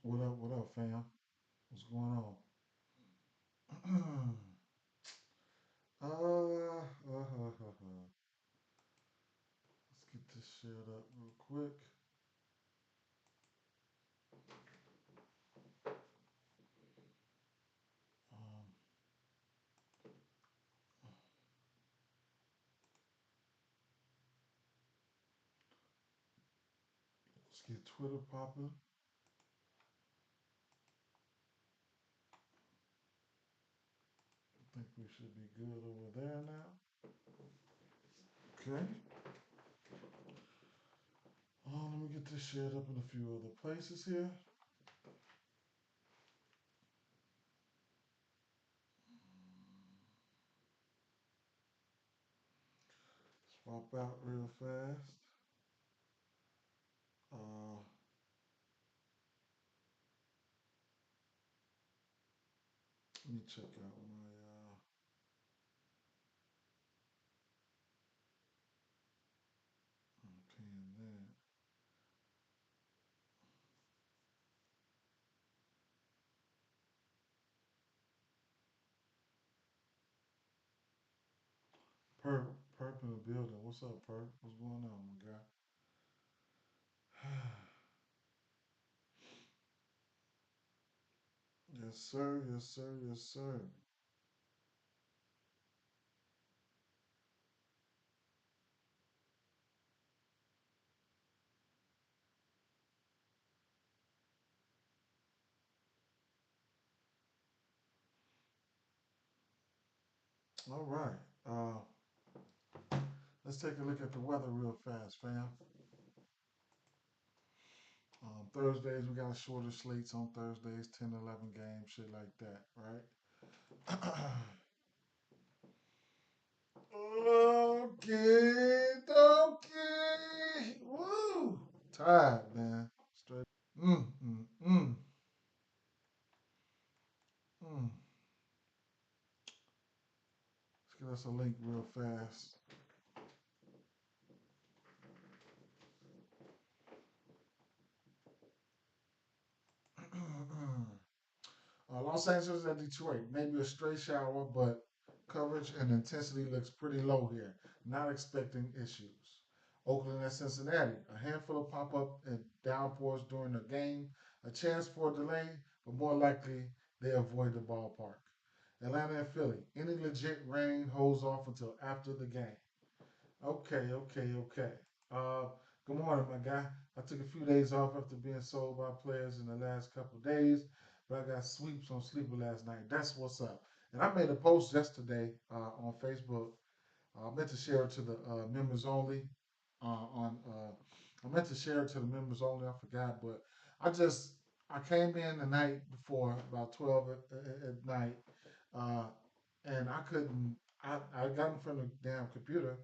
What up, fam? What's going on? Let's get this shit up real quick. Um, let's get Twitter popping. I think we should be good over there now. Okay. Let me get this shit up in a few other places here. Swap out real fast. Uh, Let me check out my paying that. Perp, Perp in the building. What's up, Perp? What's going on, my guy? Yes, sir. Yes, sir. Yes, sir. All right. Let's take a look at the weather real fast, fam. Thursdays, we got shorter slates on Thursdays, 10, 11 games, shit like that, right? Okay, okay. Woo! Tired, man. Straight. Mm, mm, mm, mm. Let's get us a link real fast. Los Angeles at Detroit. Maybe a straight shower, but coverage and intensity looks pretty low here. Not expecting issues. Oakland at Cincinnati. A handful of pop up and downpours during the game. A chance for a delay, but more likely they avoid the ballpark. Atlanta and Philly. Any legit rain holds off until after the game. Okay, okay, okay. Uh, Good morning, my guy. I took a few days off after being sold by players in the last couple of days, but I got sweeps on sleeper last night. That's what's up. And I made a post yesterday on Facebook. I meant to share it to the members only. I meant to share it to the members only. I forgot, but I just I came in the night before about 12 at night, uh, and I couldn't. I got in front of the damn computer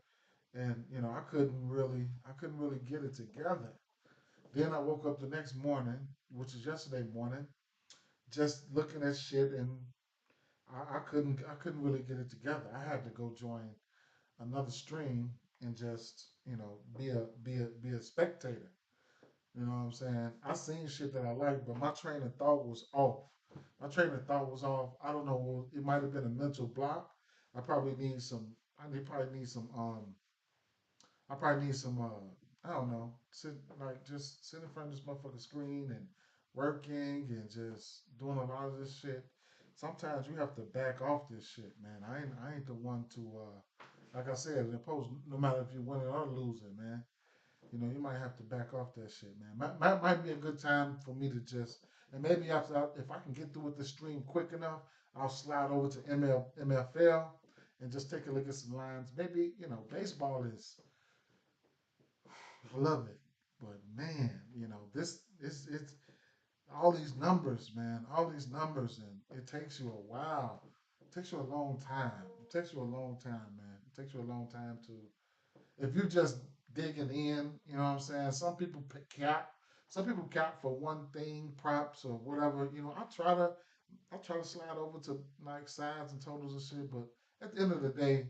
and I couldn't really get it together. Then I woke up the next morning, which is yesterday morning, just looking at shit, and I couldn't really get it together. I had to go join another stream and just be a spectator. You know what I'm saying? I seen shit that I like, but my train of thought was off. My train of thought was off. I don't know. It might have been a mental block. I probably need some. Probably need some I probably need some, I don't know, just sit in front of this motherfucking screen and working and just doing a lot of this shit. Sometimes you have to back off this shit, man. I ain't the one to, like I said in the post, no matter if you're winning or losing, man. You might have to back off that shit, man. Might be a good time for me to just, and maybe if I can get through with the stream quick enough, I'll slide over to MFL and just take a look at some lines. Maybe, baseball is I love it. But man, this it's all these numbers, man, all these numbers, and it takes you a while. It takes you a long time. It takes you a long time, man. It takes you a long time to if you're just digging in, you know what I'm saying? Some people cap for one thing, props or whatever. I try to slide over to like sides and totals and shit, but at the end of the day,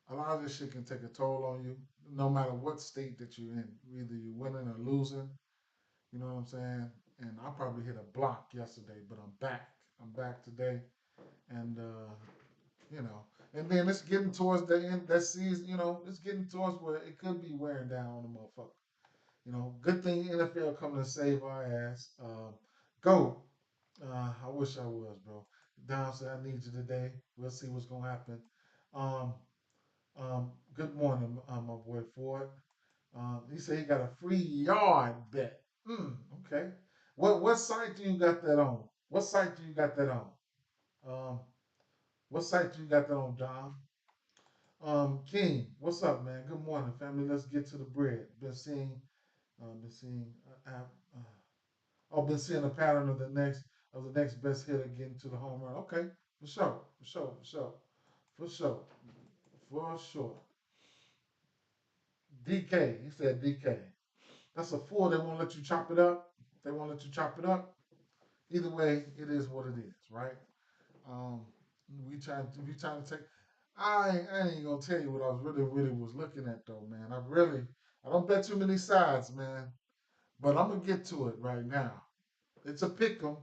a lot of this shit can take a toll on you, no matter what state that you're in. Either you're winning or losing. You know what I'm saying? And I probably hit a block yesterday, but I'm back. I'm back today, and you know, and then it's getting towards the end that season. You know, it's getting towards where it could be wearing down on the motherfucker. You know, good thing NFL coming to save our ass. Go. I wish I was, bro. Dom said I need you today. We'll see what's gonna happen. Um, good morning, my boy Ford. He said he got a free yard bet. Okay. What site do you got that on? What site do you got that on? Um, what site do you got that on, Dom? King, what's up, man? Good morning, family. Let's get to the bread. Been seeing, been seeing a pattern of the next best hitter getting to the home run. Okay, for sure, for sure, for sure, for sure, for sure. DK, he said DK. That's a four. They won't let you chop it up. They won't let you chop it up. Either way, it is what it is, right? Um, we trying to take. I ain't gonna tell you what I was really was looking at though, man. I don't bet too many sides, man. But I'm gonna get to it right now. It's a pick 'em.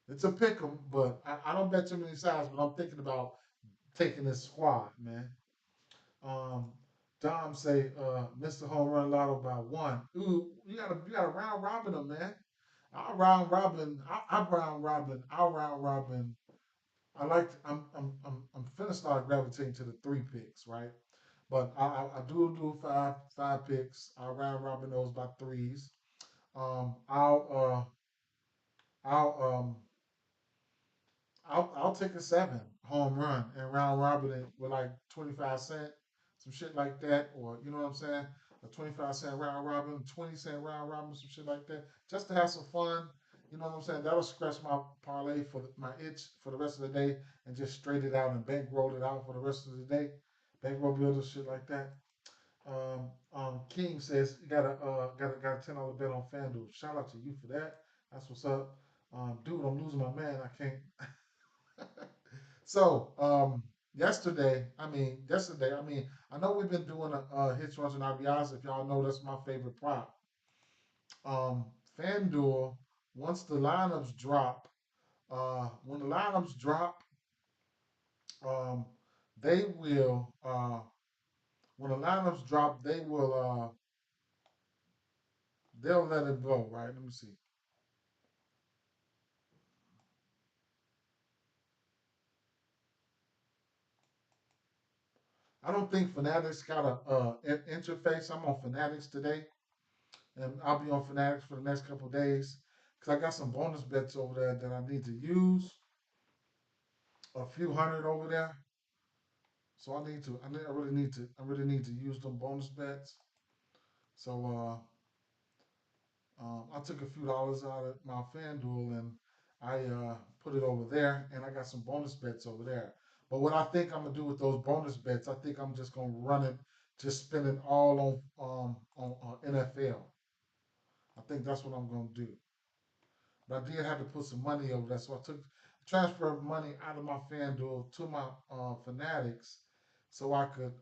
It's a pick 'em, but I don't bet too many sides. But I'm thinking about taking this squad, man. Um, Dom say, Mr. Home Run Lotto by one. Ooh, you gotta round robin them, man. I round robin. I'll round robin. I'm finna start gravitating to the three picks, right? But I do five picks. I'll round robin those by threes. Um, I'll uh I'll I'll take a seven home run and round robin it with like 25 cent, some shit like that, or you know what I'm saying? A 25 cent round robin, 20 cent round robin, some shit like that, just to have some fun. You know what I'm saying? That'll scratch my parlay for my itch for the rest of the day, and just straight it out and bankroll it out for the rest of the day. Bankroll builder shit like that. King says you got a $10 bet on FanDuel. Shout out to you for that. That's what's up. Dude, I'm losing my man. I can't. So, yesterday, I know we've been doing hits, runs, and RBIs. If y'all know, that's my favorite prop. Um, FanDuel, once the lineups drop, when the lineups drop, um, they will, when the lineups drop, they'll let it go, right? Let me see. I don't think Fanatics got a interface. I'm on Fanatics today, and I'll be on Fanatics for the next couple of days because I got some bonus bets over there that I need to use. A few hundred over there, so I really need to use them bonus bets. So I took a few dollars out of my FanDuel and I put it over there, and I got some bonus bets over there. But what I think I'm gonna do with those bonus bets, I think I'm just gonna run it, just spend it all on NFL. I think that's what I'm gonna do. But I did have to put some money over there, so I took transfer money out of my FanDuel to my Fanatics, so I could.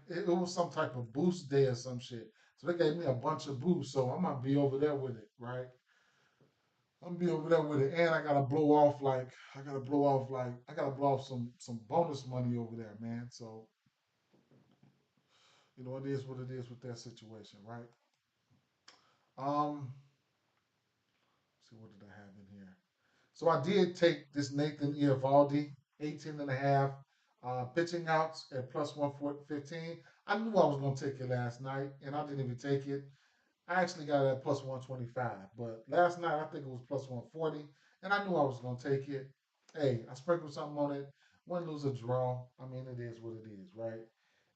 It was some type of boost day or some shit. So they gave me a bunch of boosts, so I'm gonna be over there with it, right? I'm gonna be over there with it, and I gotta blow off some bonus money over there, man. So you know it is what it is with that situation, right? See what did I have in here? So I did take this Nathan Eovaldi, 18 and a half, pitching outs at plus 115. I knew I was going to take it last night, and I didn't even take it. I actually got it at plus 125, but last night I think it was plus 140, and I knew I was going to take it. Hey, I sprinkled something on it. Win, lose, or draw. I mean, it is what it is, right?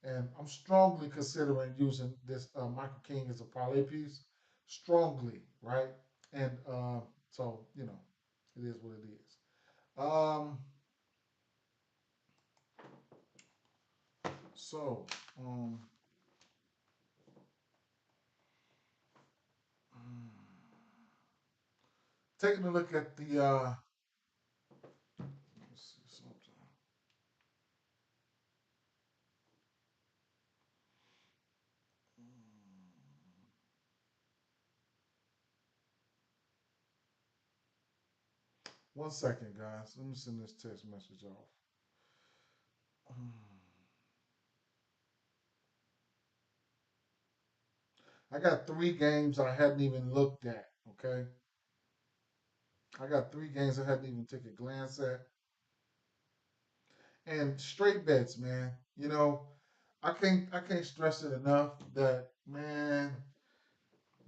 And I'm strongly considering using this Michael King as a parlay piece. Strongly, right? And so, it is what it is. Um, so, um, taking a look at the, let's see something. 1 second, guys. Let me send this text message off. I got 3 games I hadn't even looked at. Okay, I got 3 games I hadn't even taken a glance at, and straight bets, man. I can't stress it enough that man,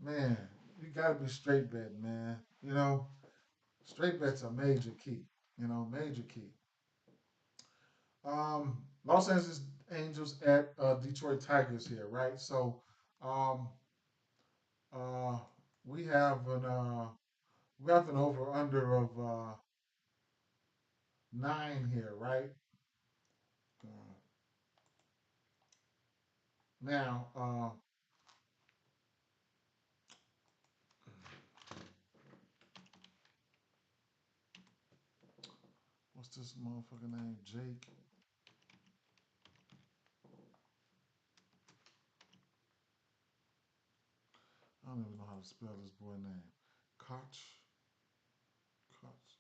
you gotta be straight betting, man. Straight bets are major key. Major key. Los Angeles Angels at Detroit Tigers here, right? So, um, uh, we have an over under of 9 here, right? Uh, now, what's this motherfucker name? Jake. I don't even know how to spell this boy name. Koch. Koch.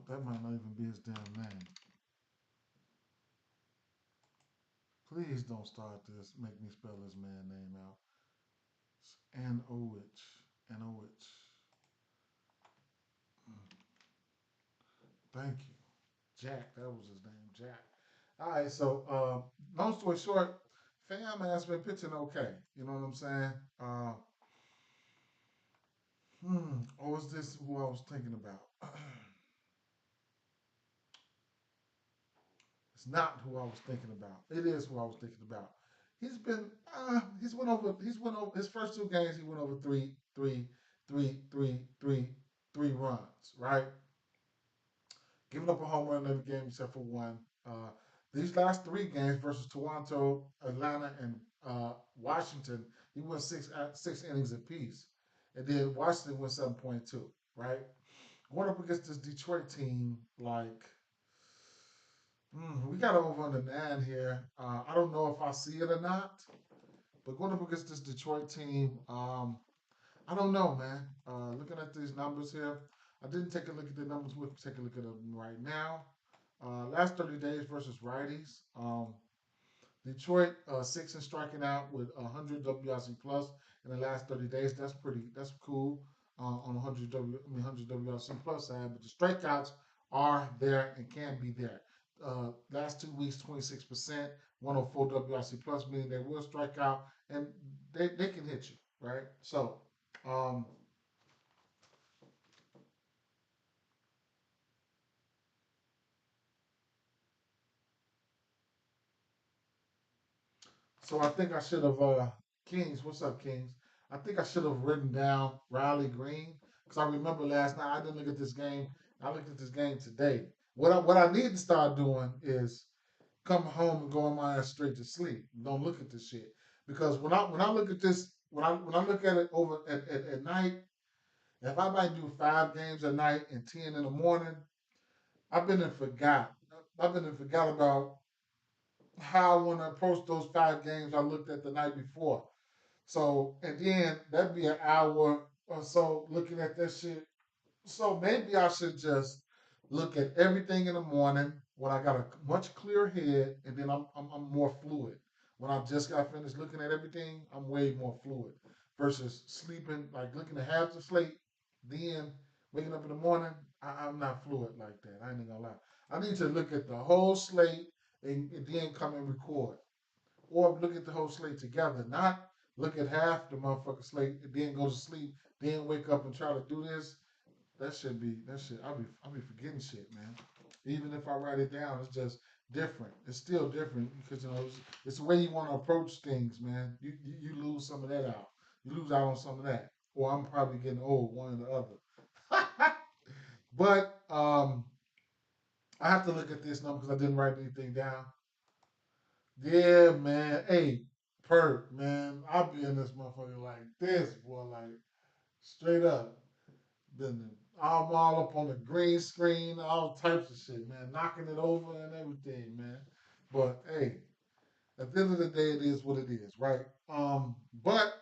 That might not even be his damn name. Please don't start this. Make me spell this man name out. It's N-O-H. N-O-H. Thank you. Jack. That was his name. Jack. All right. So, long story short, Fam has been pitching okay. You know what I'm saying? Or is this who I was thinking about? It's not who I was thinking about. It is who I was thinking about. He's been he's went over his first 2 games. He went over three runs, right? Giving up a home run in every game except for one. These last 3 games versus Toronto, Atlanta, and Washington, he went six innings apiece, and then Washington went 7.2. Right, going up against this Detroit team, like we got over on the 9 here. I don't know if I see it or not, but going up against this Detroit team, I don't know, man. Looking at these numbers here, I didn't take a look at the numbers. We'll take a look at them right now. Last 30 days versus righties. Detroit 6 and striking out with 100 WRC plus in the last 30 days. That's cool on 100 WRC plus side. But the strikeouts are there and can be there. Last 2 weeks, 26%, 104 WRC plus, meaning they will strike out and they can hit you, right? Um, so I think I should have Kings. What's up, Kings? I think I should have written down Riley Green because I remember last night I didn't look at this game. I looked at this game today. What I need to start doing is come home and go on my ass straight to sleep. Don't look at this shit because when I look at this when I look at it over at night, if I might do 5 games at night and 10 in the morning, I've been and forgot. I've been and forgot about how I want to approach those 5 games I looked at the night before. So, and then that'd be an hour or so looking at that shit. So maybe I should just look at everything in the morning when I got a much clearer head, and then I'm more fluid. When I just got finished looking at everything, I'm way more fluid versus sleeping, like looking at half the slate, then waking up in the morning. I'm not fluid like that. I ain't even gonna lie. I need to look at the whole slate and then come and record, or look at the whole slate together, not look at half the motherfucking slate and then go to sleep, then wake up and try to do this. That shit. I'll be forgetting shit, man. Even if I write it down, it's just different. It's still different because it's the way you want to approach things, man. You lose some of that out. You lose out on some of that, or I'm probably getting old, one or the other. But I have to look at this number because I didn't write anything down. Yeah, man. Hey, Perk, man. I'll be in this motherfucker like this, boy. Like straight up. Been I'm all up on the green screen, all types of shit, man, knocking it over and everything, man. But hey, at the end of the day, it is what it is, right? But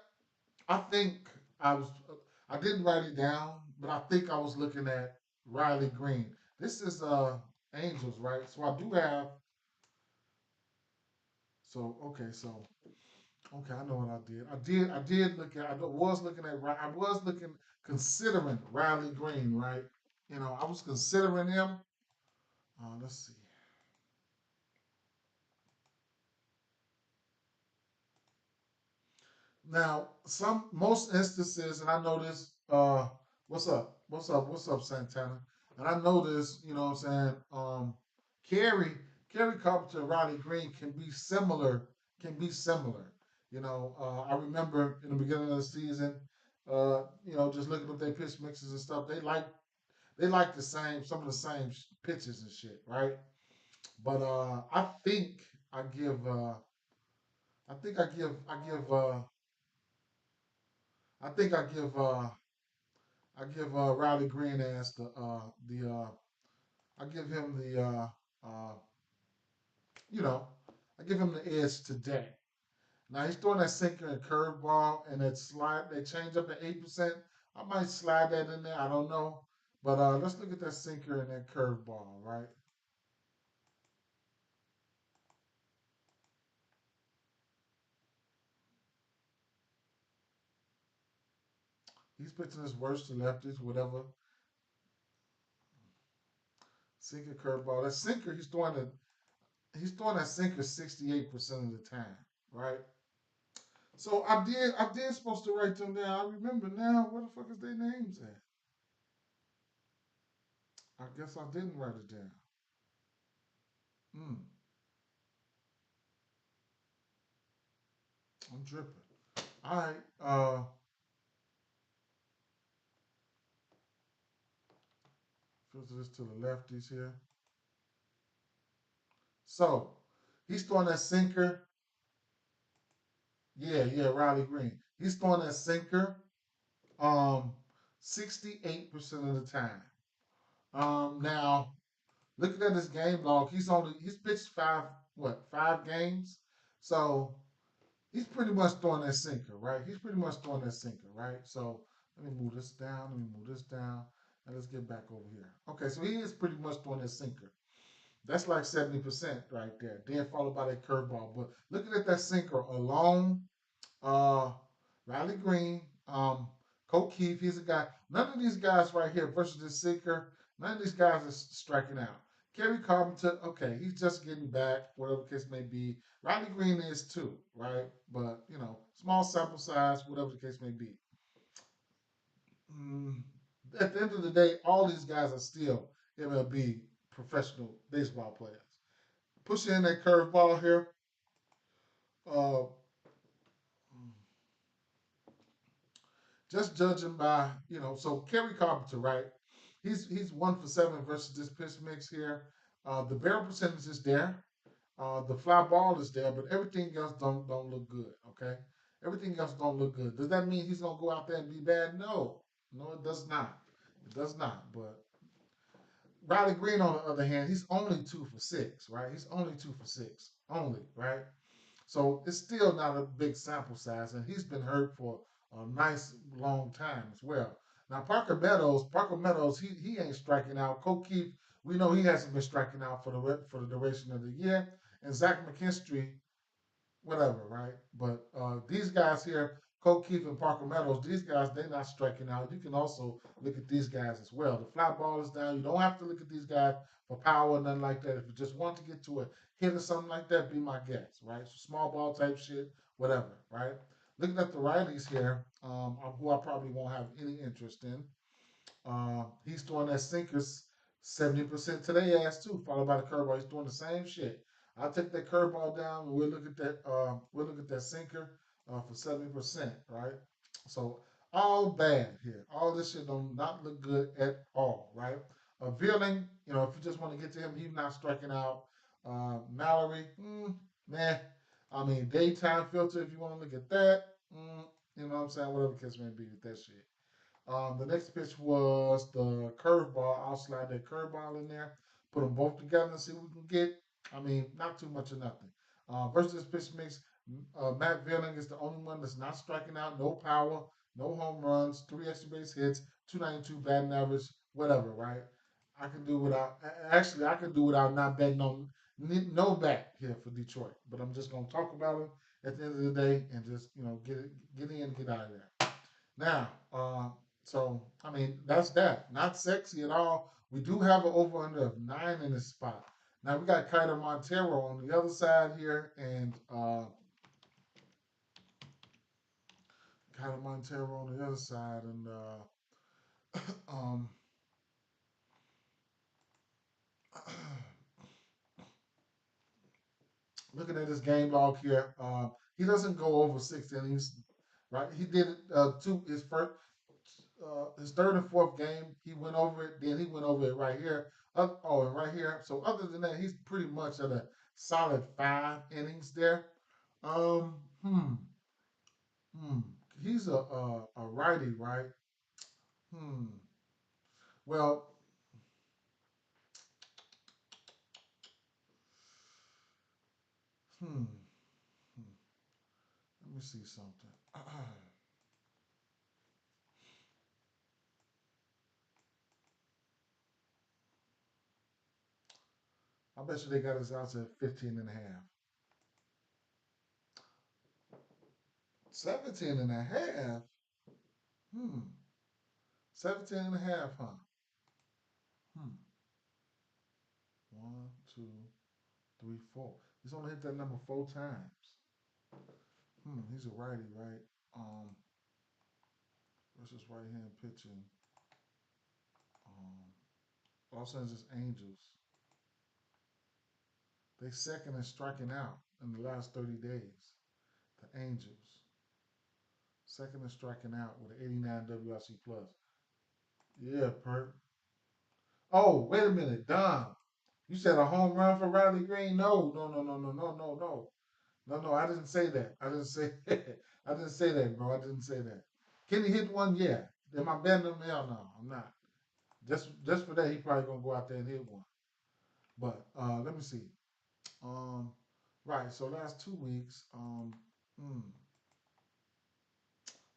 I think I was, I didn't write it down, but I think I was looking at Riley Green. This is Angels, right? So I do have, so okay, so okay, I know what I did. I did look at. I was looking at. I was looking, considering Riley Green, right? You know, I was considering him. Let's see. Now, some most instances, and I know this. What's up? What's up? What's up, Santana? And I know this. You know what I'm saying? Kerry, Kerry Carpenter, and Riley Green can be similar. Can be similar. You know, I remember in the beginning of the season. You know, just looking at their pitch mixes and stuff. They like the same, some of the same pitches and shit, right? But I think I give. I think I give. I give. I think I give Riley Green as the I give him the you know, I give him the edge today. Now he's throwing that sinker and curveball and that slide, they change up to 8%. I might slide that in there. I don't know. But let's look at that sinker and that curveball, right? He's pitching his worst to lefties, whatever. Sinker curveball. That sinker, he's throwing that sinker 68% of the time, right? So I did supposed to write them down. I remember now. Where the fuck is their names at? I guess I didn't write it down. Hmm, I'm dripping. All right. Filter this to the lefties here. So he's throwing that sinker. Yeah, yeah, Riley Green. He's throwing that sinker. Um, 68% of the time. Now looking at his game log, he's pitched five games. So he's pretty much throwing that sinker, right? He's pretty much throwing that sinker, right? So let me move this down. Let me move this down. And let's get back over here. Okay, so he is pretty much throwing that sinker. That's like 70% right there. Then followed by that curveball. But looking at that sinker alone, uh, Riley Green, Colt Keith, he's a guy. None of these guys right here versus this sinker, none of these guys are striking out. Kerry Carpenter, okay, he's just getting back, whatever the case may be. Riley Green is too, right? But, you know, small sample size, whatever the case may be. Mm, at the end of the day, all these guys are still MLB professional baseball players. Pushing in that curveball here, uh, just judging by, so Kerry Carpenter, right? He's 1 for 7 versus this pitch mix here. The barrel percentage is there. The fly ball is there, but everything else don't look good. Okay, everything else don't look good. Does that mean he's gonna go out there and be bad? No, no, it does not. It does not. But Riley Green, on the other hand, he's only 2 for 6, right? He's only 2 for 6, only, right? So it's still not a big sample size, and he's been hurt for a nice long time as well. Now Parker Meadows, he ain't striking out. Keith, we know he hasn't been striking out for the duration of the year, and Zach McKinstry, whatever, right? But these guys here, Keith and Parker Meadows, these guys, they're not striking out. You can also look at these guys as well. The fly ball is down. You don't have to look at these guys for power, nothing like that. If you just want to get to a hit or something like that, be my guest, right? So small ball type shit, whatever, right? Looking at the righties here, who I probably won't have any interest in. He's throwing that sinkers 70% to their ass too, followed by the curveball. He's doing the same shit. I'll take that curveball down and we'll look at that. We'll look at that sinker for 70%, right? So all bad here. All this shit don't not look good at all, right? Veerling, if you just want to get to him, he's not striking out. Mallory, man. I mean, daytime filter. If you want to look at that, you know what I'm saying. Whatever the case may be with that shit. The next pitch was the curveball. I'll slide that curveball in there, put them both together and see what we can get. I mean, not too much of nothing. Versus pitch mix, Matt Vierling is the only one that's not striking out. No power, no home runs, three extra base hits, 292 batting average, whatever, right? I can do without. Actually, I can do without not betting on no bet here for Detroit. But I'm just gonna talk about it at the end of the day and just get in, get out of there. Now, so I mean that's that. Not sexy at all. We do have an over under of 9 in this spot. Now we got Kyler Montero on the other side here, and Kyler Montero on the other side, and um, looking at his game log here, he doesn't go over 6 innings, right? He did it his third and fourth game. He went over it. Then he went over it right here. And right here. So other than that, he's pretty much at a solid 5 innings there. Um, hmm, hmm. He's a righty, right? Hmm. Well, hmm. hmm. Let me see something. I bet you they got us out to 15 and a half. 17 and a half? Hmm. 17 and a half, huh? Hmm. One, two, three, four. He's only hit that number 4 times. He's a righty, right? Um, versus right hand pitching. Um, Los Angeles Angels. They second in striking out in the last 30 days. The Angels. Second in striking out with an 89 WRC plus. Yeah, Perk. Oh, wait a minute, Don. You said a home run for Riley Green? No, no, no, no, no, no, no, no. No, no, I didn't say that. I didn't say I didn't say that, bro. I didn't say that. Can he hit one? Yeah. Am I betting him? Hell no, I'm not. Just for that, he probably gonna go out there and hit one. But let me see. Um, right. So last 2 weeks, hmm,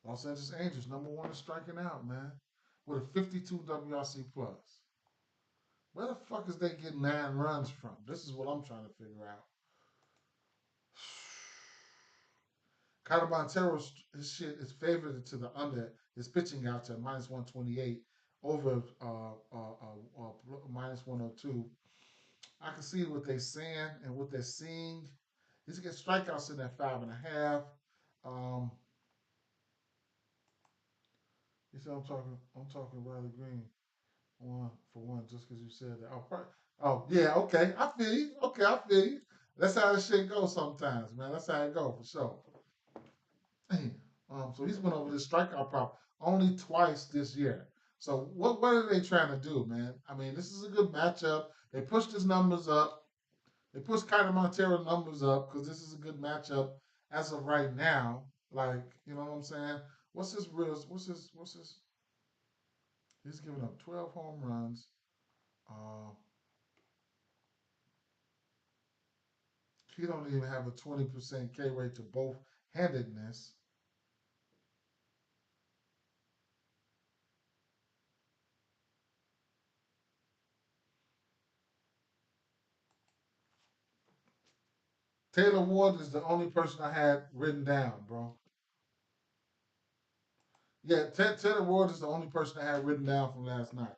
Los Angeles Angels #1 in striking out, man, with a 52 WRC plus. Where the fuck is they getting 9 runs from? This is what I'm trying to figure out. Kyler Montero's his shit is favored to the under. His pitching out to minus 128 over minus 102. I can see what they're saying and what they're seeing. He's getting strikeouts in that 5.5. Um, you see, I'm talking Riley Green one for one just because you said that. Oh, yeah, okay, I feel you. Okay, I feel you. That's how this shit goes sometimes, man. That's how it goes for sure. Man. So he's went over this strikeout prop only twice this year. So what are they trying to do, man? I mean, this is a good matchup. They pushed his numbers up. They pushed Kyler Montero numbers up because this is a good matchup as of right now. Like, you know what I'm saying? What's his real? What's his? He's giving up 12 home runs. Uh, he don't even have a 20% K rate to both handedness. Taylor Ward is the only person I had written down, bro. Yeah, Taylor Ward is the only person I had written down from last night.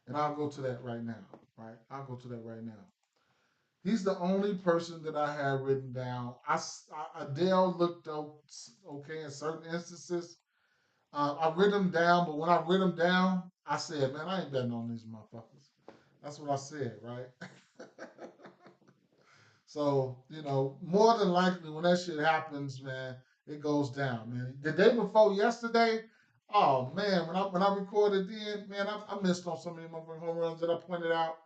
And I'll go to that right now. Right? I'll go to that right now. He's the only person that I had written down. Adele looked okay in certain instances. I written him down, but when I written him down, I said, man, I ain't betting on these motherfuckers. That's what I said, right? So, more than likely when that shit happens, man, it goes down, man. The day before yesterday, oh man, when I recorded then, man, I missed on so many motherfucking home runs that I pointed out.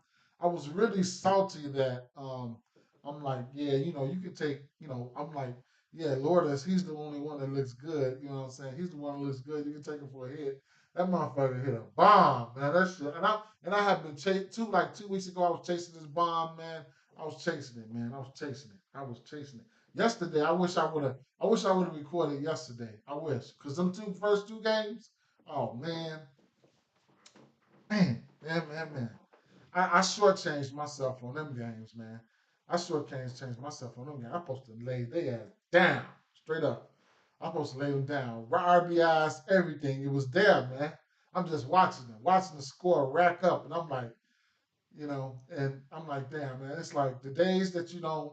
I was really salty that I'm like, yeah, you can take, I'm like, yeah, Lourdes, he's the only one that looks good, you know what I'm saying? He's the one that looks good. You can take him for a hit. That motherfucker hit a bomb, man. That shit, and I have been chasing 2 weeks ago. I was chasing this bomb, man. I was chasing it, man. I was chasing it. I was chasing it. Yesterday, I wish I would have. I wish I would have recorded yesterday. I wish, cause them first two games. Oh man. I shortchanged myself on them games, man. I shortchanged myself on them games. I'm supposed to lay their ass down, straight up. I'm supposed to lay them down. RBIs, everything. It was there, man. I'm just watching the score rack up, and I'm like, and I'm like, damn, man. It's like the days that you don't,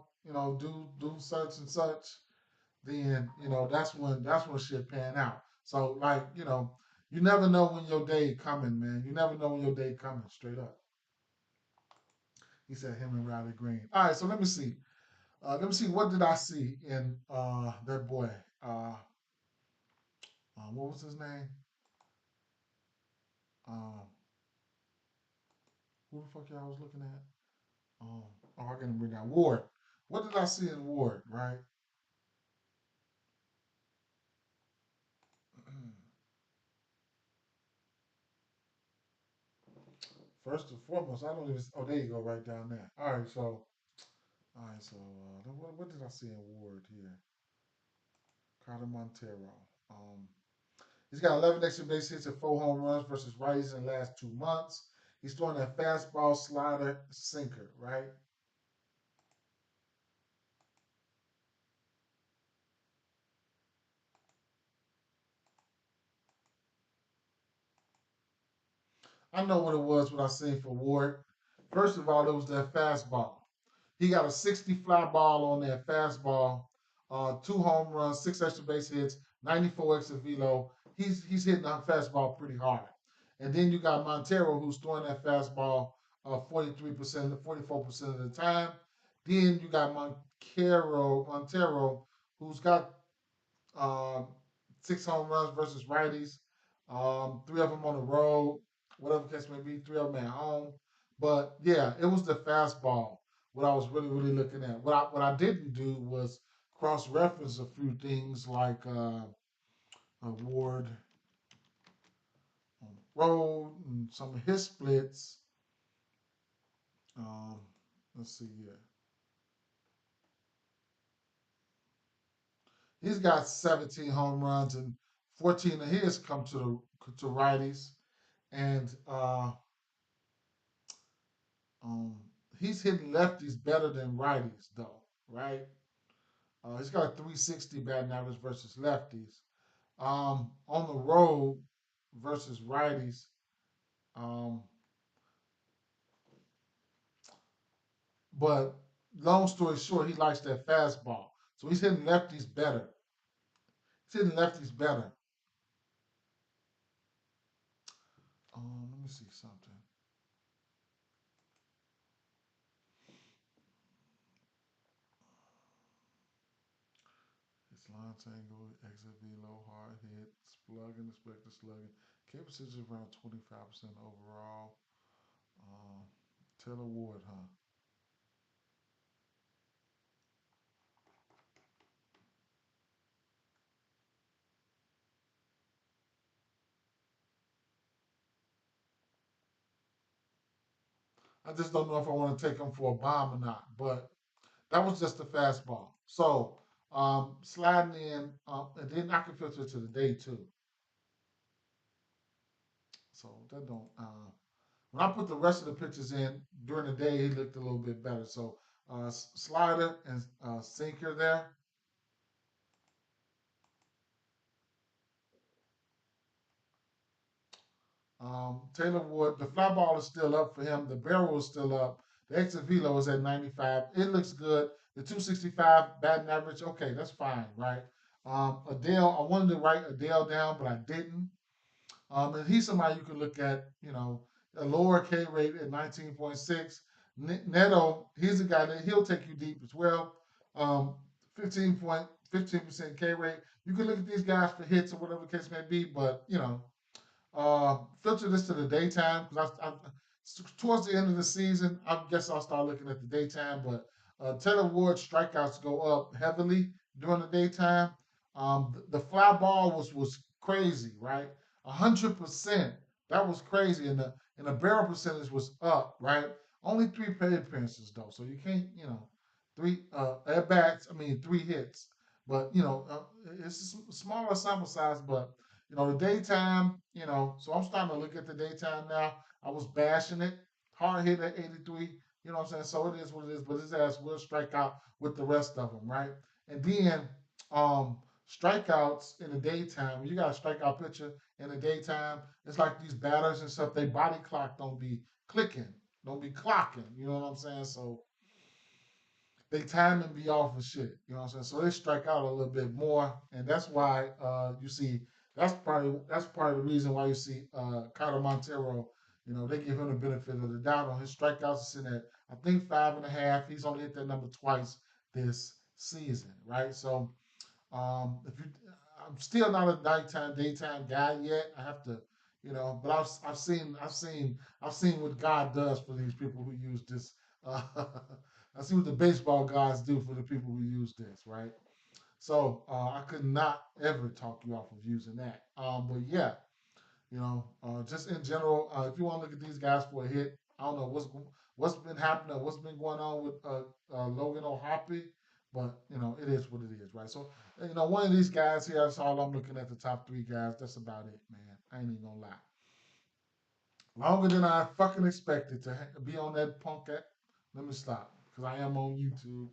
do such and such, then that's when shit pan out. So like, you never know when your day coming, man. You never know when your day coming, straight up. He said him and Riley Green. All right, so let me see. Let me see. What did I see in that boy? What was his name? Um, who the fuck y'all was looking at? Um, I can bring out Ward. What did I see in Ward? Right. First and foremost, I don't even. Oh, there you go, right down there. All right. So what did I see in Ward here? Carter Montero. Um, He's got 11 extra base hits and 4 home runs versus righties in the last 2 months. He's throwing that fastball, slider, sinker, right? I know what it was what I seen for Ward. First of all, it was that fastball. He got a 60 fly ball on that fastball, 2 home runs, 6 extra base hits, 94 extra velo. He's hitting that fastball pretty hard. And then you got Montero who's throwing that fastball 43%, 44% of the time. Then you got Montero who's got um, 6 home runs versus righties. Three of them on the road, whatever the case may be. Three of them at home. But yeah, it was the fastball. What I was really looking at. What I didn't do was cross reference a few things like Ward on the road and some of his splits. Um, let's see here. He's got 17 home runs and 14 of his come to righties, and Um, he's hitting lefties better than righties, though, right? He's got a 360 batting average versus lefties. On the road versus righties, um, but long story short, he likes that fastball. So he's hitting lefties better. He's hitting lefties better. Let me see something. His line tangle, exit velo, hard hit, slugging, expected slugging. K percentage around 25% overall. Um, Taylor Ward, huh? I just don't know if I want to take him for a bomb or not. But that was just a fastball. So sliding in, and then I can filter to the day too. So that don't. When I put the rest of the pitches in during the day, he looked a little bit better. So slider and sinker there. Taylor Wood, the fly ball is still up for him. The barrel is still up. The exit velo is at 95. It looks good. The 265 batting average, okay, that's fine, right? Adele, I wanted to write Adele down, but I didn't. And he's somebody you can look at, a lower K rate at 19.6. Neto, he's a guy that he'll take you deep as well. 15% K rate. You can look at these guys for hits or whatever the case may be, but filter this to the daytime because towards the end of the season, I guess I'll start looking at the daytime. But Taylor Ward strikeouts go up heavily during the daytime. The fly ball was crazy, right? 100%. That was crazy, and the barrel percentage was up, right? Only three plate appearances though, so you can't, three at bats. I mean, three hits, but it's a smaller sample size. But the daytime, so I'm starting to look at the daytime now. I was bashing it, hard hit at 83. You know what I'm saying? So it is what it is. But his ass will strike out with the rest of them, right? And then um, strikeouts in the daytime. When you got a strikeout pitcher in the daytime, it's like these batters and stuff. They body clock don't be clicking, don't be clocking. You know what I'm saying? So they timing be off and shit. You know what I'm saying? So they strike out a little bit more, and that's why you see that's part of the reason why you see Carter Montero. They give him the benefit of the doubt on his strikeouts. Are sitting at I think 5.5. He's only hit that number twice this season, right? So if you, I'm still not a nighttime, daytime guy yet. I have to, but I've seen what God does for these people who use this. Uh, I see what the baseball gods do for the people who use this, right? So I could not ever talk you off of using that. But yeah, just in general, if you want to look at these guys for a hit, I don't know what's been happening, what's been going on with Logan O'Hoppe, but it is what it is, right? So one of these guys here, that's all I'm looking at the top three guys. That's about it, man. I ain't even gonna lie. Longer than I fucking expected to be on that punk at. Let me stop because I am on YouTube.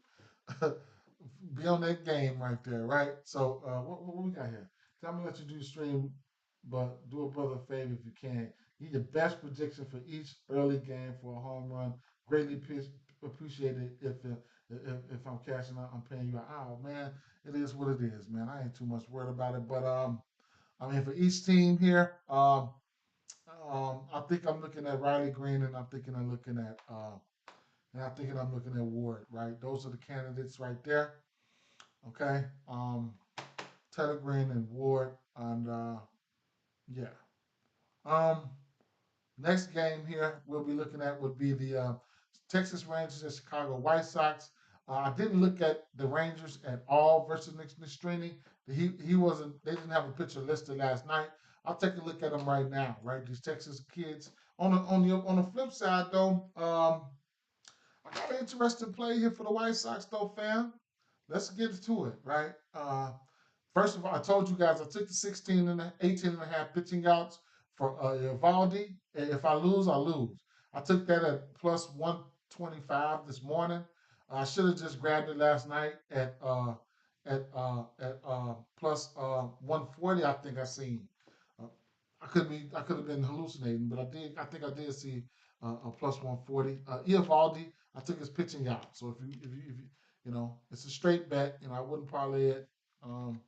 Be on that game right there, right? So what we got here? So I'm gonna let you do the stream, but do a brother a favor if you can. Get your best prediction for each early game for a home run. Greatly appreciate it if I'm cashing out, I'm paying you out. Oh man, it is what it is, man. I ain't too much worried about it, but I mean for each team here, I think I'm looking at Riley Green, and I'm looking at Ward. Right, those are the candidates right there. Okay. Taylor Green and Ward, and yeah. Um, Next game here we'll be looking at would be the Texas Rangers and Chicago White Sox. I didn't look at the Rangers at all versus Nick Nastrini. He wasn't. They didn't have a pitcher listed last night. I'll take a look at them right now. Right, these Texas kids. On the flip side though, I got an interesting play here for the White Sox though, fam. Let's get to it, right? First of all, I told you guys I took the 16 and 18 and a half pitching outs for Evaldi. If I lose, I lose. I took that at plus 125 this morning. I should have just grabbed it last night at plus 140. I think I seen. Uh, I could have been hallucinating, but I did. I think I did see a plus 140. Evaldi, I took his pitching out. So if you it's a straight bet. I wouldn't parlay it. Um,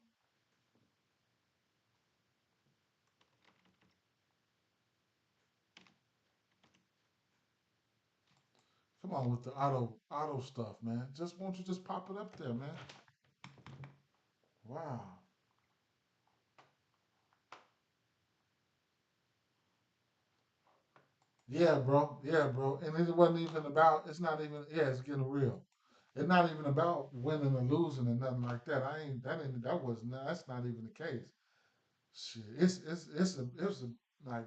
Come on with the auto stuff, man. Just won't you just pop it up there, man? Wow. Yeah, bro. Yeah, bro. And it wasn't even about. It's not even. Yeah, it's getting real. It's not even about winning or losing or nothing like that. I ain't. That ain't. That was. That's not even the case. Shit. It's like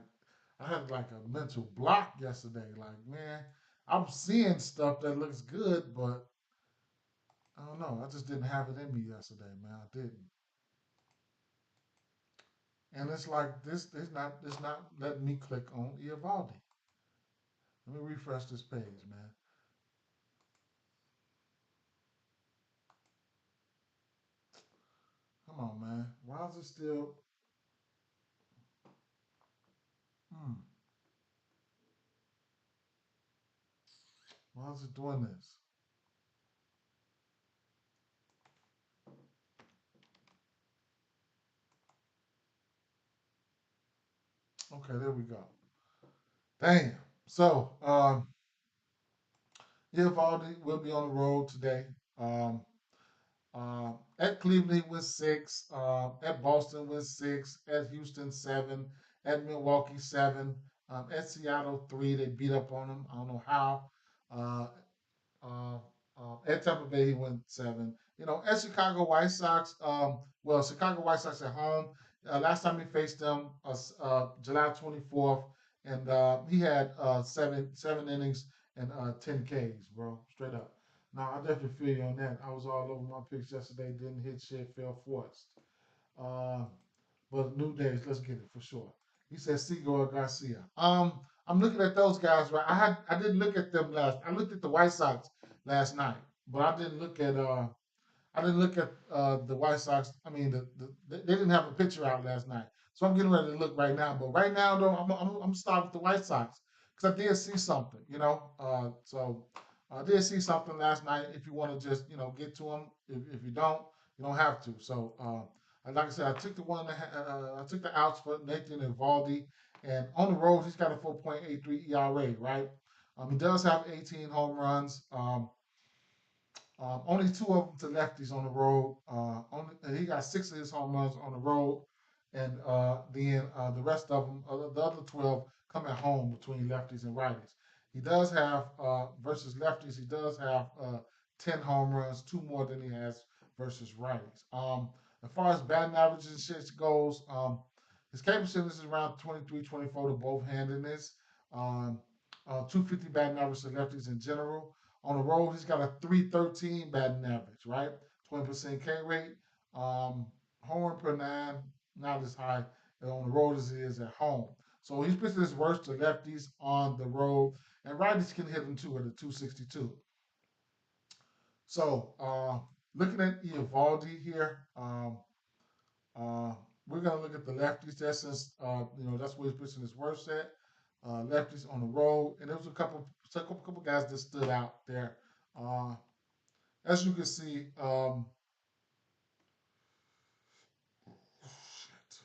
I had like a mental block yesterday. Like man, I'm seeing stuff that looks good, but I don't know. I just didn't have it in me yesterday, man. I didn't. And it's like this. It's not letting me click on Evaldi. Let me refresh this page, man. Come on, man. Why is it still? Hmm. Why is it doing this? Okay, there we go. Damn. So, Evaldi will be on the road today. Um, at Cleveland, he went six. At Boston, went six. At Houston, seven. At Milwaukee, seven. At Seattle, three. They beat up on him. I don't know how. Uh, Uh, at Tampa Bay, he went seven. At Chicago White Sox, well, Chicago White Sox at home, Last time he faced them, July 24th, and he had seven innings and 10 Ks, bro, straight up. Now I definitely feel you on that. I was all over my picks yesterday, didn't hit shit, fell forced. Uh, but New Days, let's get it for sure. He said Seagull Garcia. I'm looking at those guys, right? I didn't look at them last. I looked at the White Sox last night, but I didn't look at the White Sox. I mean, they didn't have a picture out last night, so I'm getting ready to look right now. But right now, though, I'm starting with the White Sox because I did see something, you know. So I did see something last night. If you want to just get to them, if you don't have to. So like I said, I took I took the outs for Nathan and Valdi, and on the road he's got a 4.83 ERA, right? He does have 18 home runs. Only two of them to lefties on the road. He got six of his home runs on the road, and then the rest of them, the other 12, come at home between lefties and righties. He does have versus lefties. He does have 10 home runs, two more than he has versus righties. As far as batting averages and shit goes, his K percentage is around 23, 24 to both handedness. Um, 250 batting average to lefties in general. On the road, he's got a 313 batting average, right? 20% K rate. Home run per nine, not as high on the road as it is at home. So he's pitching his worst to lefties on the road, and righties can hit him too at a 262. So looking at Eovaldi here, uh, we're gonna look at the lefties there since that's where he's pitching his worst at. Lefties on the road, and there was a couple guys that stood out there. Uh, as you can see, shit.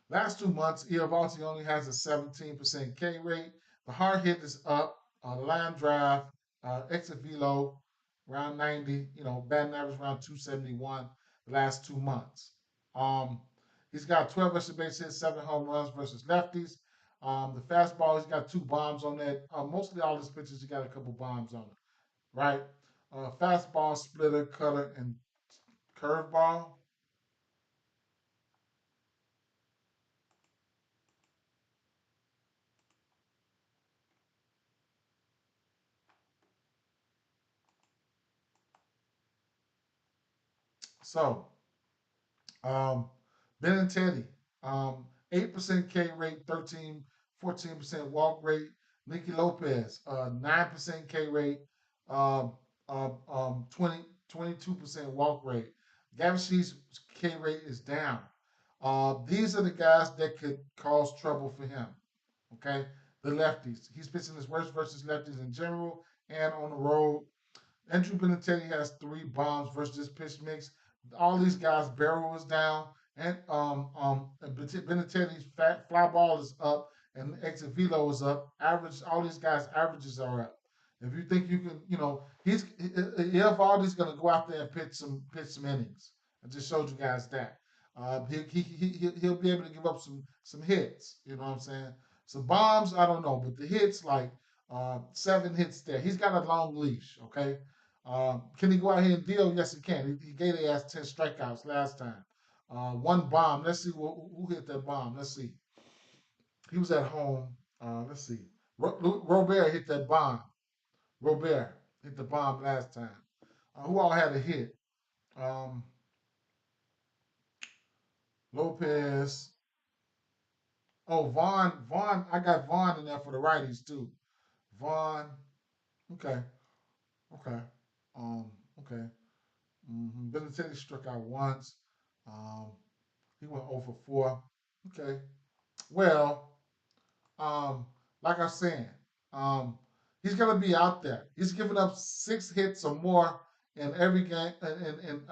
Last 2 months, Eovaldi only has a 17% K rate. The hard hit is up. The line drive, exit velo, around 90. Batting average around 271 the last 2 months. Um, he's got 12 extra base hits, 7 home runs versus lefties. The fastball, he's got two bombs on that. Mostly all his pitches, he got a couple bombs on it, right? Fastball, splitter, cutter, and curveball. So Um, Ben and Teddy, 8% K rate, 14% walk rate. Nicky Lopez, 9% K rate, um, 22% walk rate. Gavin Sheets' K rate is down. These are the guys that could cause trouble for him. Okay, the lefties. He's pitching his worst versus lefties in general and on the road. Andrew Benintendi has 3 bombs versus this pitch mix. All these guys' barrel is down, and Benintendi's fly ball is up, and exit velo is up. Average, all these guys' averages are up. If you think you can, he's Eovaldi's going to go out there and pitch some innings. I just showed you guys that. He'll be able to give up some hits. You know what I'm saying? Some bombs, I don't know, but the hits like 7 hits there. He's got a long leash. Okay, can he go out here and deal? Yes, he can. He gave their ass 10 strikeouts last time. One bomb. Let's see who hit that bomb. Let's see. He was at home. Let's see. Robert hit that bomb. Robert hit the bomb last time. Who all had a hit? Um, Lopez. Oh, Vaughn. Vaughn. I got Vaughn in there for the righties too. Vaughn. Okay. Okay. Um, okay. Benintendi struck out once. Um, he went 0 for 4. Okay. Well, um, like I was saying, um, he's gonna be out there. He's given up 6 hits or more in every game. In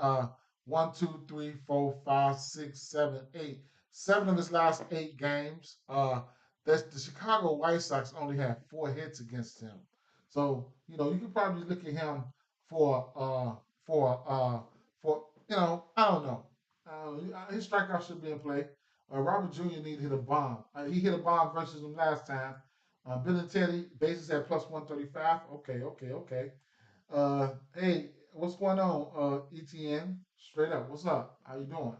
1, 2, 3, 4, 5, 6, 7, 8. 7 of his last 8 games. That's the Chicago White Sox only had 4 hits against him. So you can probably look at him for uh for uh for I don't know. His strikeout should be in play. Robert Jr. need to hit a bomb. He hit a bomb versus him last time. Bill and Teddy, bases at plus 135. Okay, okay, okay. Hey, What's going on, ETN? Straight up, what's up? How you doing?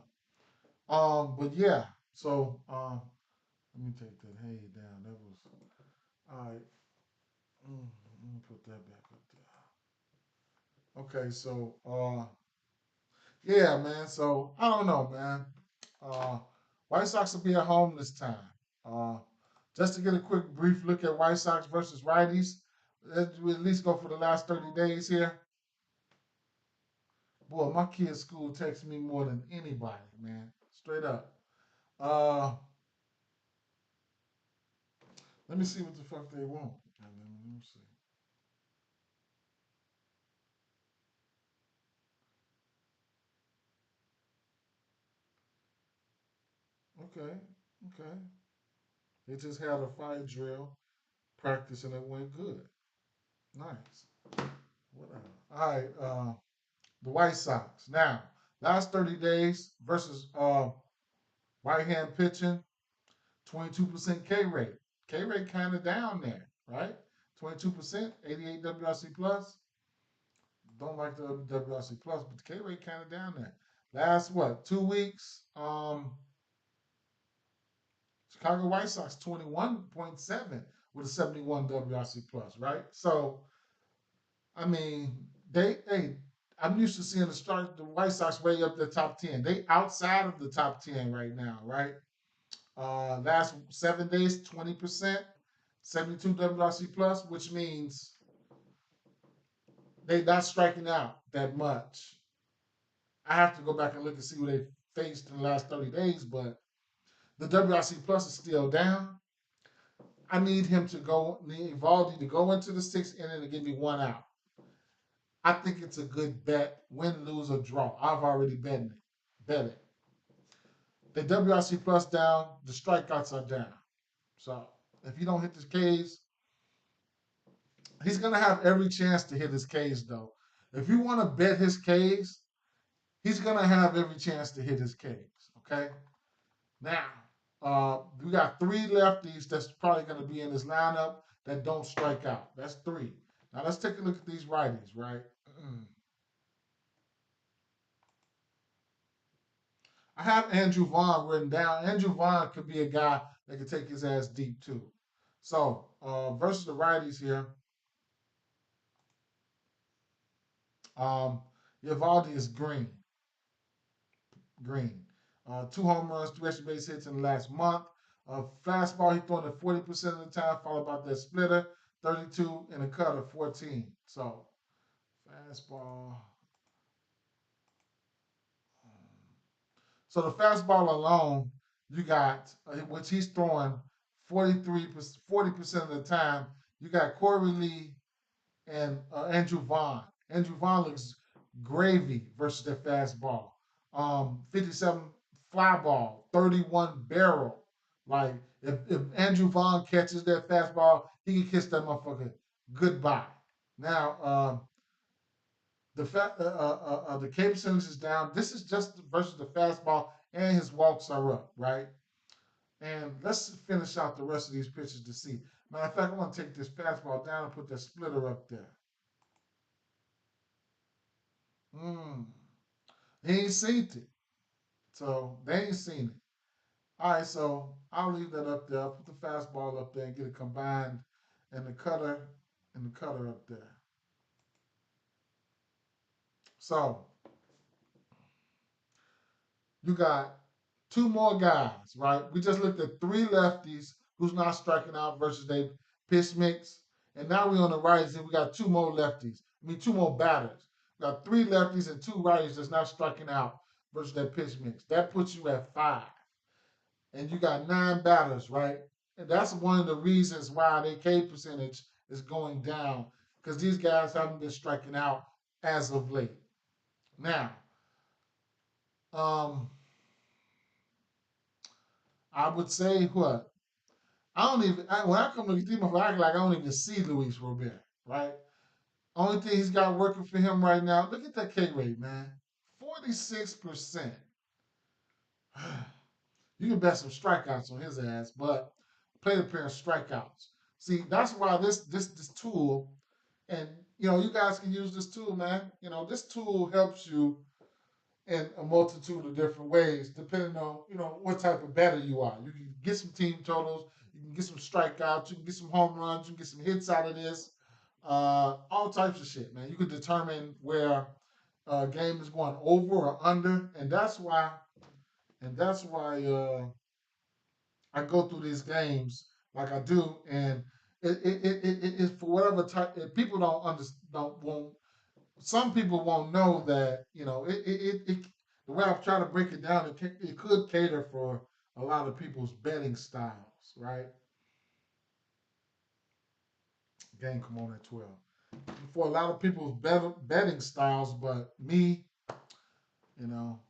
But yeah, so let me take that hay down. That was all right. Let me put that back up there. Okay, so yeah, man. So I don't know, man. Uh, White Sox will be at home this time. Uh, just to get a quick brief look at White Sox versus righties. Let's at least go for the last 30 days here. Boy, my kids' school texts me more than anybody, man. Straight up. Uh, Let me see what the fuck they want. Let me see. Okay, okay. They just had a fire drill practice and it went good. Nice. Whatever. All right. The White Sox. Now, last 30 days versus right hand pitching, 22% K rate. K rate kind of down there, right? 22%, 88 WRC plus. Don't like the WRC plus, but the K rate kind of down there. Last what? 2 weeks. Chicago White Sox 21.7 with a 71 WRC plus, right? So I mean, hey, I'm used to seeing the White Sox way up the top 10. They outside of the top 10 right now, right? Last 7 days, 20%, 72 WRC plus, which means they not striking out that much. I have to go back and look and see who they faced in the last 30 days, but the WRC plus is still down. I need him to go, need Evaldi to go into the sixth inning and give me one out. I think it's a good bet, win, lose, or draw. I've already bet it. The WRC plus down, the strikeouts are down. So if you don't hit the K's, he's gonna have every chance to hit his K's though. If you want to bet his K's, he's gonna have every chance to hit his K's. Okay. Now, we got three lefties that's probably gonna be in this lineup that don't strike out. That's three. Now let's take a look at these righties, right? I have Andrew Vaughn written down. Andrew Vaughn could be a guy that could take his ass deep too. So versus the righties here, um, Evaldi is green. Green. Two home runs, three extra base hits in the last month. Fastball, he throwing it 40% of the time, followed by that splitter, 32, and a cutter, 14. So fastball. So the fastball alone, you got, which he's throwing 40% of the time. You got Corey Lee and Andrew Vaughn. Andrew Vaughn looks gravy versus that fastball. 57 fly ball, 31 barrel. Like if Andrew Vaughn catches that fastball, he can kiss that motherfucker goodbye. Now the K percentage is down. This is just versus the fastball, and his walks are up, right? And let's finish out the rest of these pitches to see. Matter of fact, I want to take this fastball down and put that splitter up there. Mm. He ain't seen it. So they ain't seen it. All right, so I'll leave that up there. I'll put the fastball up there and get it combined and the cutter up there. So you got two more guys, right? We just looked at three lefties who's not striking out versus they pitch mix. And now we're on the righties and we got two more lefties. I mean, two more batters. We got three lefties and two righties that's not striking out versus that pitch mix. That puts you at five. And you got nine batters, right? And that's one of the reasons why their K percentage is going down because these guys haven't been striking out as of late. Now, um, I would say what? When I come to these motherfuckers, I act like I don't even see Luis Robert, right? Only thing he's got working for him right now, look at that K rate, man. 46%. You can bet some strikeouts on his ass, but plate appearance strikeouts. See, that's why this tool, and you guys can use this tool, man. This tool helps you in a multitude of different ways, depending on what type of batter you are. You can get some team totals, you can get some strikeouts, you can get some home runs, you can get some hits out of this, all types of shit, man. You can determine where a game is going over or under, and that's why I go through these games like I do, and it for whatever type. If people don't understand, don't won't some people won't know that the way I'm trying to break it down, it could cater for a lot of people's betting styles, right? Game come on at 12. For a lot of people's betting styles, but me, you know,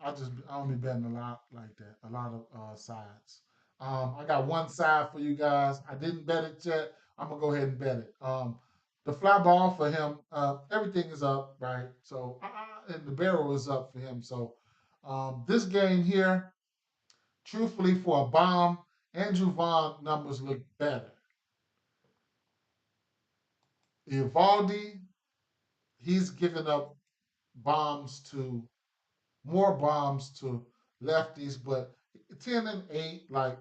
I only betting a lot like that, a lot of sides. I got one side for you guys. I didn't bet it yet. I'm gonna go ahead and bet it. The fly ball for him, everything is up, right? So and the barrel is up for him. So this game here, truthfully, for a bomb, Andrew Vaughn numbers look better. Ivaldi, he's given up bombs to more bombs to lefties, but 10 and 8, like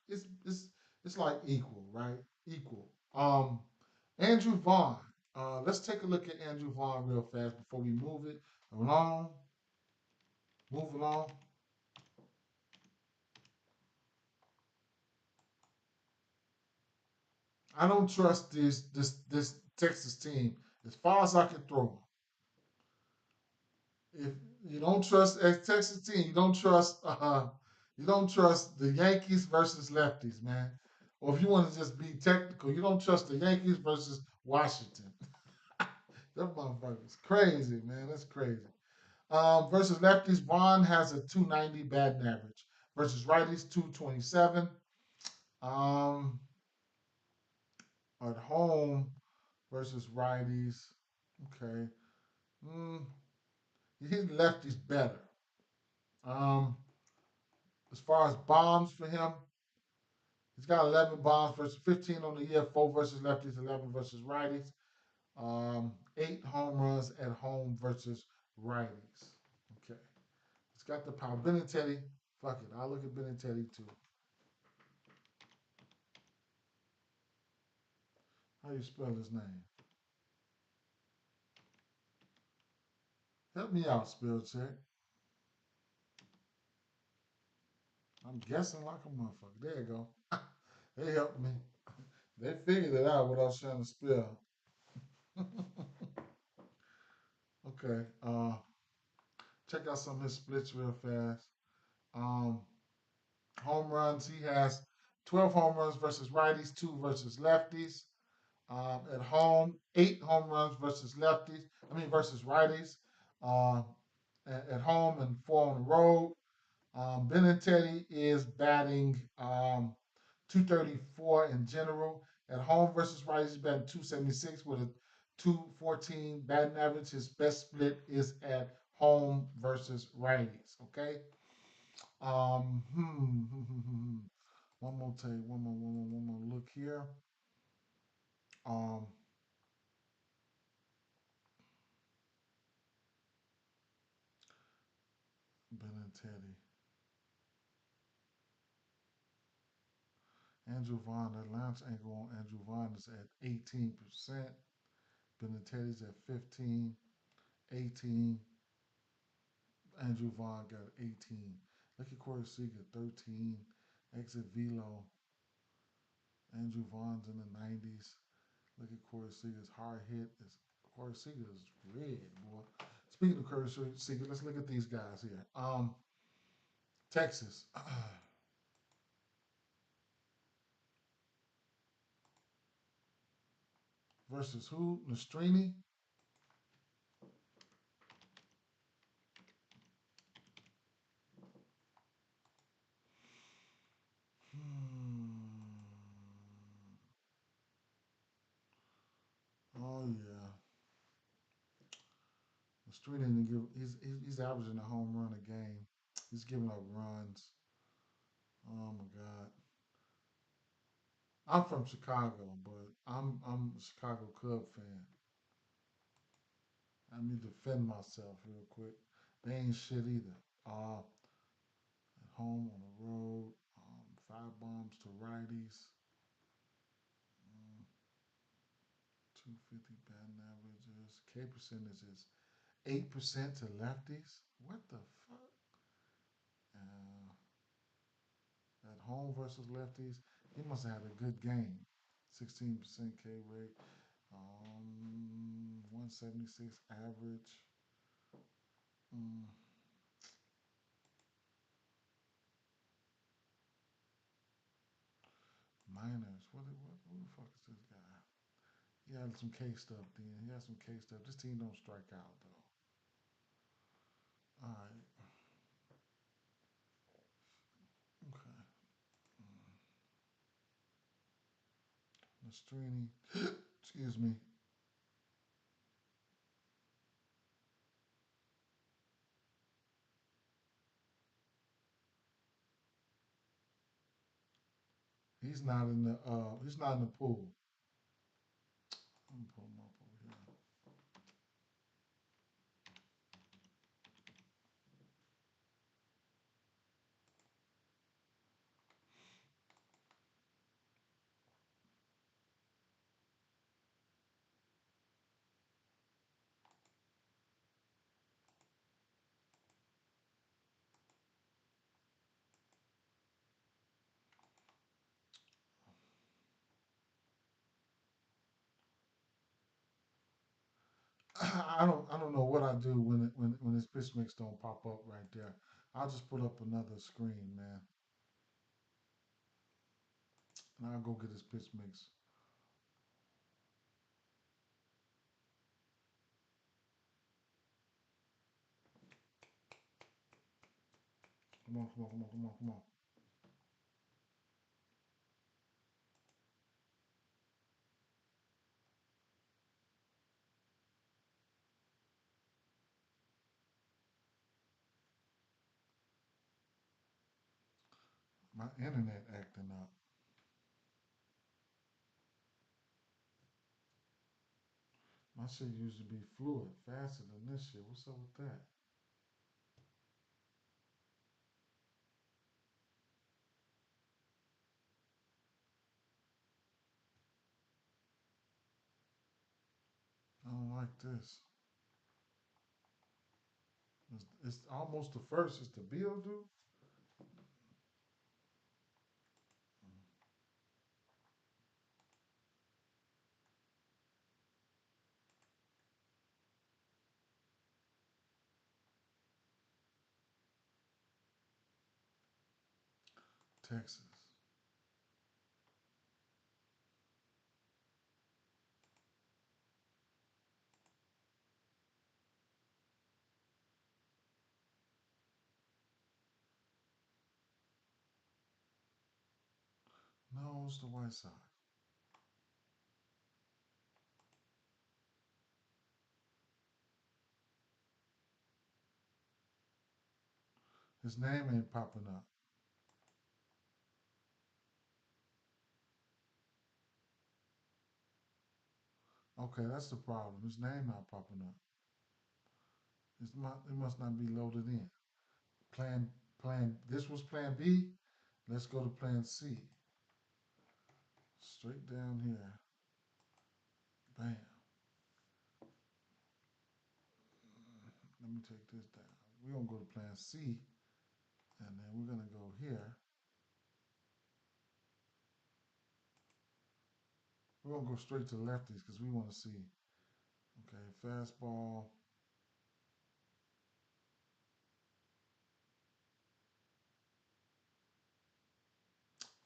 it's like equal, right? Equal. Andrew Vaughn. Let's take a look at Andrew Vaughn real fast before we move it along. Move along. I don't trust this Texas team as far as I can throw them. If you don't trust a Texas team, you don't trust the Yankees versus lefties, man. Or if you want to just be technical, you don't trust the Yankees versus Washington. That motherfucker's crazy, man. That's crazy. Versus lefties, Vaughn has a 290 batting average. Versus righties, 227. Um, at home versus righties, okay. Mm, his lefties better. Um, as far as bombs for him, he's got 11 bombs versus 15 on the year, 4 versus lefties, 11 versus righties. 8 home runs at home versus righties. Okay. It's got the power. Benintendi, fuck it. I'll look at Benintendi too. How you spell his name? Help me out, spell check. I'm guessing like a motherfucker. There you go. They helped me. They figured it out what I was trying to spell. Okay. Check out some of his splits real fast. Um, home runs. He has 12 home runs versus righties, 2 versus lefties. At home, 8 home runs versus lefties. I mean versus righties. Uh, at home and 4 on the road. Benintendi is batting 234 in general. At home versus righties, he's batting 276 with a 214 batting average. His best split is at home versus righties. Okay. Um, hmm, hmm, hmm, hmm. One more take, one more look here. Um, Benintendi. Andrew Vaughn, that launch angle on Andrew Vaughn is at 18%. Benintendi's at 15, 18. Andrew Vaughn got 18. Look at Corey Seager, 13. Exit velo. Andrew Vaughn's in the 90s. Look at Corey Seager's hard hit. Corey Seager is red, boy. Speaking of Corey Seager, let's look at these guys here. Texas versus who? Lestrini. Hmm. Oh yeah, Lestrini didn't give. He's averaging a home run a game. He's giving up runs. Oh my God. I'm from Chicago, but I'm a Chicago Cub fan. Let me defend myself real quick. They ain't shit either. At home, on the road, five bombs to righties, 250 batting averages. K percentage is 8% to lefties. What the fuck? Uh, at home versus lefties, he must have had a good game. 16% K rate, 176 average. Mm, minors. What? Who the fuck is this guy? He had some K stuff. Then he had some K stuff. This team don't strike out though. All right. Okay. Nastrini. Excuse me. He's not in the. He's not in the pool. Let me pull him up over here. I don't know what I do when this pitch mix don't pop up right there. I'll just put up another screen, man, and I'll go get this pitch mix. Come on, come on, come on, come on, come on. My internet acting up. My shit used to be fluid, faster than this shit. What's up with that? I don't like this. It's almost the first. It's the bill due. Texas. No, it's the White Sox. His name ain't popping up. Okay, that's the problem. His name not popping up. It must not be loaded in. Plan plan. This was Plan B. Let's go to Plan C. Straight down here. Bam. Let me take this down. We're gonna go to Plan C, and then we're gonna go here. We're gonna go straight to lefties because we want to see. Okay, fastball,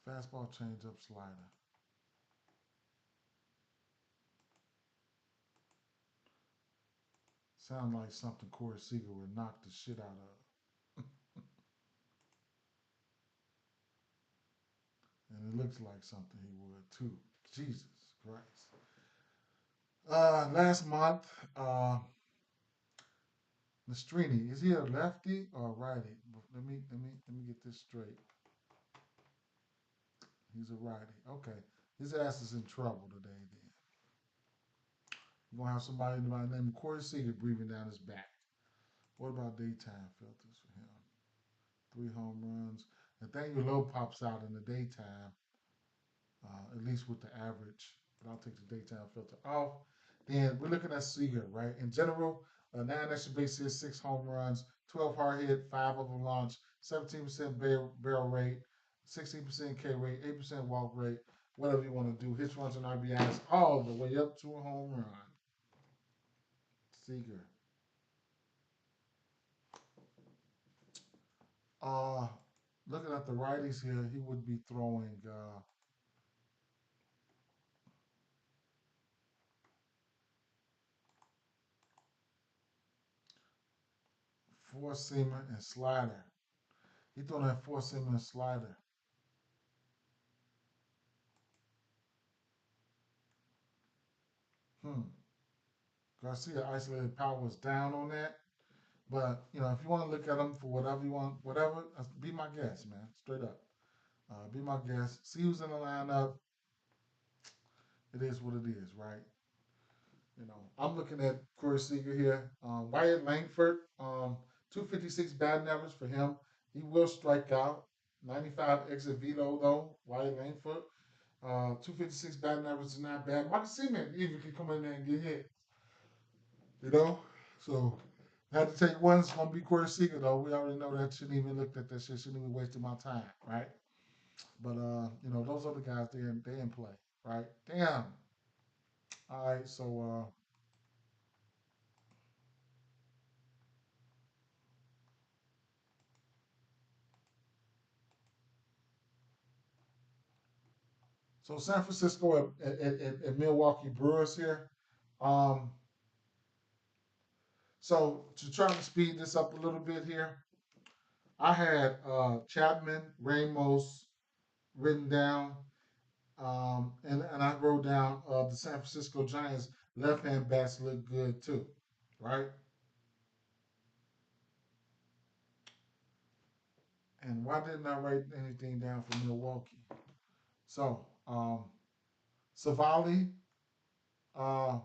fastball, changeup, slider. Sound like something Corey Seager would knock the shit out of, and it looks like something he would too. Jesus Christ. Last month, Nastrini, is he a lefty or a righty? Let me get this straight. He's a righty. Okay. His ass is in trouble today. Then you're gonna have somebody by the name of Corey Seager breathing down his back. What about daytime filters for him? 3 home runs. Nathaniel Lowe pops out in the daytime, at least with the average. But I'll take the daytime filter off. Then we're looking at Seager, right? In general, 9 extra base hits, 6 home runs, 12 hard hit, 5 of them launch, 17% barrel rate, 16% K rate, 8% walk rate, whatever you want to do. Hits, runs, and RBIs all the way up to a home run. Seager. Uh, Looking at the righties here, he would be throwing four seamer and slider. He throwing that four seamer and slider. Hmm. Garcia isolated power was down on that. But if you want to look at him for whatever you want, whatever, be my guest, man. Straight up, be my guest. See who's in the lineup. It is what it is, right? I'm looking at Corey Seager here. Wyatt Langford, 256 batting average for him. He will strike out. 95 exit veto though. Wyatt Langford, 256 batting average is not bad. Marcus Semien even can come in there and get hit. You know, so I had to take one. It's gonna be Corey Seager though. We already know that. Shouldn't even looked at that shit. Shouldn't even wasted my time, right? But those other guys they in play, right? Damn. All right, so San Francisco at Milwaukee Brewers here. Um, so to try to speed this up a little bit here, I had Chapman, Ramos written down, and I wrote down the San Francisco Giants left hand bats look good too, right? And why didn't I write anything down for Milwaukee? So, Savali, uh,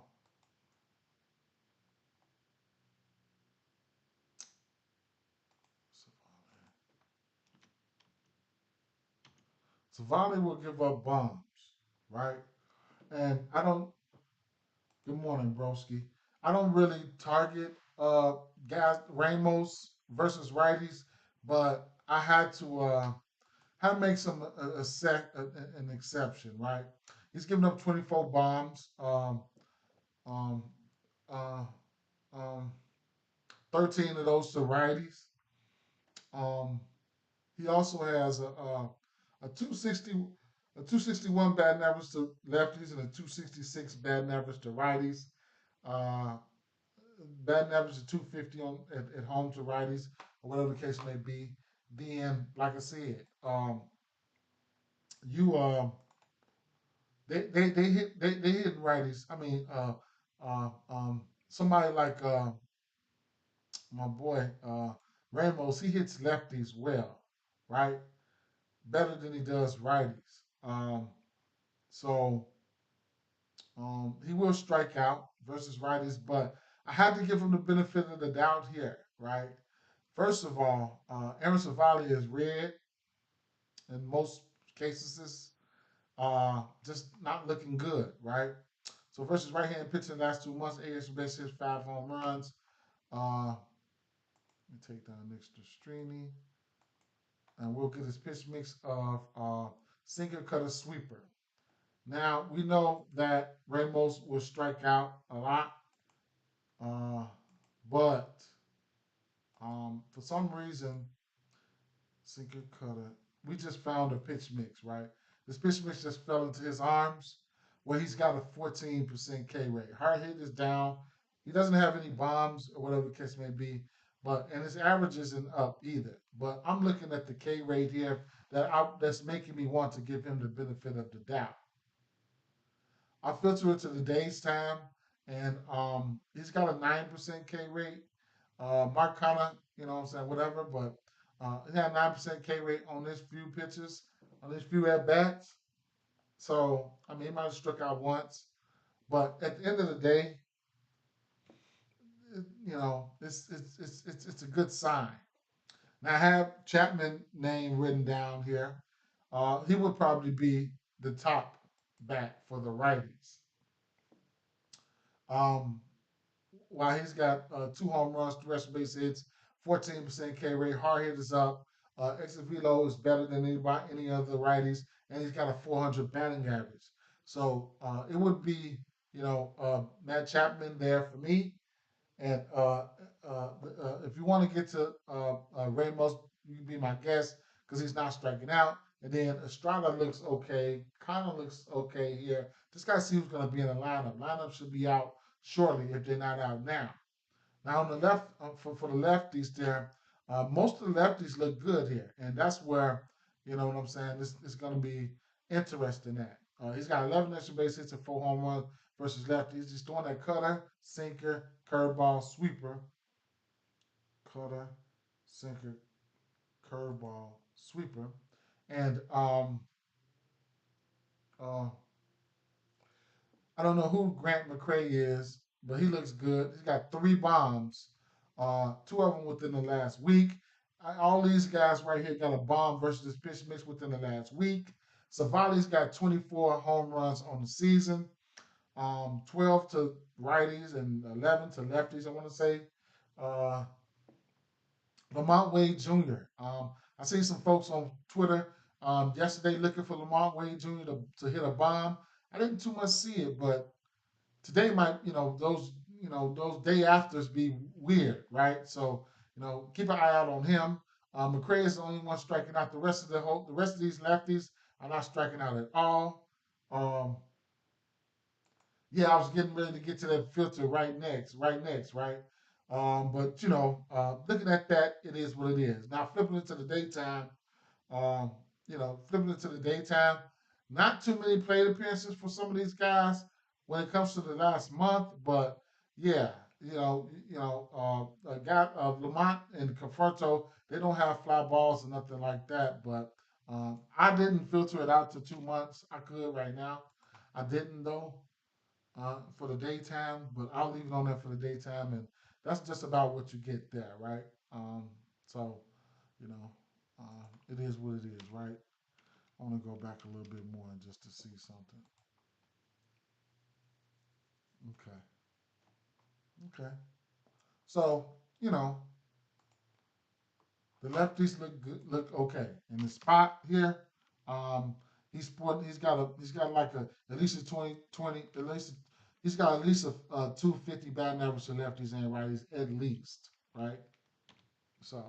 Savali will give up bombs, right? And I don't. Good morning, broski. I don't really target guys Ramos versus righties, but I had to make some an exception, right? He's given up 24 bombs, um, uh, um, 13 of those to righties. Um, he also has a 260 a 261 batting average to lefties and a 266 batting average to righties. Uh, Batting average of 250 at home to righties or whatever the case may be. Then, like I said, you they hit righties. I mean, somebody like my boy Ramos, he hits lefties well, right? Better than he does righties. So he will strike out versus righties, but I had to give him the benefit of the doubt here, right? First of all, Aaron Savali is red in most cases, just not looking good, right? So versus right-hand pitching last 2 months, 8 extra base hits, 5 home runs. Let me take down next to Strini, and we'll get his pitch mix of sinker, cutter, sweeper. Now we know that Ramos will strike out a lot, uh, but for some reason, sinker, cutter. We just found a pitch mix, right? This pitch mix just fell into his arms where he's got a 14% K rate. Hard hit is down. He doesn't have any bombs or whatever the case may be, and his average isn't up either. But I'm looking at the K rate here that's making me want to give him the benefit of the doubt. I filter it to the day's time, and he's got a 9% K rate. Mark Connor, you know what I'm saying, whatever, but he had 9% K rate on his few pitches, on his few at bats. So I mean, he might have struck out once, but at the end of the day, it's a good sign. Now I have Chapman name written down here. He would probably be the top back for the righties. Um, while he's got 2 home runs, 2 extra base hits, 14% K rate, hard hit is up. Exit velo is better than any of the righties, and he's got a 400 batting average. So it would be, Matt Chapman there for me. And if you want to get to Ramos, you can be my guest because he's not striking out. And then Estrada looks okay, kind of looks okay here. Just got to see who's going to be in the lineup. Lineup should be out shortly if they're not out now. Now on the left, for the lefties there, most of the lefties look good here, and that's where you know what I'm saying. This is going to be interesting. At he's got 11 extra base hits and 4 home runs versus lefties. He's throwing that cutter, sinker, curveball, sweeper, cutter, sinker, curveball, sweeper, and uh, I don't know who Grant McCray is, but he looks good. He's got 3 bombs, 2 of them within the last week. All these guys right here got a bomb versus this pitch mix within the last week. Savali's got 24 home runs on the season, 12 to righties and 11 to lefties, I want to say. Uh, Lamont Wade Jr. I see some folks on Twitter yesterday looking for Lamont Wade Jr. to hit a bomb. I didn't too much see it, but today might those day afters be weird, right? So keep an eye out on him. McCray is the only one striking out. The rest of these lefties are not striking out at all. Um, yeah, I was getting ready to get to that filter right next, right? But looking at that, it is what it is. Now flipping it to the daytime, um, flipping it to the daytime. Not too many plate appearances for some of these guys when it comes to the last month, but yeah, got Lamont and Conforto. They don't have fly balls or nothing like that, but I didn't filter it out to 2 months. I could right now. I didn't though for the daytime, but I'll leave it on there for the daytime, and that's just about what you get there, right? So you know, it is what it is, right? I want to go back a little bit more just to see something. Okay, okay. So you know, the lefties look good, look okay. In the spot here, um, he's got like at least a 20 at least he's got at least a 250 batting average to lefties and righties at least, right? So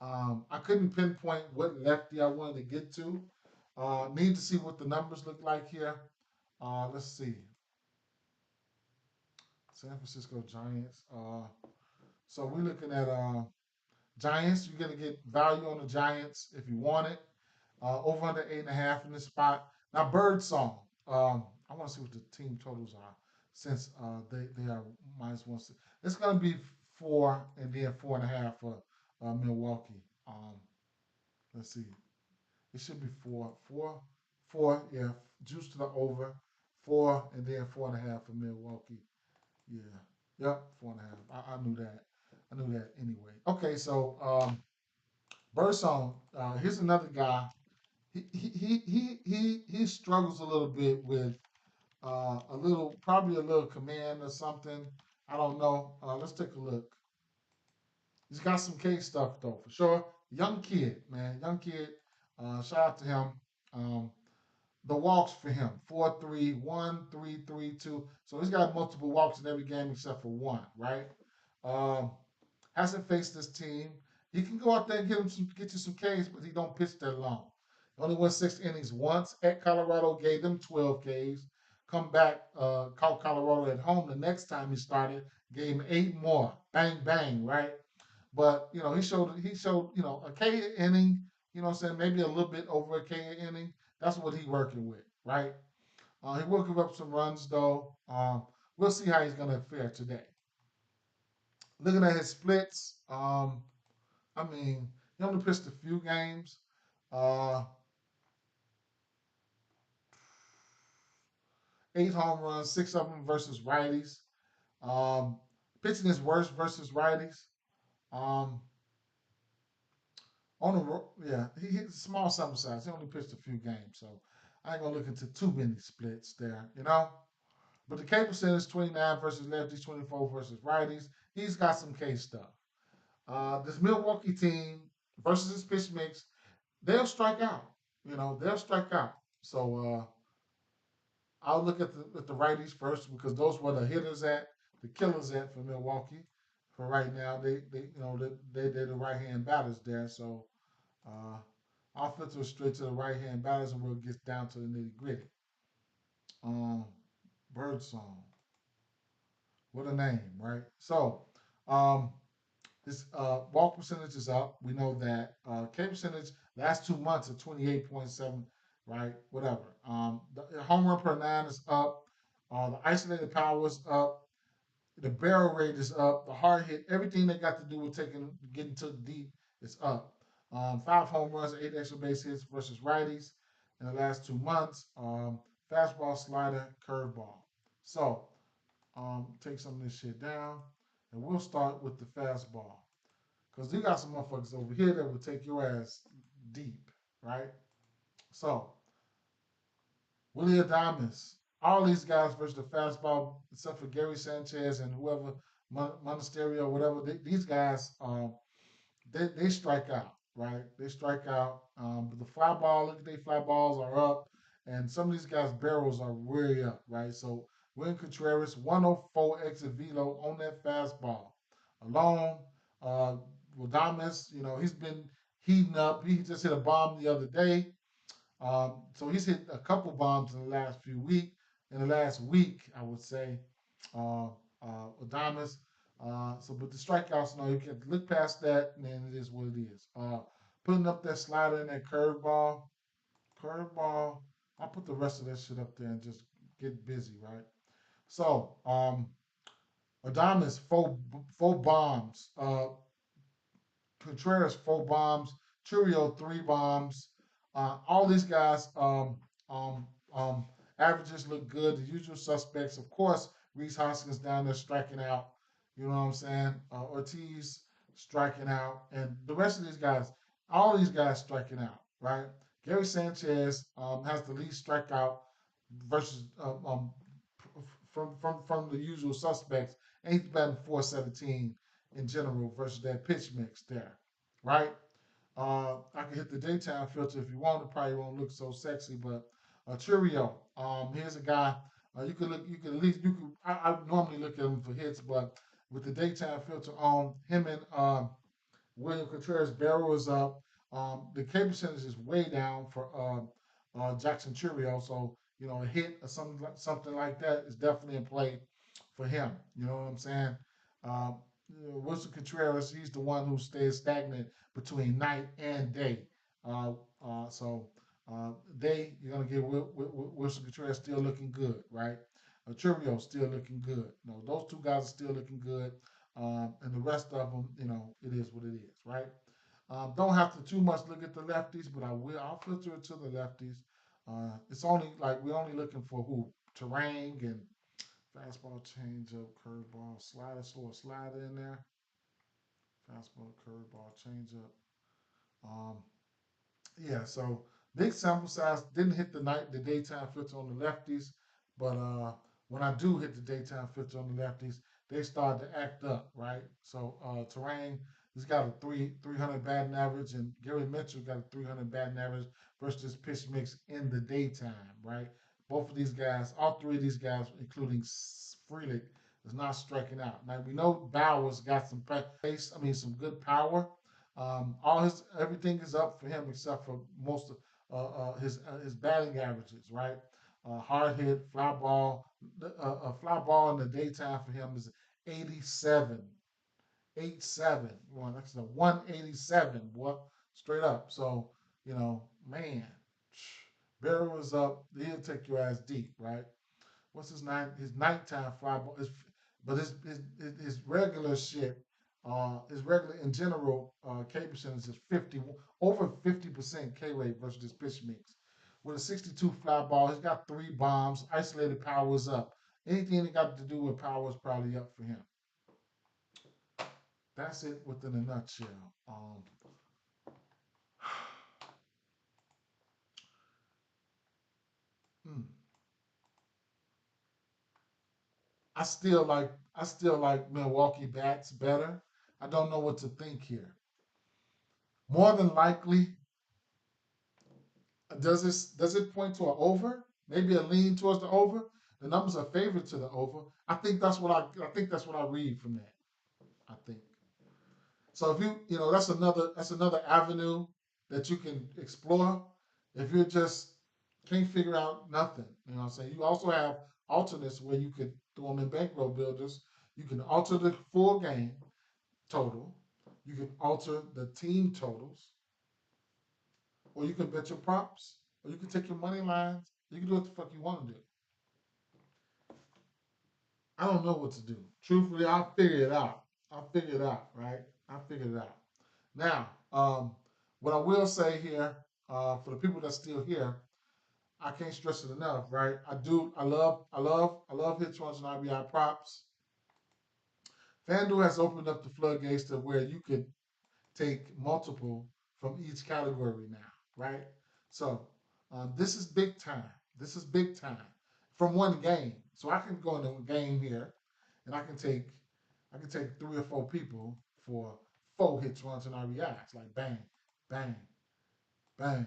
I couldn't pinpoint what lefty I wanted to get to. Need to see what the numbers look like here. Let's see. San Francisco Giants. So we're looking at Giants. You're gonna get value on the Giants if you want it. Over under 8.5 in this spot. Now Birdsong. I want to see what the team totals are since they are -1. It's gonna be 4 and then 4.5 for Milwaukee. Let's see. It should be 4, 4, 4. Yeah, juice to the over. 4 and then 4.5 for Milwaukee. Yeah. Yep, 4.5. I knew that. I knew that anyway. Okay, so Burson, here's another guy. He struggles a little bit with probably a little command or something. I don't know. Let's take a look. He's got some K stuff though, for sure. Young kid, man, young kid. Shout out to him. Um, the walks for him 4-3, 1-3-3-2. So he's got multiple walks in every game except for one, right? Um, hasn't faced this team. He can go out there and get you some Ks, but he don't pitch that long. He only won 6 innings once at Colorado, gave them 12 Ks. Come back, caught Colorado at home the next time he started, gave him 8 more. Bang bang, right? But he showed a K inning. You know what I'm saying? Maybe a little bit over a K inning. That's what he's working with, right? He will give up some runs though. We'll see how he's gonna fare today. Looking at his splits, I mean, he only pitched a few games. Uh, 8 home runs, 6 of them versus righties. Um, Pitching is worse versus righties. Um, on the yeah, he hit small sample size. He only pitched a few games, so I ain't gonna look into too many splits there, you know. But the K percentage 29 versus lefties, 24 versus righties. He's got some K stuff. This Milwaukee team versus his pitch mix, they'll strike out. You know, they'll strike out. So I'll look at the righties first because those were the hitters at, the killers at for Milwaukee. For right now, they're the right hand batters there. So uh, I'll filter straight to the right hand batters and we'll get down to the nitty gritty. Um, Birdsong, what a name, right? So um, his walk percentage is up. We know that K percentage last 2 months at 28.7, right? Whatever. The home run per nine is up. The isolated power is up. The barrel rate is up. The hard hit, everything they got to do with getting to the deep is up. 5 home runs, 8 extra base hits versus righties in the last 2 months. Fastball, slider, curveball. So take some of this shit down, and we'll start with the fastball. Because you got some motherfuckers over here that will take your ass deep, right? So, Willie Adames, all these guys versus the fastball, except for Gary Sanchez and whoever, Monasterio, whatever, these guys, they strike out, right? They strike out. But the fly ball, look at their fly balls are up, and some of these guys' barrels are way up, right? So, William Contreras, 104 exit velo on that fastball alone. Uh, Wadamas, he's been heating up. He just hit a bomb the other day. So he's hit a couple bombs in the last few weeks. In the last week, I would say, uh, Adamas. But the strikeouts, you can look past that, and then it is what it is. Putting up that slider and that curveball. I'll put the rest of that shit up there and just get busy, right? So, Adamas, four bombs. Contreras 4 bombs, Churio 3 bombs. All these guys um, um, averages look good. The usual suspects, of course, Reese Hoskins down there striking out. You know what I'm saying? Ortiz striking out, and the rest of these guys, all these guys striking out. Right? Gary Sanchez has the least strikeout versus from the usual suspects, and he's batting 417 in general versus that pitch mix there, right? I can hit the daytime filter if you want. It probably won't look so sexy, but Churio. Here's a guy. You could look. You could at least. You could. I normally look at him for hits, but with the daytime filter on, him and William Contreras barrel is up. The K percentage is way down for Jackson Churio, so a hit or something like that is definitely in play for him. You know what I'm saying? Um, Wilson Contreras, he's the one who stays stagnant between night and day. Uh, so day, you're gonna get Wilson Contreras still looking good, right? Churio still looking good. Those two guys are still looking good, and the rest of them, it is what it is, right? Don't have to too much look at the lefties, but I will. I'll filter it to the lefties. It's only like we're only looking for who Terang and fastball, changeup, curveball, slider, slow a slider in there. Fastball, curveball, changeup. Um, yeah, so big sample size. Didn't hit the daytime filter on the lefties, but when I do hit the daytime filter on the lefties, they start to act up, right? So Terrain, he's got a 300 batting average, and Gary Mitchell got a 300 batting average versus pitch mix in the daytime, right? Both of these guys, all three of these guys, including Frelick, is not striking out. Now we know Bowers got some pace. I mean, some good power. All his everything is up for him except for most of his batting averages, right? Hard hit, fly ball. A fly ball in the daytime for him is 87, 87. Well, that's a 187, boy, straight up. So man, Barrow is up. He'll take your ass deep, right? What's his nighttime fly ball? But his regular shit, his regular in general K percentage is 50 over 50% K rate versus this pitch mix. with a 62 fly ball. He's got 3 bombs. Isolated power is up. Anything that got to do with power is probably up for him. That's it within a nutshell. Hmm. I still like Milwaukee bats better. I don't know what to think here. More than likely, does it point to an over? Maybe a lean towards the over. The numbers are favored to the over. I think that's what I read from that. I think so. If that's another avenue that you can explore. If you just can't figure out nothing, what I'm saying. You also have alternates where you could throw them in bankroll builders. You can alter the full game total. You can alter the team totals, or you can bet your props, or you can take your money lines. You can do what the fuck you want to do. I don't know what to do. Truthfully, I'll figure it out. I'll figure it out, right? I'll figure it out. Now, what I will say here, for the people that's still here, I can't stress it enough, right? I love hits, runs, and RBI props. FanDuel has opened up the floodgates to where you could take multiple from each category now, right? So this is big time. This is big time from one game. So I can go into a game here, and I can take 3 or 4 people for 4 hits, runs, and RBIs. Like bang, bang, bang,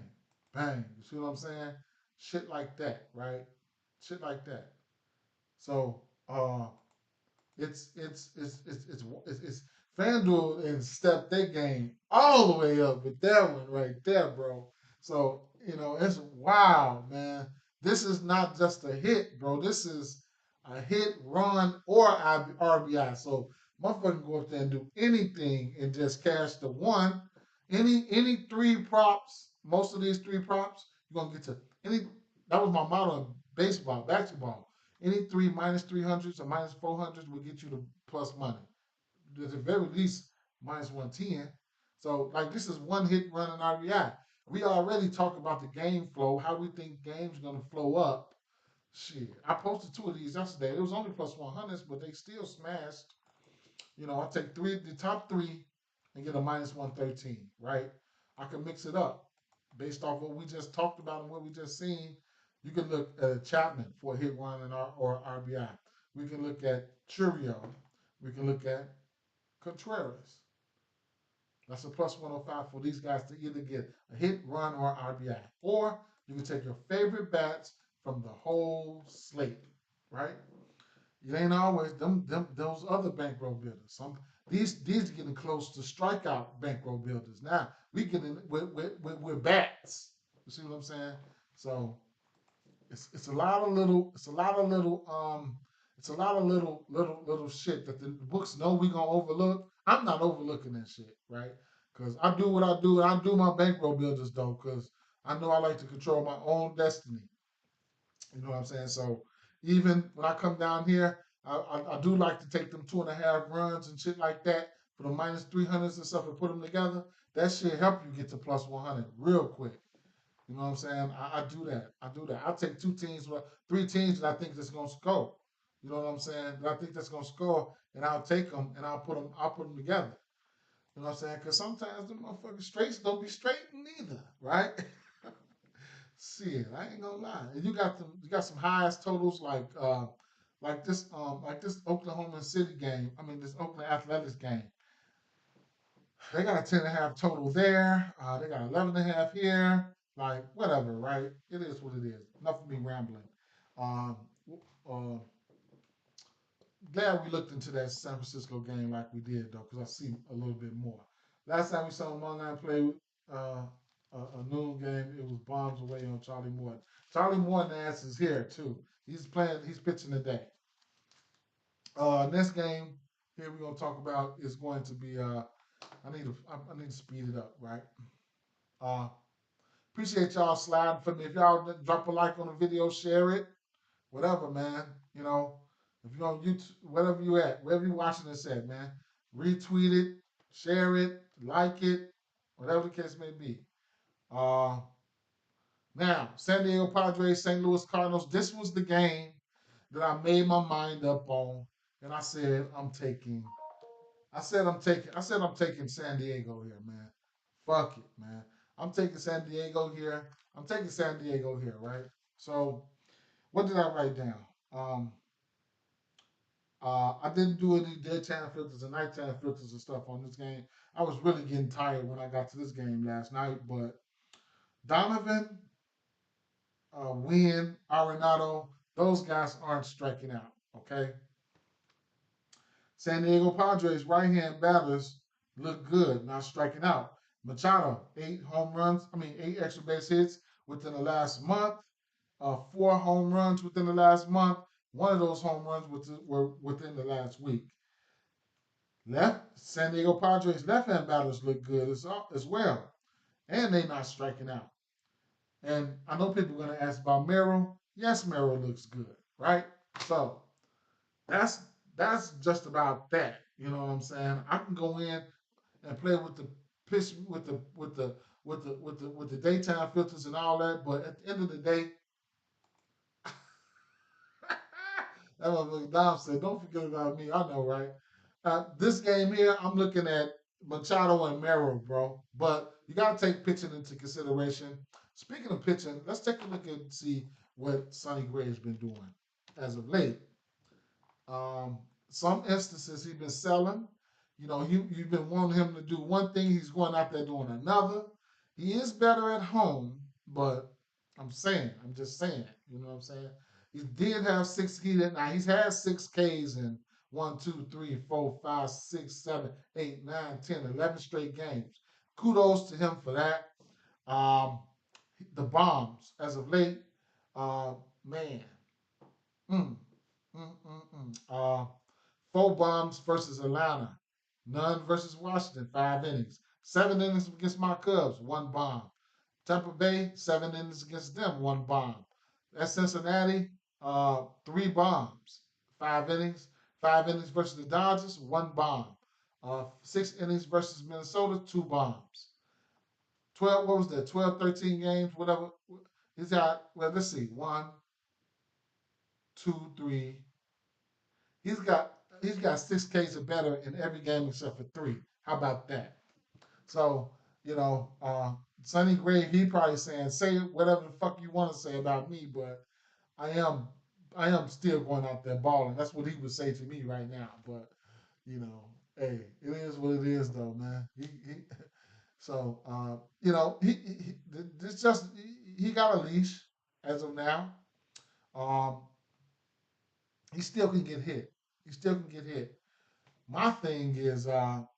bang. You see what I'm saying? Shit like that, right? Shit like that. So it's FanDuel and stepped their game all the way up with that one right there, bro. So it's wow, man. This is not just a hit, bro. This is a hit, run, or RBI. So motherfucker go up there and do anything and just cash the one. Any 3 props, most of these 3 props, you're gonna get to any. That was my motto in baseball, basketball. Any 3 -300s or -400s will get you the plus money. At the very least, -110. So, like, this is one hit running RBI. We already talked about the game flow, how we think games going to flow up. Shit. I posted 2 of these yesterday. It was only +100s, but they still smashed. I take the top 3 and get a -113, right? I can mix it up based off what we just talked about and what we just seen. You can look at Chapman for a hit run or RBI. We can look at Churio. We can look at Contreras. That's a +105 for these guys to either get a hit, run, or RBI. Or you can take your favorite bats from the whole slate, right? It ain't always them those other bankroll builders. These are getting close to strikeout bankroll builders. Now we getting with bats. You see what I'm saying? So it's a lot of little shit that the books know we gonna overlook. I'm not overlooking that shit, right? Because I do what I do, and I do my bankroll builders though, because I know I like to control my own destiny. You know what I'm saying? So even when I come down here, I do like to take them 2.5 runs and shit like that for the -300s and stuff and put them together. That shit help you get to +100 real quick. You know what I'm saying? I do that. I do that. I'll take 2 teams, 3 teams that I think that's gonna score. You know what I'm saying? That I think that's gonna score, and I'll take them and I'll put them. I'll put them together. You know what I'm saying? Because sometimes the motherfucking straights don't be straight neither, right? Shit, I ain't gonna lie. And you got some highest totals like this Oklahoma City game. I mean this Oakland Athletics game. They got a 10.5 total there. They got 11.5 here. Like whatever, right? It is what it is. Enough of me rambling. Um, uh, Glad we looked into that San Francisco game like we did though, because I see a little bit more. Last time we saw Monline play uh, a noon game, it was bombs away on Charlie Morton. Charlie Morton ass is here too. He's playing. He's pitching today. Next game here we're gonna talk about is going to be. I need to speed it up, right? Uh, Appreciate y'all sliding for me. If y'all drop a like on the video, share it, whatever, man. You know, if you're on YouTube, whatever you at, wherever you watching this at, man, retweet it, share it, like it, whatever the case may be. Uh, Now, San Diego Padres, St. Louis Cardinals. This was the game that I made my mind up on, and I said I'm taking. I said I'm taking San Diego here, man. Fuck it, man. I'm taking San Diego here. I'm taking San Diego here, right? So, what did I write down? Um, I didn't do any daytime filters and nighttime filters and stuff on this game. I was really getting tired when I got to this game last night, but Donovan, Wynn, Arenado, those guys aren't striking out. Okay, San Diego Padres right-hand batters look good, not striking out. Machado, 8 home runs. I mean, 8 extra base hits within the last month. 4 home runs within the last month. One of those home runs were within the last week. Left San Diego Padres left-hand batters look good as well, and they're not striking out. And I know people are going to ask about Merrill. Yes, Merrill looks good, right? So that's that's just about that. You know what I'm saying? I can go in and play with the pitch with the daytime filters and all that, but at the end of the day, that motherfucker Dom said, "Don't forget about me." I know, right? This game here, I'm looking at Machado and Merrill, bro. But you got to take pitching into consideration. Speaking of pitching, let's take a look and see what Sonny Gray has been doing as of late. Um, some instances he's been selling. You know, you've been wanting him to do one thing, he's going out there doing another. He is better at home, but I'm just saying, you know what I'm saying? He did have six. Now he's had 6 Ks in 1, 2, 3, 4, 5, 6, 7, 8, 9, 10, 11 straight games. Kudos to him for that. Um, the bombs as of late, man, mm, uh, 4 bombs versus Atlanta. None versus Washington, 5 innings. 7 innings against my Cubs, 1 bomb. Tampa Bay, 7 innings against them, 1 bomb. At Cincinnati, 3 bombs, 5 innings. 5 innings versus the Dodgers, 1 bomb. 6 innings versus Minnesota, 2 bombs. 12, what was that? 12, 13 games, whatever. He's got, well, let's see, one, two, three, he's got 6 Ks or better in every game except for 3. How about that? So, you know, Sonny Gray, he probably saying, say whatever the fuck you want to say about me, but I am I am still going out there balling. That's what he would say to me right now. But, you know, hey, it is what it is though, man. So this just he got a leash as of now. Um, he still can get hit. He still can get hit. My thing is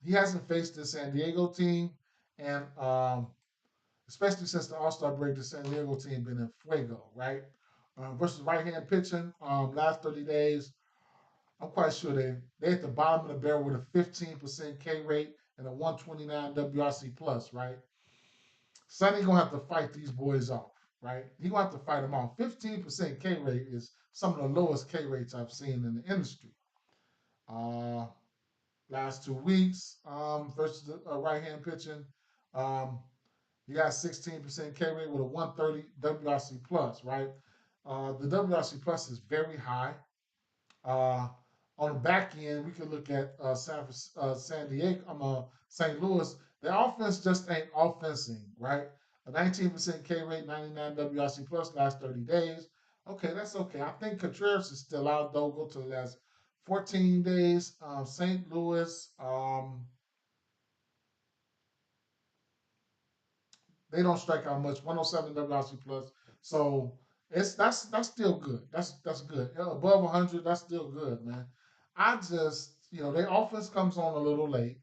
he hasn't faced the San Diego team, and especially since the All Star break, the San Diego team been in fuego, right? Versus right hand pitching, last 30 days, I'm quite sure they at the bottom of the barrel with a 15% K rate and a 129 WRC plus, right? Sonny gonna have to fight these boys off, right? He gonna have to fight them off. 15% K rate is some of the lowest K rates I've seen in the industry. Uh, Last 2 weeks versus the right hand pitching. Um, you got 16% K rate with a 130 WRC plus, right? The WRC plus is very high. Uh, on the back end, we can look at San Diego, St. Louis. Their offense just ain't offensing, right? A 19% K rate, 99 WRC plus last 30 days. Okay, that's okay. I think Contreras is still out though. Go to the last 14 days. St. Louis, they don't strike out much. 107 WRC plus. So that's still good. That's good. Above 100, that's still good, man. I just their offense comes on a little late.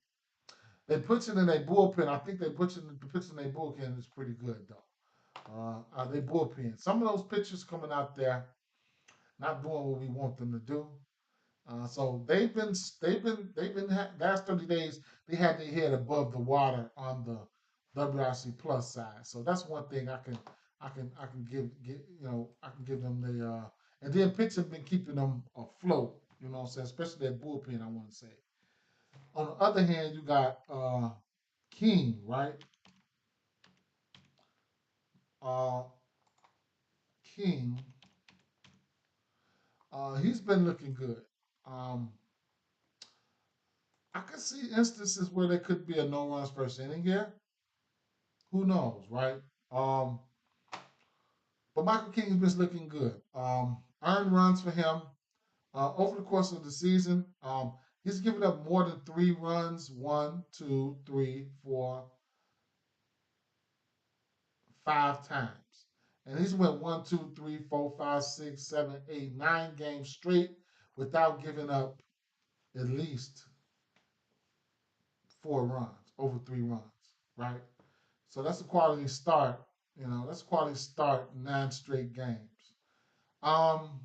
They put it in a bullpen. I think they put it in the pitch in their bullpen is pretty good though. They bullpen. Some of those pitchers coming out there not doing what we want them to do. So they've been last 30 days they had their head above the water on the WRC plus side. So that's one thing I can give them the and then pitching been keeping them afloat. You know what I'm saying? Especially that bullpen. I want to say. On the other hand, you got King, right? Uh, King, he's been looking good. Um, I could see instances where there could be a no runs first inning here. Who knows, right? Um, but Michael King has been looking good. Earned runs for him over the course of the season. He's given up more than 3 runs. One, two, three, four, 5 times. And he's went 1, 2, 3, 4, 5, 6, 7, 8, 9 games straight without giving up at least 4 runs, over 3 runs, right? So that's a quality start. That's a quality start in 9 straight games. Um,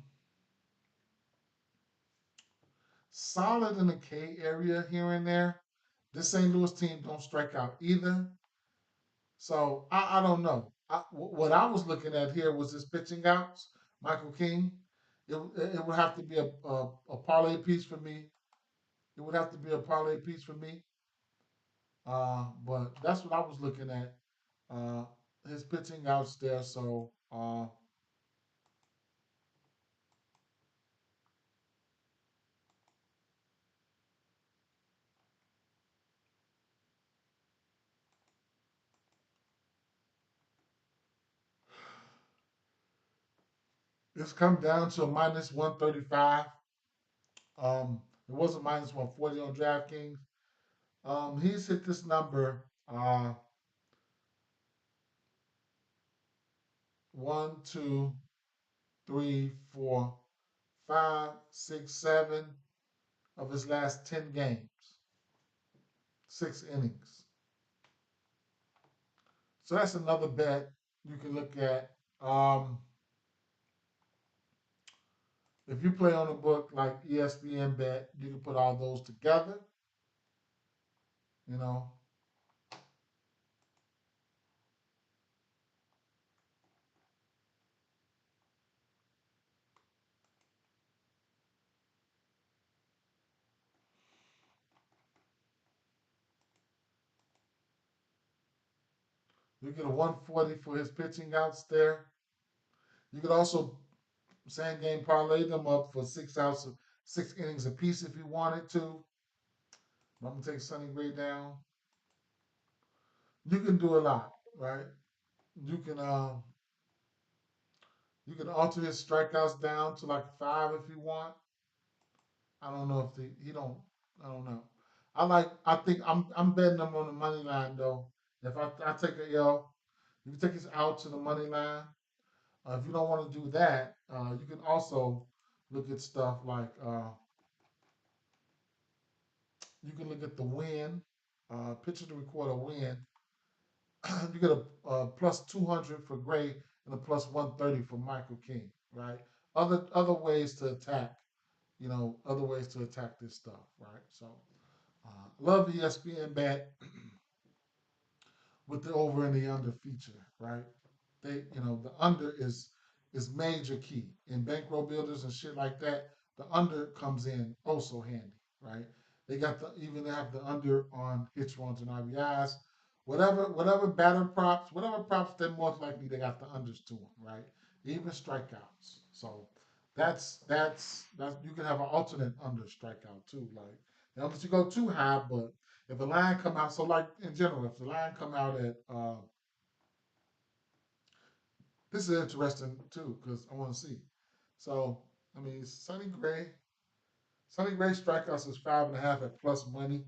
Solid in the K area here and there. This St. Louis team don't strike out either. So I don't know. What I was looking at here was his pitching outs. Michael King. It would have to be a parlay piece for me. It would have to be a parlay piece for me. But that's what I was looking at. Uh, his pitching outs there. So it's come down to a minus 135. It was a minus 140 on DraftKings. He's hit this number one, two, three, four, five, six, 7 of his last 10 games, 6 innings. So that's another bet you can look at. If you play on a book like ESPN Bet, you can put all those together. You know, you get a 140 for his pitching outs there. You could also same game parlay them up for 6 outs, 6 innings apiece if you wanted to. I'm gonna take Sonny Gray down. You can do a lot, right? You can uh you can alter his strikeouts down to like 5 if you want. I don't know if he don't. I don't know. I think I'm betting him on the money line though. If I take a L, you can take his out to the money line. If you don't want to do that, you can also look at stuff like you can look at the win, pitcher to record a win. You get a plus 200 for Gray and a plus 130 for Michael King, right? Other ways to attack, other ways to attack this stuff, right? So love ESPN bet with the over and the under feature, right? The under is major key in bankroll builders and shit like that. The under comes in also handy, right? They have the under on hits, runs, and RBIs. Whatever batter props, whatever props they're most likely they got the unders to them, right? Even strikeouts. So that's you can have an alternate under strikeout too. Like you don't let you go too high, but if the line come out, so like in general, if the line come out at this is interesting too because I want to see. So I mean, Sonny Gray strikeouts is 5.5 at plus money.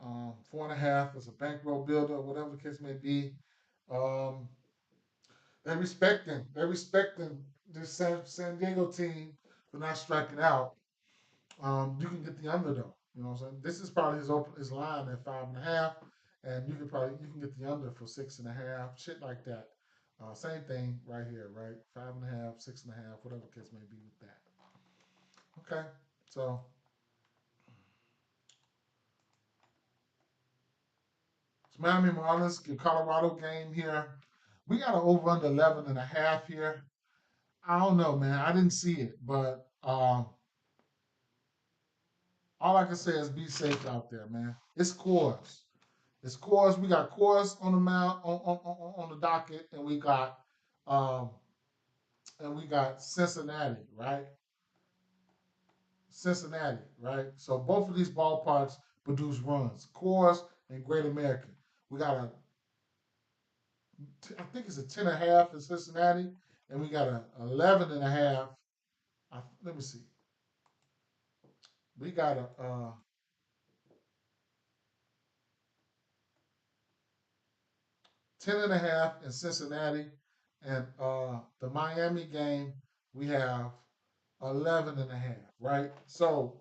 4.5 is a bankroll builder, whatever the case may be. Um, they're respecting this San Diego team for not striking out. You can get the under though. You know what I'm saying? This is probably his line at 5.5, and you can get the under for 6.5, shit like that. Same thing right here, right? 5.5, 6.5, whatever the case may be with that. Okay, so it's Miami Marlins, Colorado game here. We got an over under 11.5 here. I don't know, man. I didn't see it, but all I can say is be safe out there, man. It's Coors. It's Coors. We got Coors on the mound on the docket, and we got um, and we got Cincinnati, right? Cincinnati, right? So both of these ballparks produce runs. Coors and Great American. We got I think it's a 10.5 in Cincinnati, and we got a 11.5. Let me see. We got a 10.5 in Cincinnati, and the Miami game we have 11.5. Right. So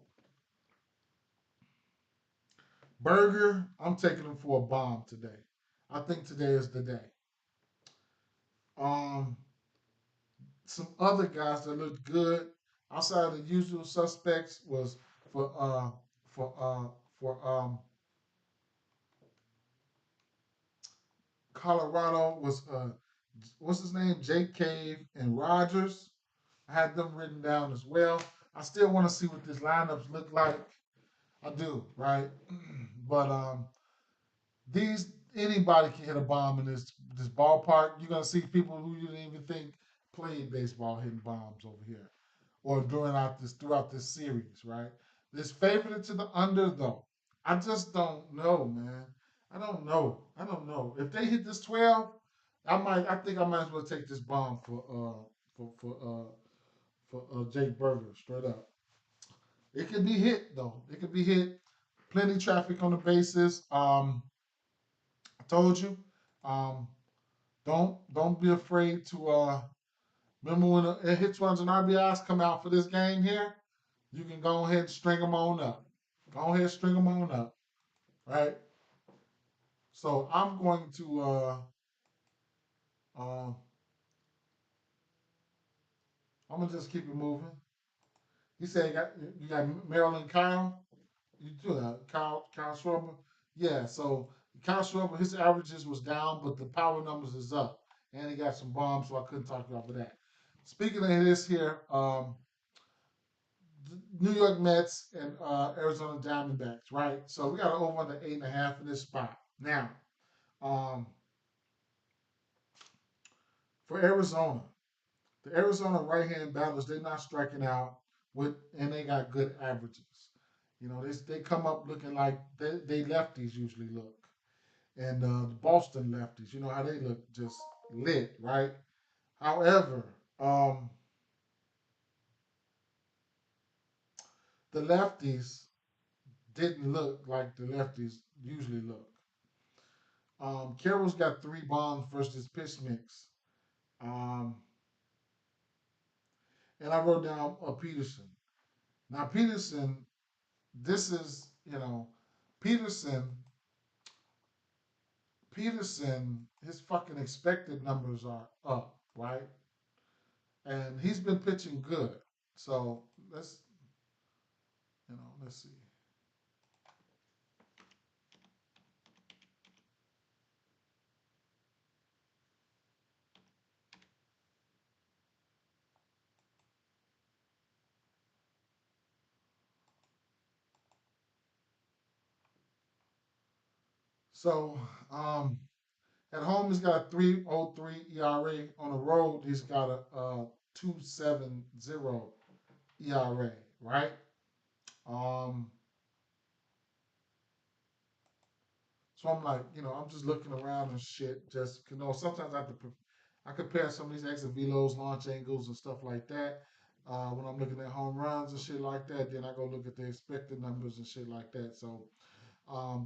Burger, I'm taking him for a bomb today. I think today is the day. Um, some other guys that looked good outside of the usual suspects was for uh for uh for Colorado was what's his name, Jake Cave and Rogers. I had them written down as well. I still want to see what these lineups look like. I do, right? But these anybody can hit a bomb in this ballpark. You're gonna see people who you didn't even think played baseball hitting bombs over here, or throughout this series, right? This favorite to the under though. I just don't know, man. I don't know. I don't know. If they hit this 12, I think I might as well take this bomb for Jake Berger straight up. It could be hit though. It could be hit. Plenty traffic on the bases. I told you. Um, don't be afraid to remember when the hits, runs, and RBIs come out for this game here. You can go ahead and string them on up. Go ahead and string them on up, right? So I'm going to uh, I'm gonna just keep it moving. He said you got Maryland Kyle. You do that, Kyle Schwarber. Yeah, so Kyle Schwarber, his averages was down, but the power numbers is up, and he got some bombs, so I couldn't talk about that. Speaking of this here, New York Mets and Arizona Diamondbacks, right? So we got an over under 8.5 in this spot. Now, um, for Arizona, the Arizona right-hand batters, they're not striking out and they got good averages. You know, they come up looking like they lefties usually look, and the Boston lefties, you know how they look, just lit, right? However, um, the lefties didn't look like the lefties usually look. Carroll's got 3 bombs versus pitch mix. Um, and I wrote down Peterson. Now, Peterson, this is, Peterson, his fucking expected numbers are up, right? And he's been pitching good. So let's see. So, at home, he's got a 3.03 ERA. On the road, he's got a 2.70 ERA, right? Um, so I'm like, I'm just looking around and shit. Just sometimes I compare some of these exit velos, launch angles, and stuff like that. When I'm looking at home runs and shit like that, then I go look at the expected numbers and shit like that. So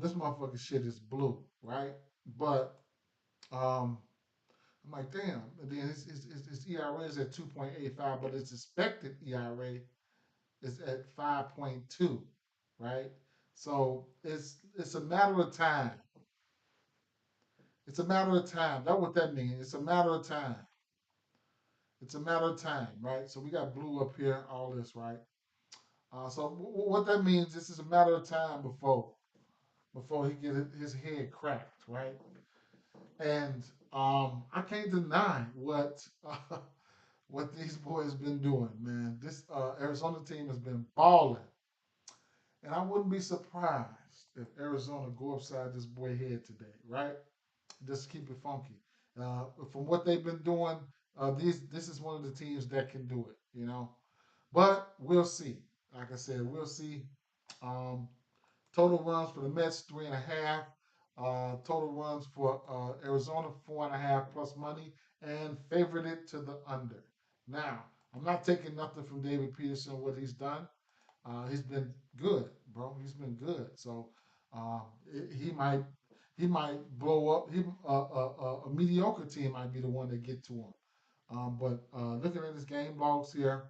this motherfucking shit is blue, right? But um, I'm like, damn. And then his ERA is at 2.85, but his expected ERA is at 5.2, right? So it's a matter of time. It's a matter of time. That's what that means. It's a matter of time. It's a matter of time, right? So we got blue up here, all this, right? So what that means, this is a matter of time before he get his head cracked, right? And I can't deny what these boys been doing, man. This Arizona team has been balling, and I wouldn't be surprised if Arizona go upside this boy head today, right? Just keep it funky. From what they've been doing, This is one of the teams that can do it, you know. But we'll see. Like I said, we'll see. Um, Total runs for the Mets 3.5. Total runs for Arizona 4.5 plus money, and favored it to the under. Now, I'm not taking nothing from David Peterson what he's done. He's been good, bro. He's been good. So uh, he might blow up. A mediocre team might be the one that get to him. But looking at his game logs here,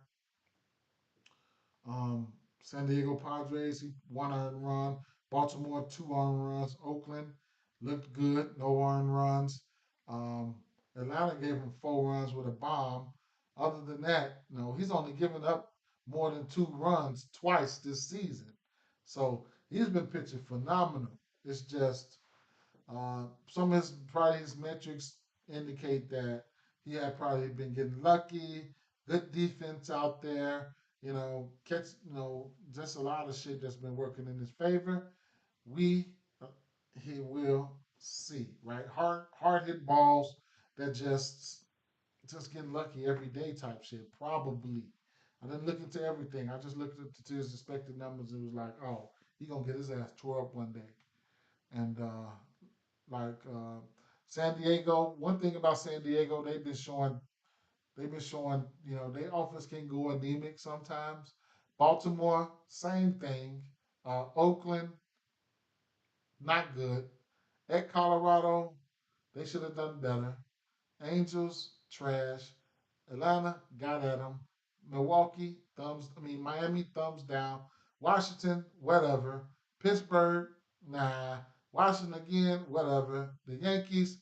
um, San Diego Padres, he 1 earned run. Baltimore, 2 earned runs. Oakland looked good, no earned runs. Um, Atlanta gave him 4 runs with a bomb. Other than that, no, he's only given up more than 2 runs twice this season. So he's been pitching phenomenal. It's just some of his probably his metrics indicate that he had probably been getting lucky, good defense out there, catch, just a lot of shit that's been working in his favor. We, uh, he will see, right? Hard hit balls that just getting lucky every day type shit, probably. I didn't look into everything. I just looked to his expected numbers. It was like, oh, he gonna get his ass tore up one day, and like San Diego. One thing about San Diego, they've been showing, their offense can go anemic sometimes. Baltimore, same thing. Oakland, not good. At Colorado, they should have done better. Angels, trash. Atlanta, got at them. Milwaukee, Miami, thumbs down. Washington, whatever. Pittsburgh, nah. Washington again, whatever. The Yankees,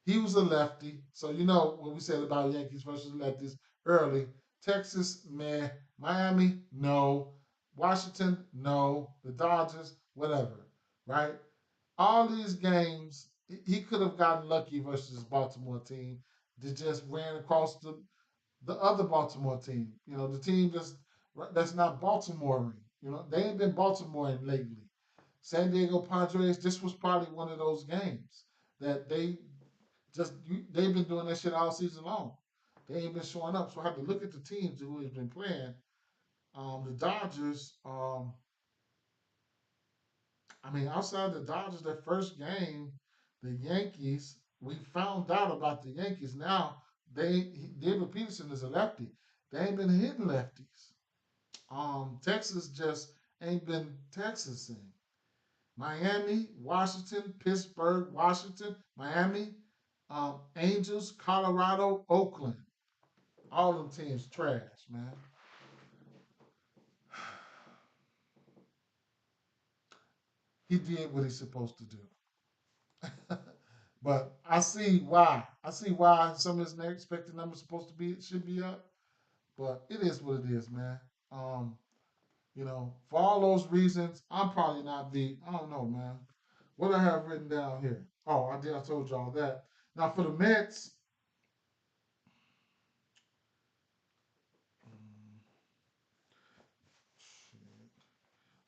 he was a lefty. So you know what we said about Yankees versus lefties early. Texas, meh. Miami, no. Washington, no. The Dodgers, whatever. Right? All these games, he could have gotten lucky versus his Baltimore team that just ran across the other Baltimore team. The team that's not Baltimorean. They ain't been Baltimorean lately. San Diego Padres, this was probably one of those games that they've been doing that shit all season long. They ain't been showing up. So I have to look at the teams who has been playing. The Dodgers, outside the Dodgers, their first game, the Yankees, we found out about the Yankees. Now David Peterson is a lefty. They ain't been hitting lefties. Texas just ain't been Texasing. Miami, Washington, Pittsburgh, Washington, Miami, Angels, Colorado, Oakland. All them teams trash, man. He did what he's supposed to do. But I see why. I see why some of his expected numbers supposed to be should be up. But it is what it is, man. Um, for all those reasons, I'm probably not the. I don't know, man. What I have written down here. Oh, I did. I told y'all that. Now for the Mets,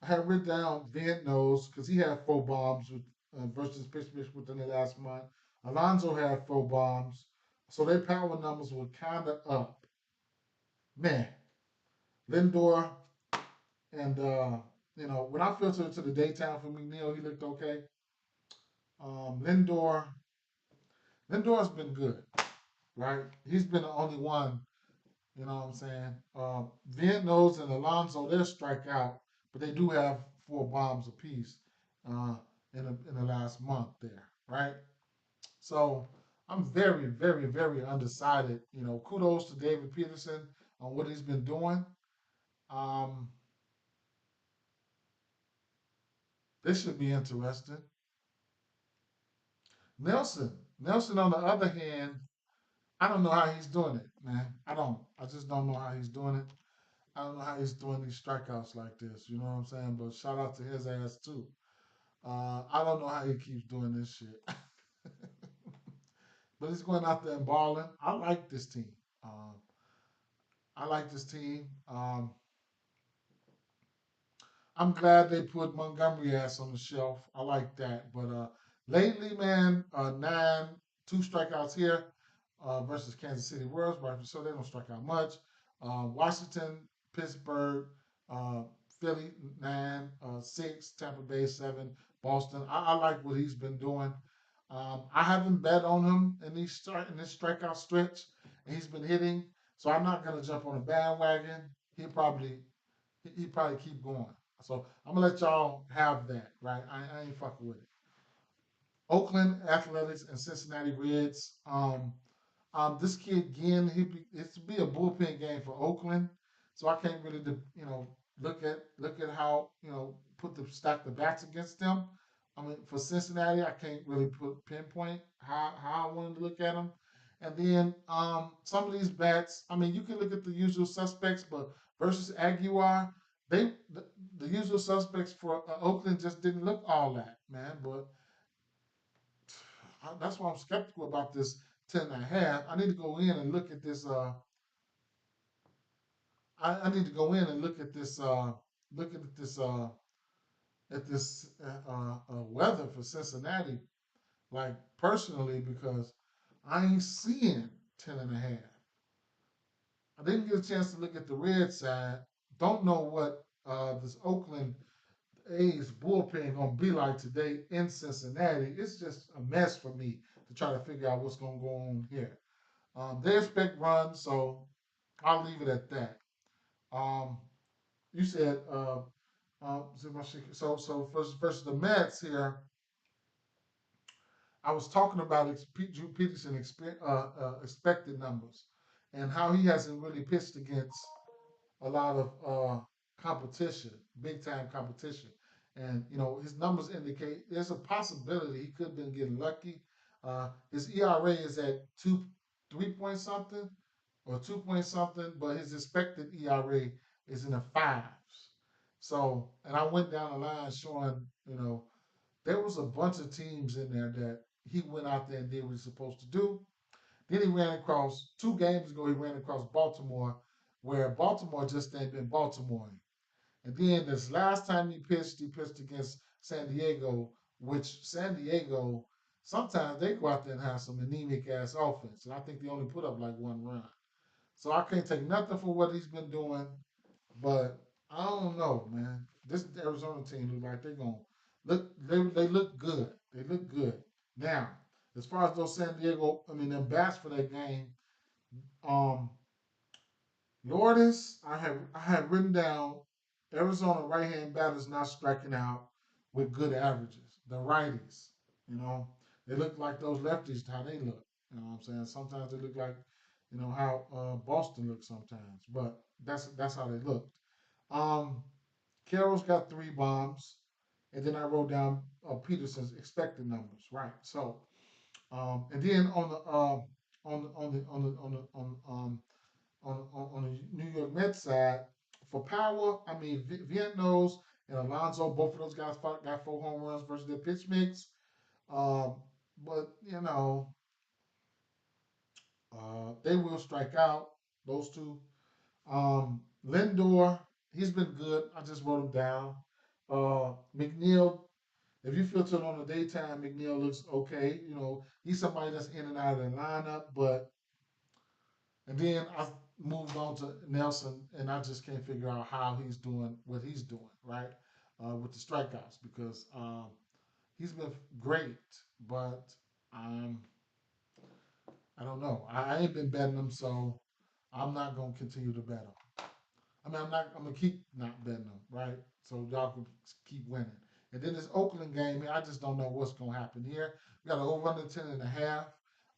I have written down Van Nose because he had 4 bombs versus pitch within the last month. Alonso had 4 bombs, so their power numbers were kind of up. Man, Lindor and when I filtered to the daytime for McNeil, he looked okay. Lindor's been good, right? He's been the only one. You know what I'm saying? Vientos and Alonso, they'll strike out, but they do have 4 bombs apiece uh, in the last month there, right? So I'm very, very, very undecided. Kudos to David Peterson on what he's been doing. Um, this should be interesting. Nelson, on the other hand, I don't know how he's doing it, man. I don't. I just don't know how he's doing it. I don't know how he's doing these strikeouts like this. You know what I'm saying? But shout out to his ass too. I don't know how he keeps doing this shit. But he's going out there and balling. I like this team. Um, I like this team. I'm glad they put Montgomery ass on the shelf. I like that. But lately, man, 2 strikeouts here. versus Kansas City Royals, right? So they don't strike out much. Washington, Pittsburgh, uh, Philly 9, 6, Tampa Bay 7, Boston. I like what he's been doing. I haven't bet on him in this strikeout stretch, and he's been hitting. So I'm not gonna jump on a bandwagon. He probably keep going. So I'm gonna let y'all have that, right? I ain't fucking with it. Oakland Athletics and Cincinnati Reds. This kid again, it's be a bullpen game for Oakland, so I can't really, look at how put the stack the bats against them. I mean, for Cincinnati, I can't really pinpoint how I wanted to look at them. And then some of these bats, I mean, you can look at the usual suspects, but versus Aguilar, the usual suspects for Oakland just didn't look all that, man. But that's why I'm skeptical about this 10.5. I need to go in and look at this. I need to go in and look at this. Look at this. At this weather for Cincinnati, like personally, because I ain't seeing 10.5. I didn't get a chance to look at the red side. Don't know what this Oakland A's bullpen gonna be like today in Cincinnati. It's just a mess for me to try to figure out what's gonna go on here. They expect runs, so I'll leave it at that. Um, you said so versus the Mets here. I was talking about Drew Peterson expected numbers and how he hasn't really pitched against a lot of competition, big time competition. And his numbers indicate there's a possibility he could have been getting lucky. His ERA is at 3 point something or 2 point something, but his expected ERA is in the fives. So, and I went down the line showing, there was a bunch of teams in there that he went out there and did what he's supposed to do. Then he ran across 2 games ago. He ran across Baltimore, where Baltimore just ain't been Baltimore. And then this last time he pitched against San Diego, which San Diego sometimes they go out there and have some anemic ass offense, and I think they only put up like 1 run. So I can't take nothing for what he's been doing, but I don't know, man. This Arizona team look like they're gonna look. They look good. They look good. Now, as far as those San Diego, I mean, them bats for that game. Um, Lourdes, I have written down Arizona right hand batters not striking out with good averages. The righties, you know, they look like those lefties how they look. You know what I'm saying? Sometimes they look like, how Boston looks sometimes, but that's how they looked. Um, Carroll's got 3 bombs, and then I wrote down Peterson's expected numbers. Right. So, and then on the New York Mets side, for power, I mean, Vientos and Alonso, both of those guys got 4 home runs versus their pitch mix. Um, but, they will strike out, those two. Lindor, he's been good. I just wrote him down. McNeil, if you filter it on the daytime, McNeil looks okay. He's somebody that's in and out of the lineup, but and then I moved on to Nelson, and I just can't figure out how he's doing what he's doing, right? With the strikeouts, because he's been great, but um, I don't know. I ain't been betting him, so I'm not going to continue to bet him. I mean, I'm gonna keep not betting them, right? So y'all can keep winning. And then this Oakland game here, I just don't know what's gonna happen here. We got an over under 10.5.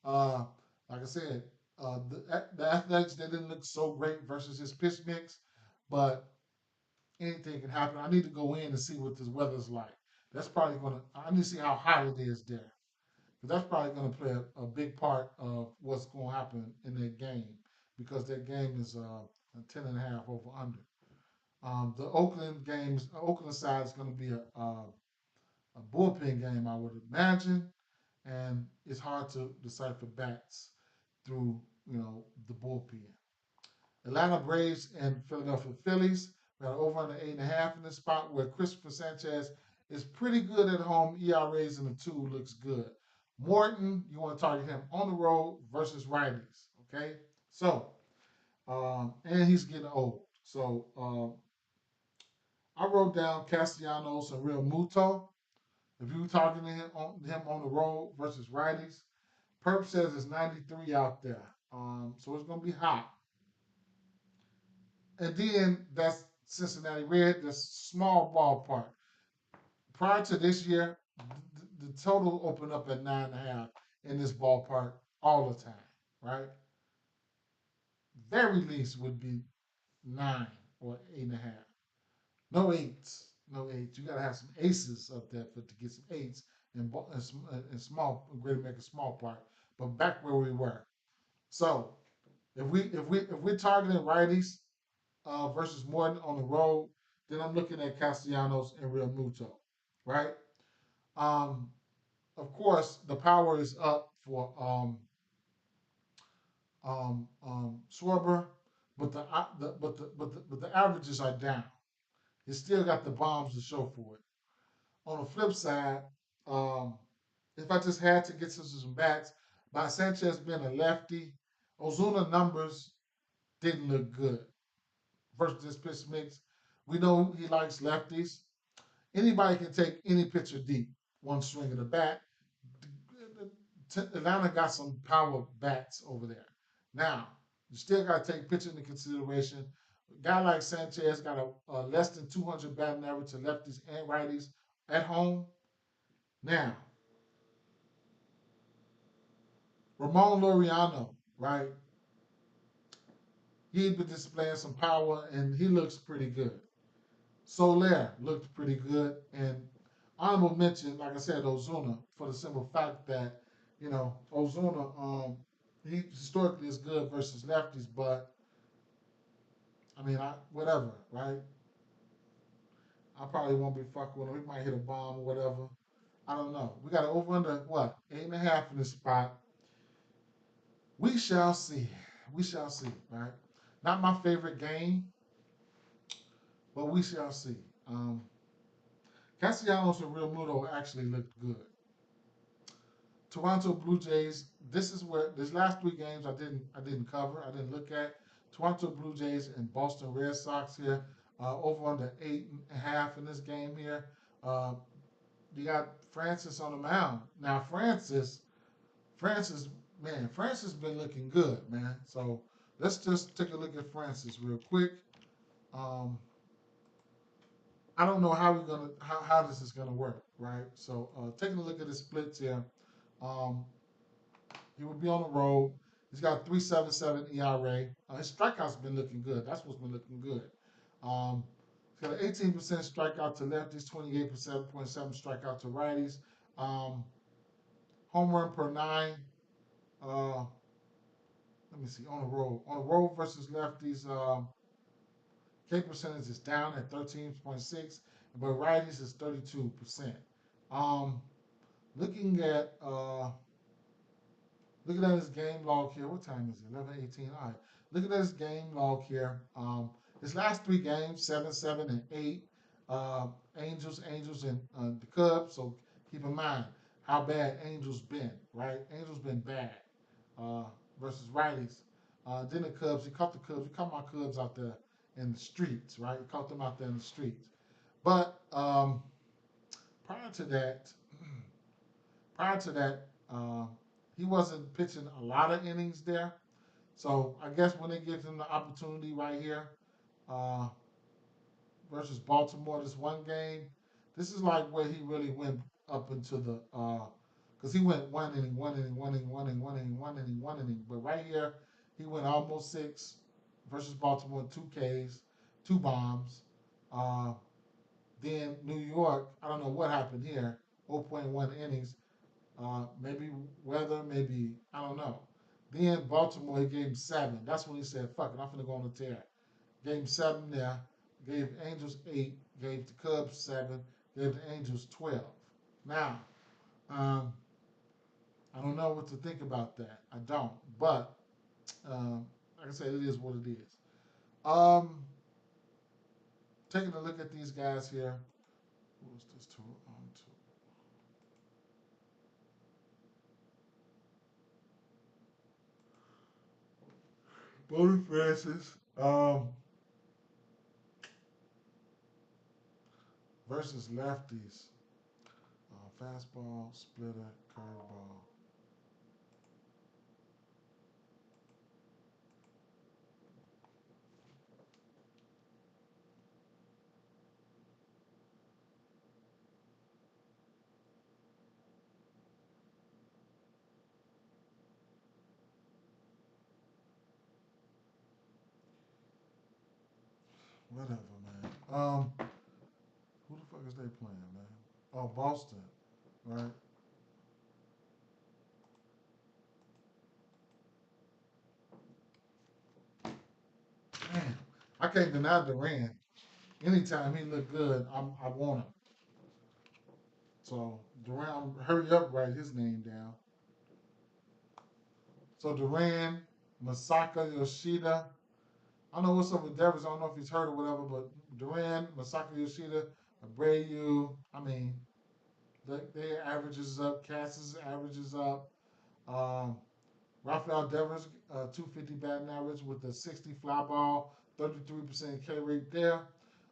Uh, like I said, the Athletics they didn't look so great versus his pitch mix, but anything can happen. I need to go in and see what this weather's like. That's probably gonna. I need to see how hot it is there, because that's probably gonna play a big part of what's gonna happen in that game, because that game is a 10.5 over under. The Oakland side is going to be a bullpen game, I would imagine, and it's hard to decipher bats through the bullpen. Atlanta Braves and Philadelphia Phillies. We got over under 8.5 in this spot where Christopher Sanchez is pretty good at home. ERAs in the 2 looks good. Morton, you want to target him on the road versus righties. Okay, so and he's getting old. So I wrote down Castellanos and Real Muto. If you targeting him on the road versus righties, Perp says it's 93 out there. So it's gonna be hot. And then that's Cincinnati Red. That's small ballpark. Prior to this year, the total opened up at 9.5 in this ballpark all the time, right? Very least would be 9 or 8.5. No eights, no eights. You gotta have some aces up there to get some eights in small Great American small park. But back where we were. So if we're targeting righties versus Morton on the road, then I'm looking at Castellanos and Real Muto, right? Um, of course, the power is up for Schwarber, but the averages are down. He still got the bombs to show for it. On the flip side, um, if I just had to get to some bats, by Sanchez being a lefty, Ozuna numbers didn't look good versus this pitch mix. We know he likes lefties. Anybody can take any pitcher deep, one swing of the bat. Atlanta got some power bats over there. Now, you still got to take pitcher into consideration. A guy like Sanchez got a less than 200 batting average to lefties and righties at home. Now, Ramon Laureano, right? He's been displaying some power and he looks pretty good. Soler looked pretty good. And honorable mention, like I said, Ozuna, for the simple fact that, Ozuna, he historically is good versus lefties, but I mean, whatever, right? I probably won't be fucking with him. He might hit a bomb or whatever. I don't know. We got to over under what 8.5 in this spot. We shall see. We shall see. Right? Not my favorite game, but we shall see. Castellanos and Real Muto actually looked good. Toronto Blue Jays. This is where these last three games I didn't cover. I didn't look at. Toronto Blue Jays and Boston Red Sox here. Over under 8.5 in this game here. Uh, you got Francis on the mound. Now Francis, man, Francis been looking good, man. So let's just take a look at Francis real quick. Um, I don't know how this is gonna work, right? So taking a look at the splits here, um, he will be on the road. He's got 3.77 ERA. His strikeouts been looking good. That's what's been looking good. Um, he's got an 18% strikeout to lefties, 28.7 strikeout to righties. Um, home run per nine. Uh, let me see. On the road. On the road versus lefties, K percentage is down at 13.6, but righties is 32%. Um, looking at looking at his game log here. What time is it? 11:18. All right. Looking at his game log here. His last three games, 7, 7, and 8. Angels, and the Cubs. So keep in mind how bad Angels been, right? Angels been bad uh, versus righties. Then the Cubs. He caught the Cubs. He caught my Cubs out there in the streets, right? He caught them out there in the streets. But prior to that, prior to that, he wasn't pitching a lot of innings there. So I guess when they give him the opportunity right here uh, versus Baltimore, this one game, this is like where he really went up into the because he went one inning, one inning, one inning, one inning, one inning, one inning, one inning. But right here, he went almost 6 versus Baltimore, 2 Ks, 2 bombs. Uh, then New York, I don't know what happened here, 0.1 innings. Maybe weather, maybe, I don't know. Then Baltimore, he gave him 7. That's when he said, fuck it, I'm going to go on the tear. Gave him 7 there, gave Angels 8, gave the Cubs 7, gave the Angels 12. Now, um, I don't know what to think about that. I don't. But, like I said, it is what it is. Um, taking a look at these guys here. Who's this two on two? Bowling Francis versus lefties. Fastball, splitter, curveball. Whatever, man. Who the fuck is they playing, man? Oh, Boston, right? Man, I can't deny Durant. Anytime he look good, I want him. So Durant, hurry up, write his name down. So Durant, Masaka Yoshida. I don't know what's up with Devers. I don't know if he's hurt or whatever, but Durant, Masaka Yoshida, Abreu. I mean, their averages up. Cass's averages up. Um, Rafael Devers, 250 batting average with a 60 fly ball, 33% K rate there.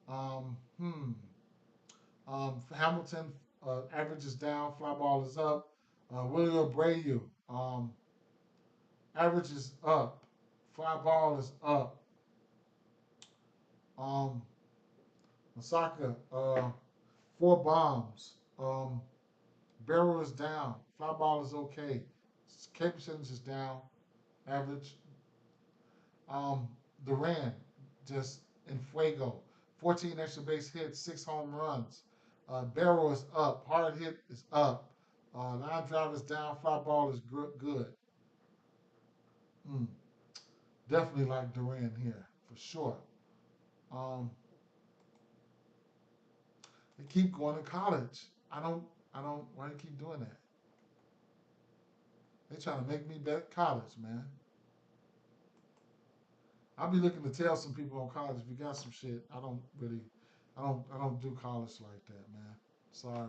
Um, hmm. Hamilton, average is down, fly ball is up. William Abreu, average is up, fly ball is up. Um, Masaka, 4 bombs. Barrel is down, fly ball is okay. K percentage is down, average. Um, Duran, just in fuego. 14 extra base hits, 6 home runs. Barrel is up, hard hit is up. Line drive is down, fly ball is good. Mm, definitely like Duran here for sure. Um, they keep going to college. I don't. Why do you keep doing that? They trying to make me bet college, man. I'll be looking to tell some people on college if you got some shit. I don't do college like that, man. Sorry.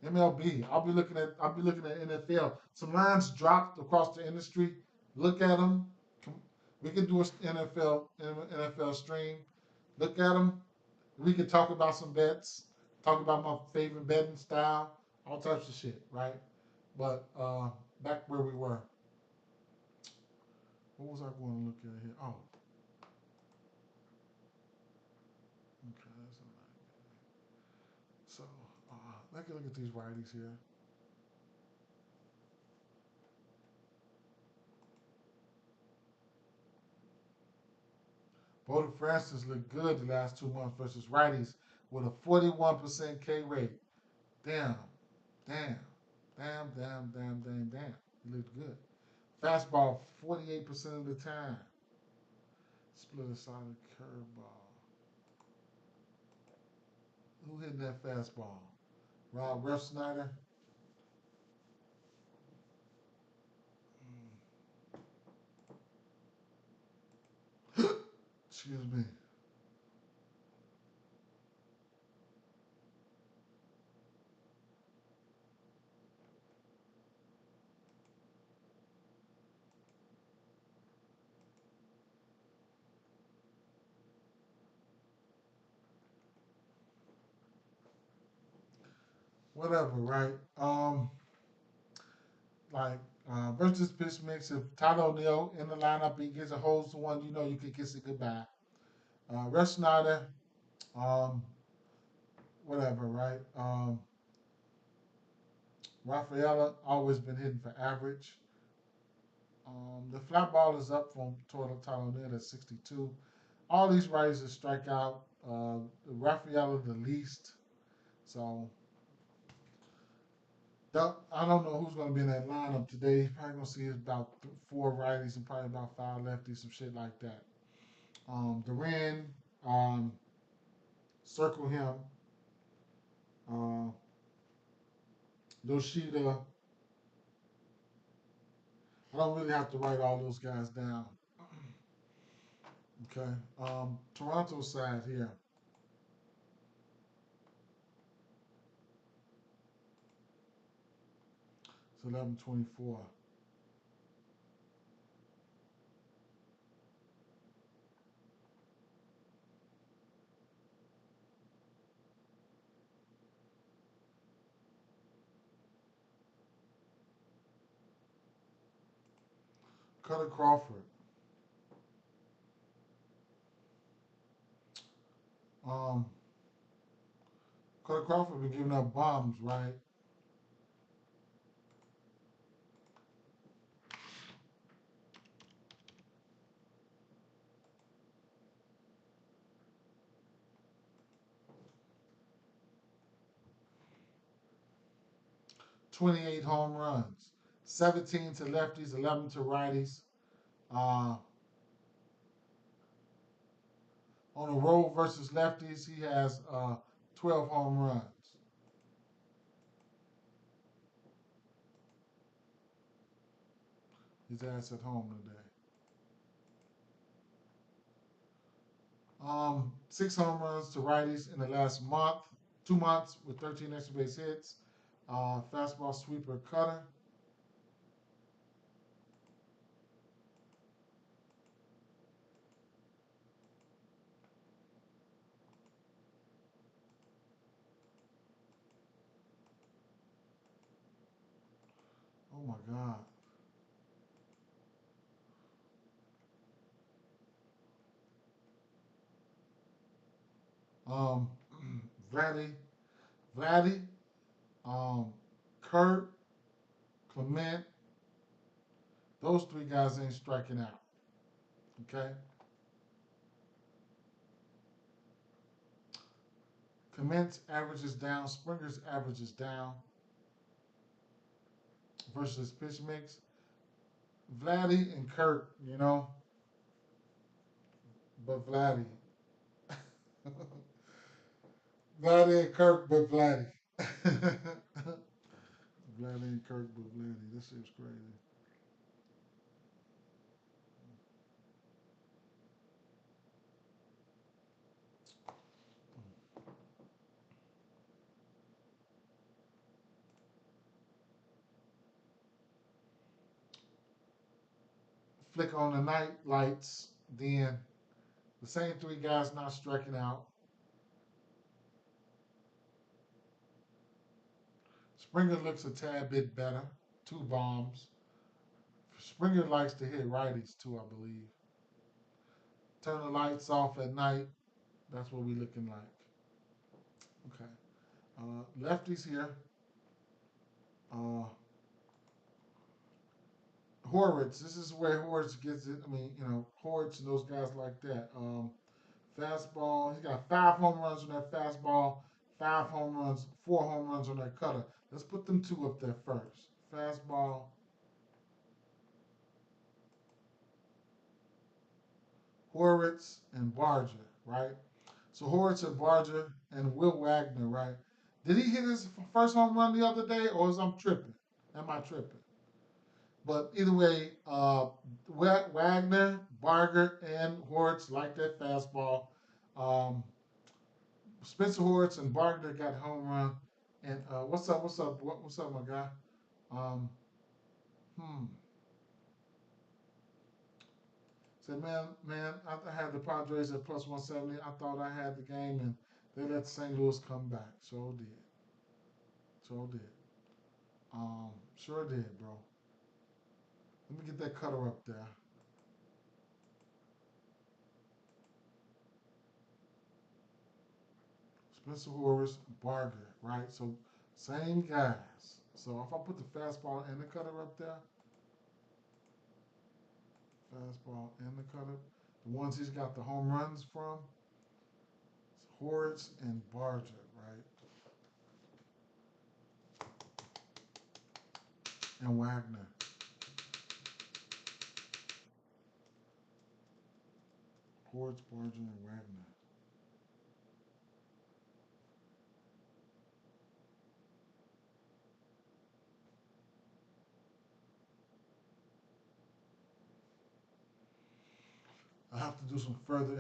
MLB. I'll be looking at NFL. Some lines dropped across the industry. Look at them. We can do an NFL stream. Look at them. We can talk about some bets. Talk about my favorite betting style. All types of shit, right? But back where we were. What was I going to look at here? Oh, okay. That's not so. Let's look at these righties here. Boda Francis looked good the last 2 months versus righties with a 41% K rate. Damn, damn, damn. He looked good. Fastball 48% of the time. Split a solid curveball. Who hitting that fastball? Rob Refsnyder? Excuse me. Whatever, right? Like versus pitch mix. If Tyler O'Neill in the lineup, he gets a hose to one, you know you could kiss it goodbye. Refsnyder, um, whatever, right? Rafaela always been hitting for average. The flat ball is up from total Tyler O'Neill at 62. All these righties strike out. Rafaela the least. So I don't know who's going to be in that lineup today. Probably going to see about 4 righties and probably about 5 lefties, some shit like that. Duran, um, circle him. Uh, Yoshida. I don't really have to write all those guys down. Okay. Toronto side here. It's 11:24. Cutter Crawford. Um, Cutter Crawford been giving up bombs, right? 28 home runs, 17 to lefties, 11 to righties. Uh, on the road versus lefties, he has 12 home runs. His ass at home today. 6 home runs to righties in the last month, 2 months with 13 extra base hits. Fastball sweeper cutter. Oh my God. Um, Vladdy, Vladdy, um, Kurt, Clement. Those 3 guys ain't striking out. Okay. Clement's average is down. Springer's average is down versus pitch mix. Vladdy and Kurt, but Vladdy. Vladdy and Kirk, but Vladdy. Vladdy and Kirk, but Vladdy. This shit's crazy. Flick on the night lights, then the same 3 guys not striking out. Springer looks a tad bit better. 2 bombs. Springer likes to hit righties too, I believe. Turn the lights off at night. That's what we looking like. Okay. Lefties here. Uh, Horwitz. This is where Horwitz gets it. I mean, Horwitz and those guys like that. Fastball. He's got 5 home runs on that fastball. 5 home runs, 4 home runs on that cutter. Let's put them 2 up there first. Fastball. Horwitz and Barger, right? So Horwitz and Barger and Will Wagner, right? Did he hit his first home run the other day, or is I'm tripping? Am I tripping? But either way, Wagner, Barger, and Horwitz like that fastball. Um, Spencer Horwitz and Barger got home run. And what's up? What's up, my guy? Um, hmm. Said, man, I had the Padres at plus 170. I thought I had the game, and they let St. Louis come back. Sure did. Sure did. Sure did, bro. Let me get that cutter up there. Spencer Horwitz, Barger, right? So same guys. So if I put the fastball and the cutter up there, fastball and the cutter, the ones he's got the home runs from, it's Horwitz and Barger, right? And Wagner. Horwitz, Barger, and Wagner. I have to do some further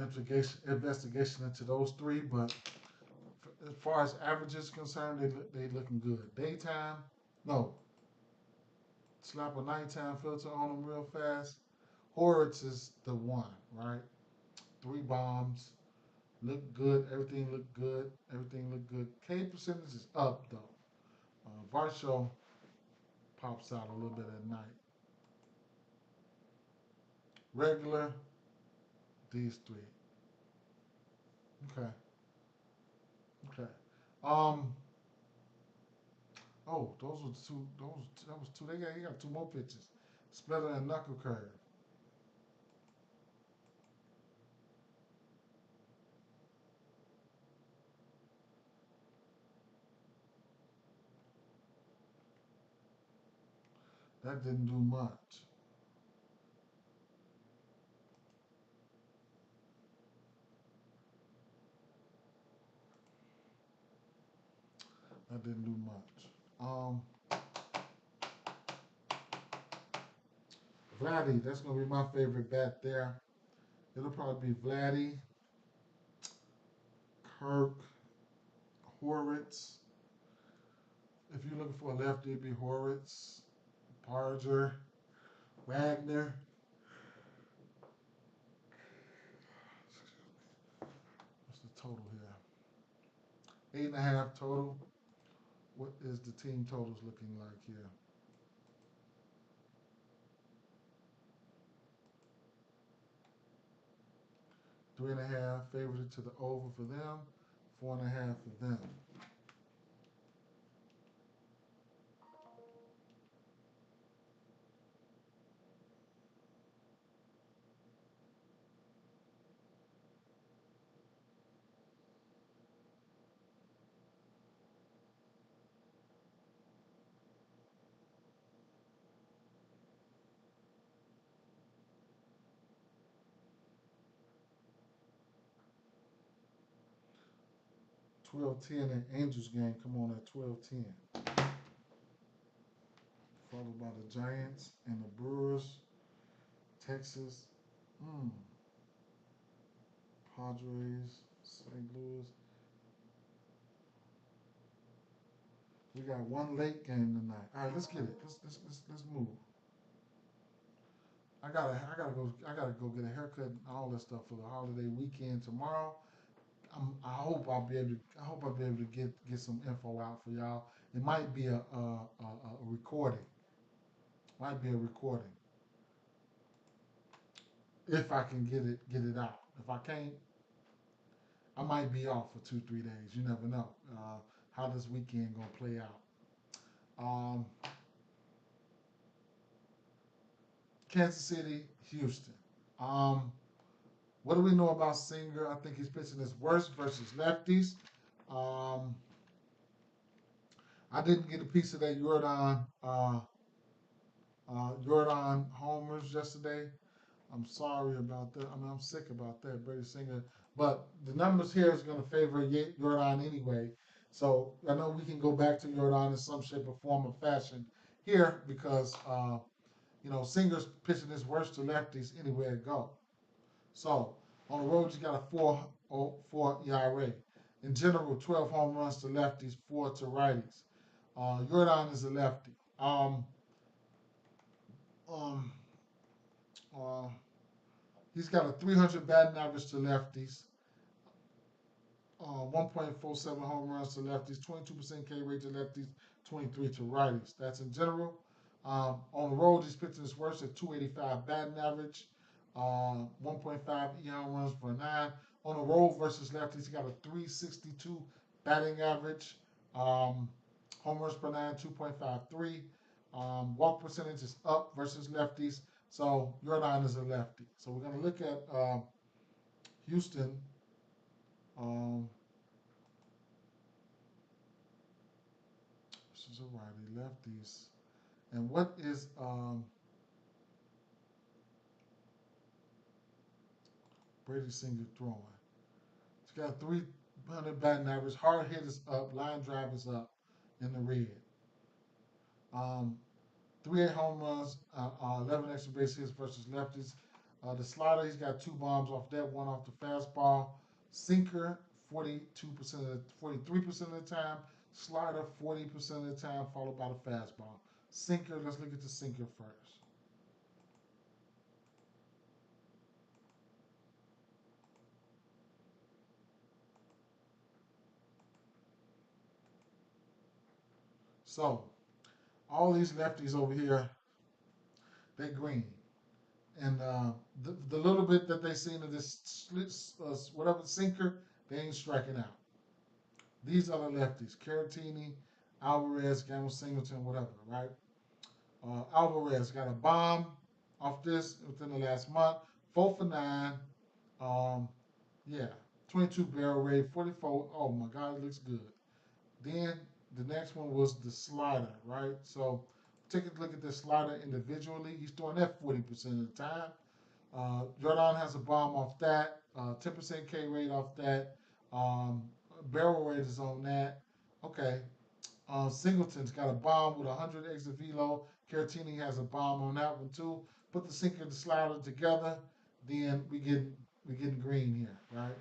investigation into those 3, but as far as averages concerned, they looking good. Daytime, no. Slap a nighttime filter on them real fast. Horwitz is the one, right? 3 bombs, look good. Everything looked good. Everything looked good. K percentage is up though. Varsho pops out a little bit at night. regular, these three. Okay. Okay. Um. Oh, those were two. That was two. He got two more pitches. Splitter and knuckle curve. That didn't do much. That didn't do much. Vladdy, that's gonna be my favorite bat there. It'll probably be Vladdy, Kirk, Horwitz. If you're looking for a lefty, it'd be Horwitz, Parger, Wagner. What's the total here? 8.5 total. What is the team totals looking like here? 3.5 favored to the over for them. 4.5 for them. 12:10 at Angels game. Come on at 12:10. Followed by the Giants and the Brewers. Texas. Mm, Padres. St. Louis. We got one late game tonight. All right, let's get it. Let's move. I gotta go get a haircut and all that stuff for the holiday weekend tomorrow. I hope I'll be able to get some info out for y'all. It might be a recording. Might be a recording if I can get it out. If I can't, I might be off for 2 3 days. You never know how this weekend gonna play out. Um, Kansas City, Houston. Um, what do we know about Singer? I think he's pitching his worst versus lefties. Um, I didn't get a piece of that Jordan homers yesterday. I'm sorry about that. I mean, I'm sick about that, Brady Singer. But the numbers here is going to favor Jordan anyway. So I know we can go back to Jordan in some shape or form or fashion here because, Singer's pitching his worst to lefties anywhere it go. So on the road, you got a 4.04 ERA. In general, 12 home runs to lefties, 4 to righties. Jordan is a lefty. Um, uh, he's got a 300 batting average to lefties, 1.47 home runs to lefties, 22% K rate to lefties, 23 to righties. That's in general. On the road, he's pitching his worst at 285 batting average, 1.5 home runs per nine. On the road versus lefties, he got a 362 batting average, home runs per nine, 2.53. Walk percentage is up versus lefties. So Jordan is a lefty. So we're going to look at Houston. Um, this is a righty, lefties. And what is Brady Singer throwing? He's got 300 batting average. Hard hit is up. Line drive is up in the red. Um, 3 home runs, 11 extra base hits versus lefties. The slider, he's got 2 bombs off that, one off the fastball. Sinker, 42% of the 43% of the time. Slider, 40% of the time, followed by the fastball. Sinker, let's look at the sinker first. So, all these lefties over here, they green. And the little bit that they seen of this whatever sinker, they ain't striking out. These are the lefties: Caratini, Alvarez, Gamble Singleton, whatever, right? Alvarez got a bomb off this within the last month, 4 for 9. Um, yeah, 22 barrel rate, 44. Oh my God, it looks good. Then the next one was the slider, right? So take a look at the slider individually. He's throwing that 40% of the time. Jordan has a bomb off that, 10% K rate off that. Um, Barrel rate is on that. Okay. Singleton's got a bomb with 100 exit velo. Caratini has a bomb on that one too. Put the sinker and the slider together, then we getting green here, right?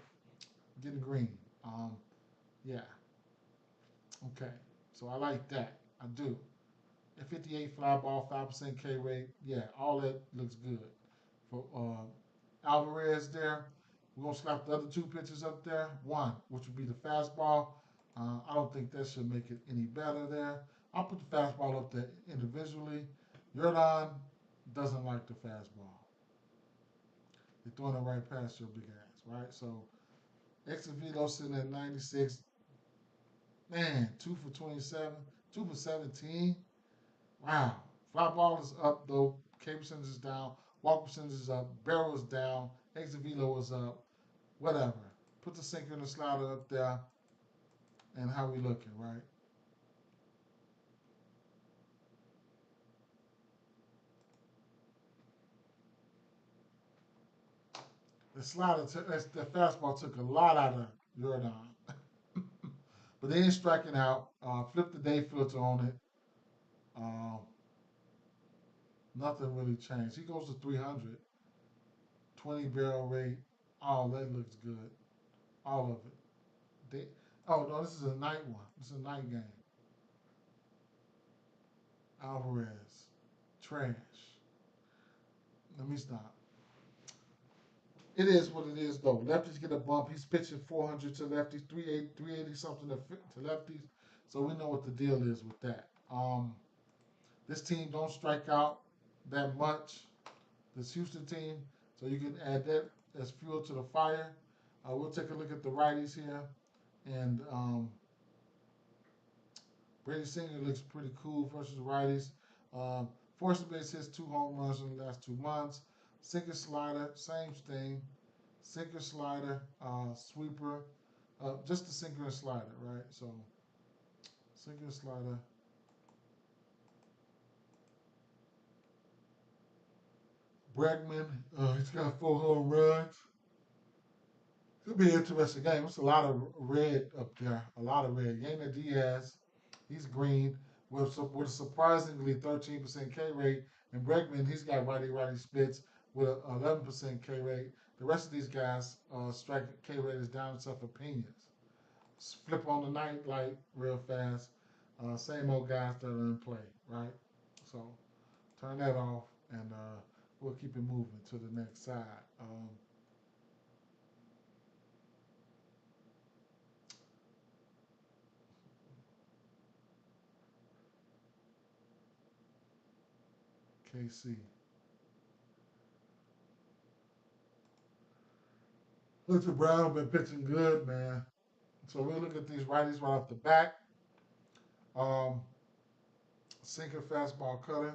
Getting green. Yeah. Okay. So I like that. I do. At 58 fly ball, 5% K rate. Yeah, all that looks good. For Alvarez there, we're gonna slap the other two pitches up there. One, which would be the fastball. I don't think that should make it any better there. I'll put the fastball up there individually. Jordan doesn't like the fastball. You're throwing it right past your big ass, right? So exit velo sitting at 96. Man, 2 for 27, 2 for 17. Wow. Fly ball is up though. K percentage is down. Walk percentage is up. Barrel is down. Exit velo is up. Whatever. Put the sinker and the slider up there. And how we looking, right? The fastball took a lot out of Jordan. But they ain't striking out. Flip the day filter on it. Uh, Nothing really changed. He goes to 300. 20 barrel rate. Oh, that looks good. All of it. They, oh, no, this is a night one. This is a night game. Alvarez. Trash. Let me stop. It is what it is, though. Lefties get a bump. He's pitching 400 to lefties, 380 something to lefties. So we know what the deal is with that. This team don't strike out that much. This Houston team, so you can add that as fuel to the fire. We'll take a look at the righties here, and Brady Singer looks pretty cool versus righties. Forced base hits 2 home runs in the last 2 months. Sinker slider, same thing. Sinker slider, sweeper, just the sinker and slider, right? So sinker slider. Bregman, he's got 4 home runs. It'll be an interesting game. It's a lot of red up there. A lot of red. Yana Diaz, he's green with a surprisingly 13% K rate. And Bregman, he's got righty splits with an 11% K rate. The rest of these guys, strike K rate is down except for Pena's. Flip on the night light real fast. Same old guys that are in play, right? So turn that off and we'll keep it moving to the next side. KC. Luther Brown been pitching good, man. So we look at these righties right off the bat. Um, Sinker, fastball, cutter.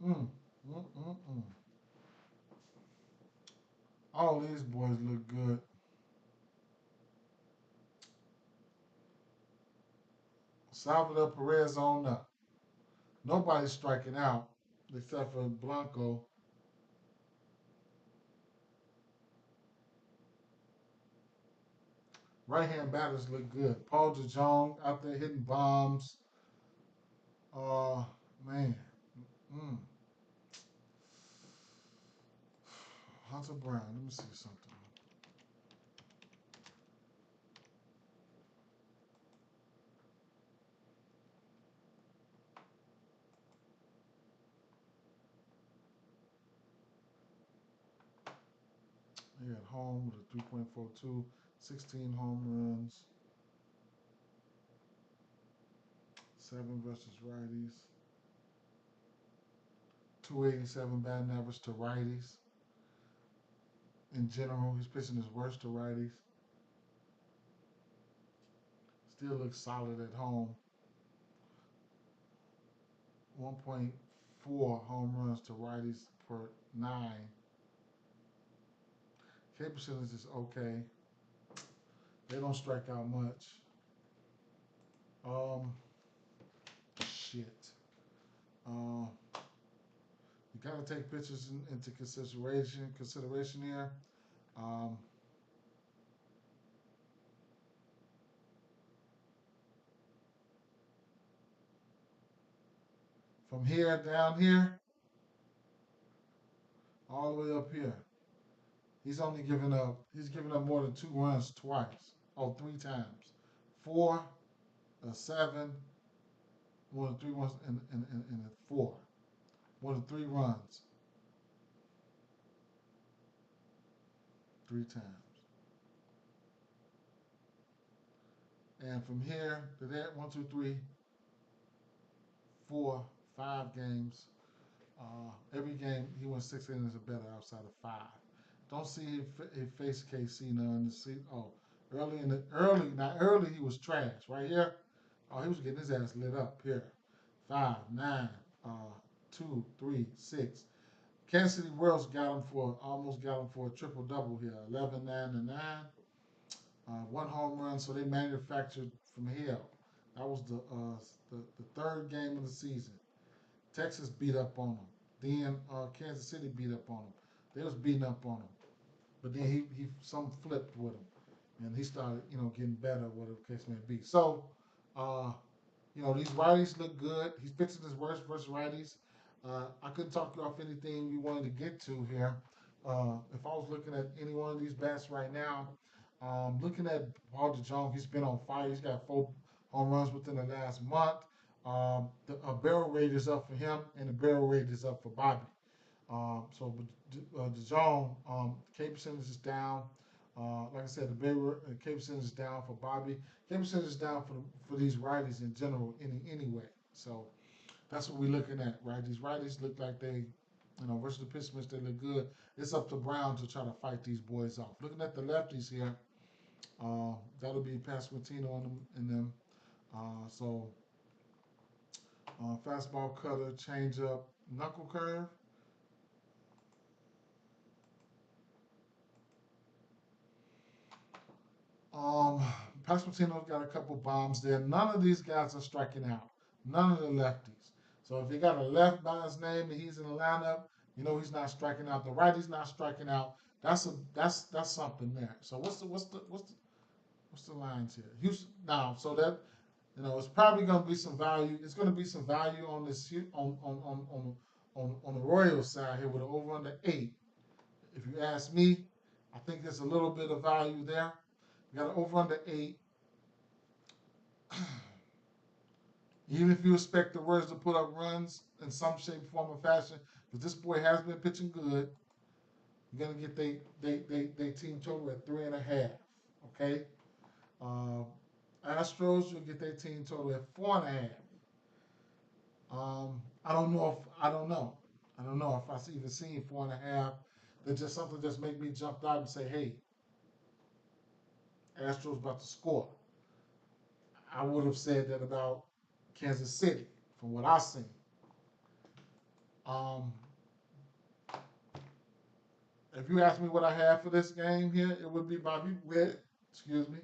Mm, mm. All these boys look good. Salvador Perez on up. Nobody's striking out except for Blanco. Right hand batters look good. Paul DeJong out there hitting bombs. Uh, man. Mm. Hunter Brown. Let me see something. at home with a 3.42, 16 home runs, 7 versus righties, 287 batting average to righties. In general, he's pitching his worst to righties. Still looks solid at home. 1.4 home runs to righties per 9. K percentage is okay. They don't strike out much. Shit. You gotta take pitchers into consideration here. From here down here, all the way up here, he's given up more than 2 runs twice. Oh, 3 times. 4, 7, more than 3 runs, and 4. More than 3 runs. 3 times. And from here to there, 1, 2, 3, 4, 5 games. Every game he went 6 innings or better outside of 5. Don't see he faced KC now in the season. Oh, early he was trash. Right here, oh, he was getting his ass lit up here. 5, 9, 2, 3, 6. Kansas City Royals almost got him for a triple double here. 11, 9, and 9. 1 home run, so they manufactured from hell. That was the 3rd game of the season. Texas beat up on them. Then Kansas City beat up on them. They was beating up on him. But then he some flipped with him. And he started, getting better, whatever the case may be. So, these righties look good. He's pitching his worst versus righties. I couldn't talk you off anything we wanted to get to here. If I was looking at any one of these bats right now, looking at Paul DeJong, he's been on fire. He's got 4 home runs within the last month. The barrel rate is up for him, and the barrel rate is up for Bobby. So DeJong, K percentage is down. Like I said, the K percentage is down for Bobby. K percentage is down for these righties in general anyway. So that's what we're looking at, right? These righties look like they, versus the pitchers, they look good. It's up to Brown to try to fight these boys off. Looking at the lefties here, that'll be Pasquantino in them. So fastball, cutter, changeup, knuckle curve. Pasquantino's got a couple bombs there. None of these guys are striking out. None of the lefties. So if you got a left by his name and he's in the lineup, he's not striking out. The righty's not striking out. That's something there. So what's the lines here? Houston now. So that it's probably going to be some value. It's going to be some value on this on the Royals side here with an over under 8. If you ask me, I think there's a little bit of value there. You got an over under 8. Even if you expect the Royals to put up runs in some shape, form, or fashion, because this boy has been pitching good, you're gonna get they team total at 3.5. Okay. Astros, you'll get their team total at 4.5. I don't know if I even seen 4.5. That just something just make me jump out and say, hey, Astros about to score. I would have said that about Kansas City from what I seen. If you ask me what I have for this game here, it would be Bobby Witt. Excuse me.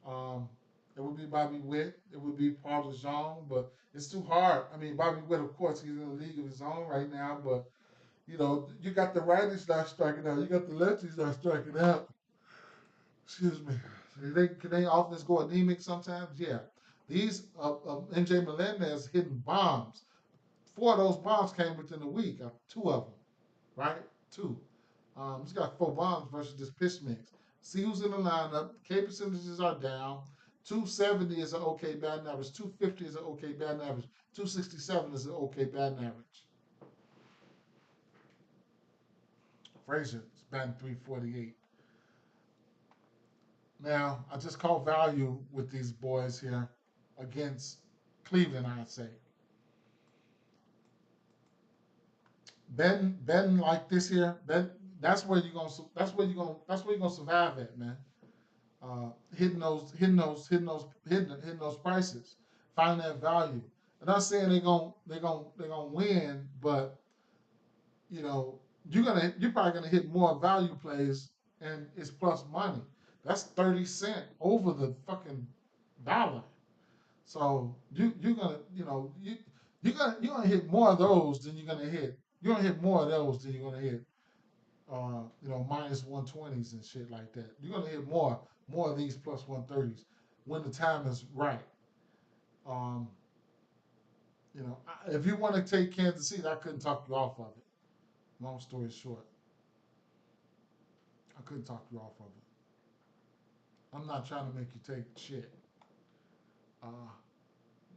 It would be Bobby Witt. It would be Paul DeJong, but it's too hard. I mean, Bobby Witt, of course, he's in a league of his own right now, but you got the righties not striking out. You got the lefties not striking out. Excuse me. Can they offense go anemic sometimes? Yeah. These MJ Melendez hitting bombs. 4 of those bombs came within a week. 2 of them, right? 2. He's got 4 bombs versus this pitch mix. See who's in the lineup. K percentages are down. 270 is an okay batting average. 250 is an okay batting average. 267 is an okay batting average. Frazier is batting 348. Now, I just call value with these boys here against Cleveland, I'd say. Betting like this here, that's where you're gonna that's where you're gonna survive at, man. Hitting those prices, finding that value. I'm not saying they're gonna win, but you know you're probably gonna hit more value plays and it's plus money. That's 30 cent over the fucking dollar. So you're gonna you're gonna hit more of those than you're gonna hit more of those than you're gonna hit minus 120s and shit like that. You're gonna hit more of these plus 130s when the time is right. Um, if you want to take Kansas City, I couldn't talk you off of it. Long story short, I couldn't talk you off of it. I'm not trying to make you take shit. Uh,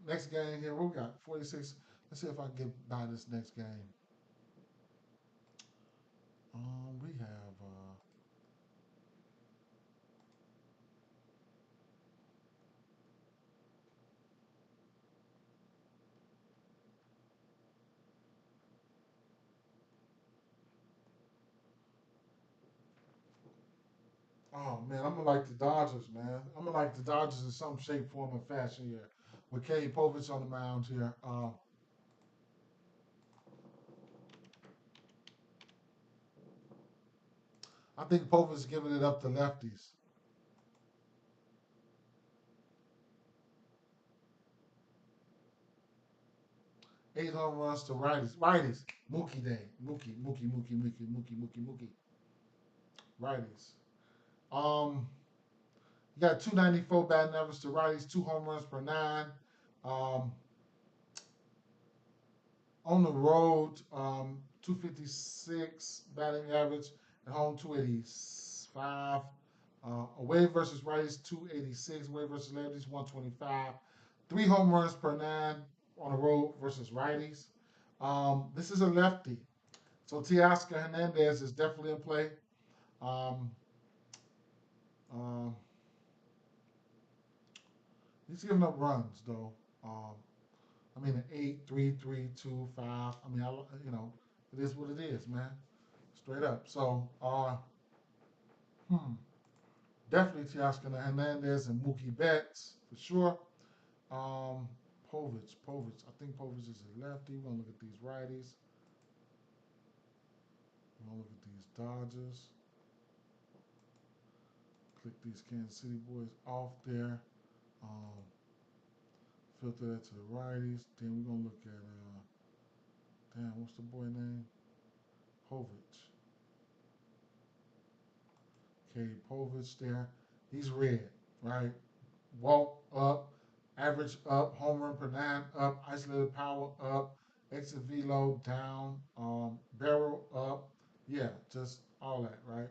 Next game here, what we got? 46. Let's see if I can get by this next game. We have oh man, I'm gonna like the Dodgers, man. I'm gonna like the Dodgers in some shape, form, or fashion here. With K. Povich on the mound here. I think Povich is giving it up to lefties. 8 home runs to righties. Righties. Mookie Day. Mookie. Righties. Um, you got 294 batting average to righties, 2 home runs per nine. Um, on the road, 256 batting average, at home 285. Away versus righties 286, away versus lefties 125. 3 home runs per nine on the road versus righties. This is a lefty, so Teoscar Hernandez is definitely in play. Um, um, he's giving up runs though. I mean, an 8, 3, 3, 2, 5. I mean, it is what it is, man. Straight up. So, hmm, definitely Teoscar Hernandez and Mookie Betts for sure. Um, Povich. I think Povich is a lefty. We're gonna look at these righties. We're gonna look at these Dodgers. Click these Kansas City boys off there. Um, Filter that to the righties. Then we're gonna look at damn, what's the boy name? Povich. Okay, Povich there. He's red, right? Walk up, average up, home run per nine up, isolated power up, exit velo down, barrel up. Yeah, just all that, right?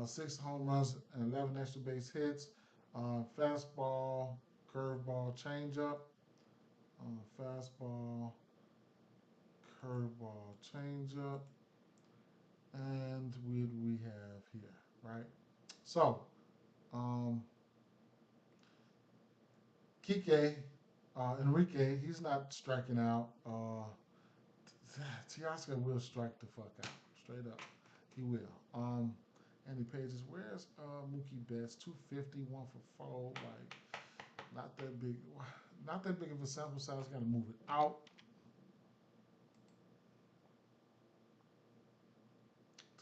6 home runs and 11 extra base hits. Fastball, curveball, changeup. Fastball, curveball, changeup. And what do we have here, right? So, um, Kike, Enrique, he's not striking out. Teoscar will strike the fuck out, straight up. He will. Andy Pages, where's Mookie Betts? 250, 1 for 4. Like, not that big. Not that big of a sample size. Got to move it out.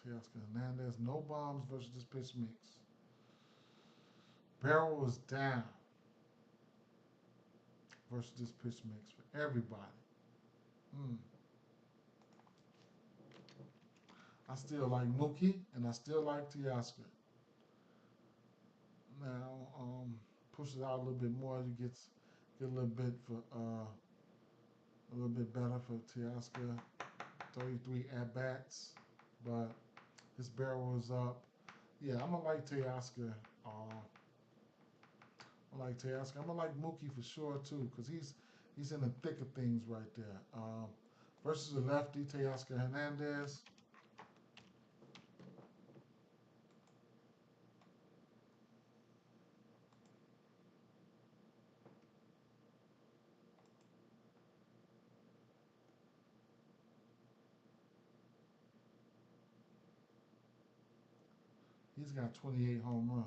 Teoscar Hernandez, no bombs versus this pitch mix. Barrel was down versus this pitch mix for everybody. Mm. I still like Mookie and I still like Teoscar. Now, push it out a little bit more. You get a little bit for a little bit better for Teoscar. 33 at bats, but his barrel was up. Yeah, I'm gonna like Teoscar. I like Teoscar. I'm gonna like Mookie for sure too, because he's in the thick of things right there. Versus the lefty, Teoscar Hernandez. He's got 28 home runs.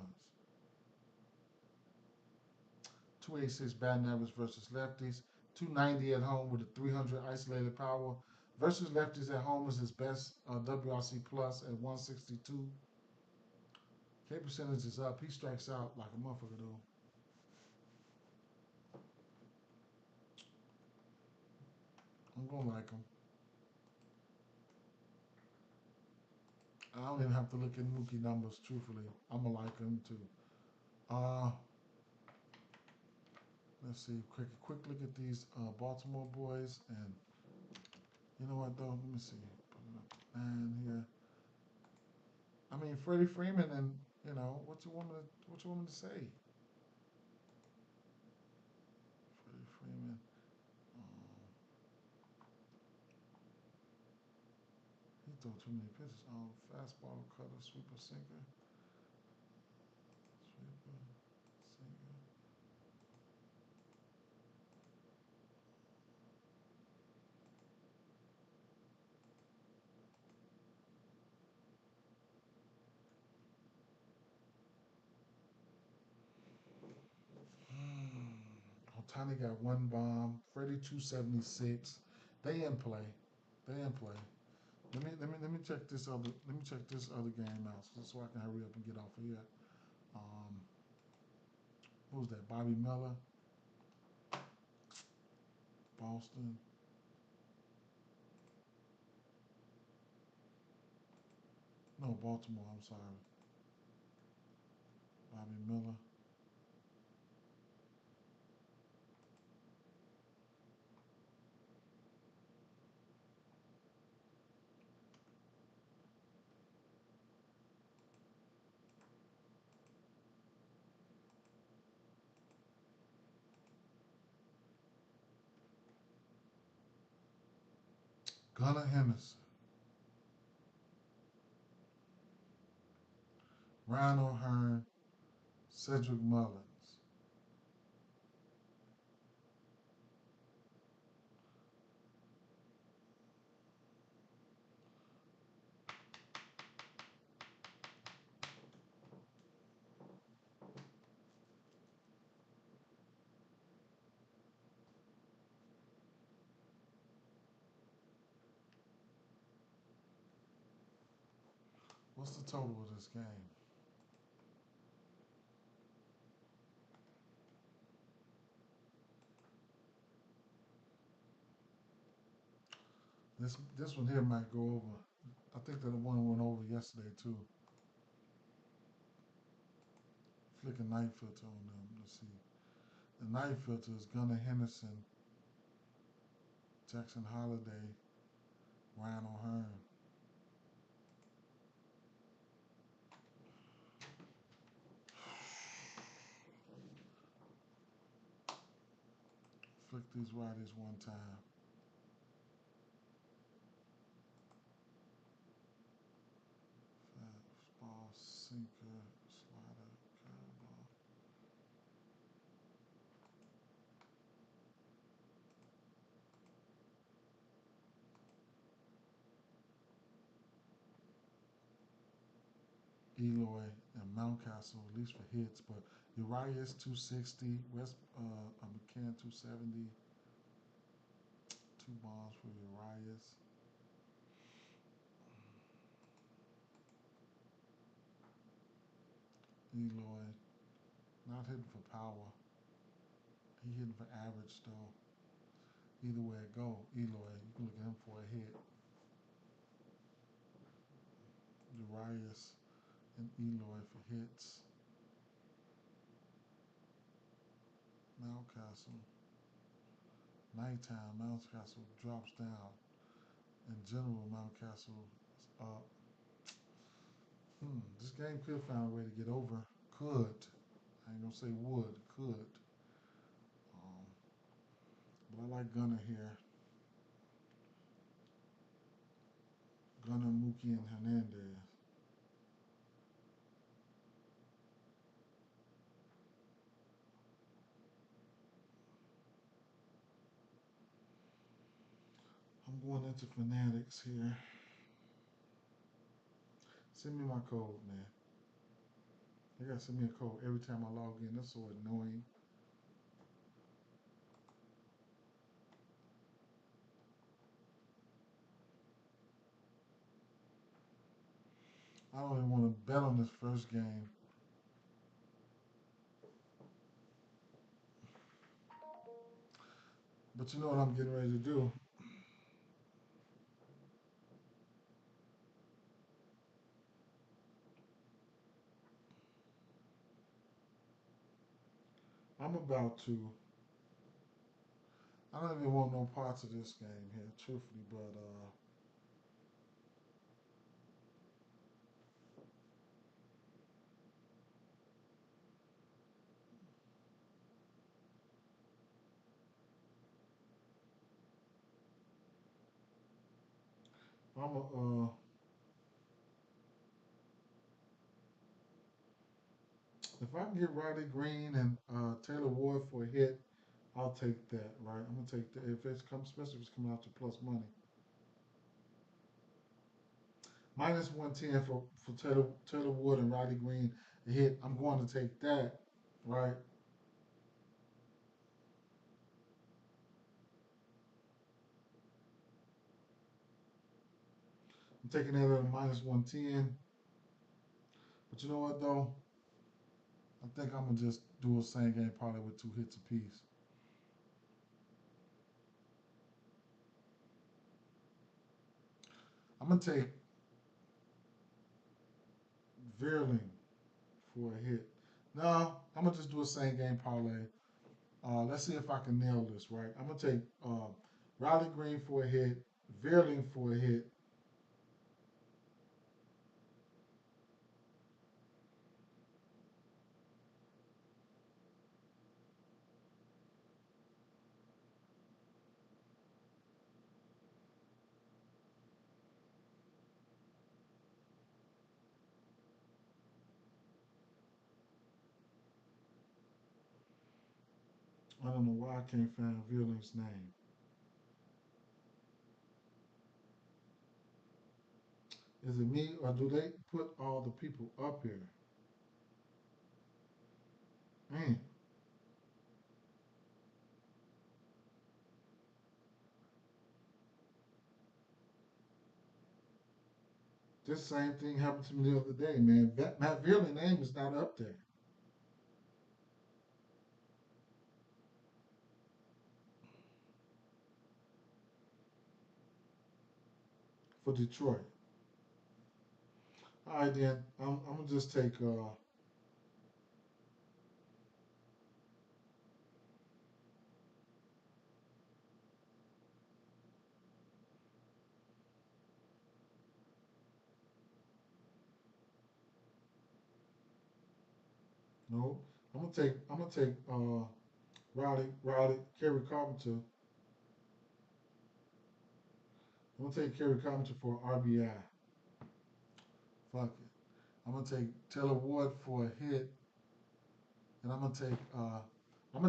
286 batting average versus lefties. 290 at home with a 300 isolated power. Versus lefties at home is his best WRC plus at 162. K percentage is up. He strikes out like a motherfucker though. I'm gonna like him. I don't even have to look at Mookie numbers. Truthfully, I'm gonna like him too. Uh, let's see. Quick look at these Baltimore boys, and you know what though? Let me see. Put it up nine here. I mean, Freddie Freeman, and you know what you want me to say? Freddie Freeman. Um, he threw too many pitches. Fastball, cutter, sweeper, sinker, sweeper, sinker. Otani got one bomb. Freddie 276. They in play. They in play. Let me check this other game out so I can hurry up and get off of here. Um, what was that? Bobby Miller, Boston. No, Baltimore. I'm sorry. Bobby Miller. Gunnar Henderson. Ryan O'Hearn. Cedric Mullins. What's the total of this game? This one here might go over. I think that the one went over yesterday too. Flick a night filter on them. Let's see. The night filter is Gunnar Henderson, Jackson Holiday, Ryan O'Hearn. Flick these righties one time. Fastball, sinker, slider, curveball. Eloy and Mountcastle, at least for hits, but Urias 260, West McCann 270, two bombs for Urias. Eloy, not hitting for power. He hitting for average though. Either way it go, Eloy, you can look at him for a hit. Urias and Eloy for hits. Mountcastle, nighttime, Mountcastle drops down. In general, Mountcastle is up. This game could find a way to get over. Could. I ain't gonna say would. Could. Um, but I like Gunner here. Gunner, Mookie, and Hernandez. I'm going into Fanatics here. Send me my code, man. They gotta send me a code every time I log in. That's so annoying. I don't even want to bet on this first game. But you know what I'm getting ready to do? I'm about to. I don't even want no parts of this game here, truthfully, but I'm a, if I can get Riley Green and Taylor Ward for a hit, I'll take that. Right, I'm gonna take that if it's come, especially if it's coming out to plus money. Minus 110 for Taylor Ward and Riley Green a hit. I'm going to take that. Right, I'm taking that at a minus 110. But you know what though? I think I'm gonna just do a same game parlay with two hits apiece. I'm gonna take Verling for a hit. No, I'm gonna just do a same game parlay. Let's see if I can nail this right. I'm gonna take Riley Green for a hit, Verling for a hit. I don't know why I can't find Verling's name. Is it me or do they put all the people up here? Man, this same thing happened to me the other day, man. Matt Verling's name is not up there for Detroit. All right, then I'm gonna just take. No, I'm gonna take Riley Kerry Carpenter. I'm gonna take Kerry Carpenter for RBI. Fuck it. I'm gonna take Taylor Ward for a hit, and I'm gonna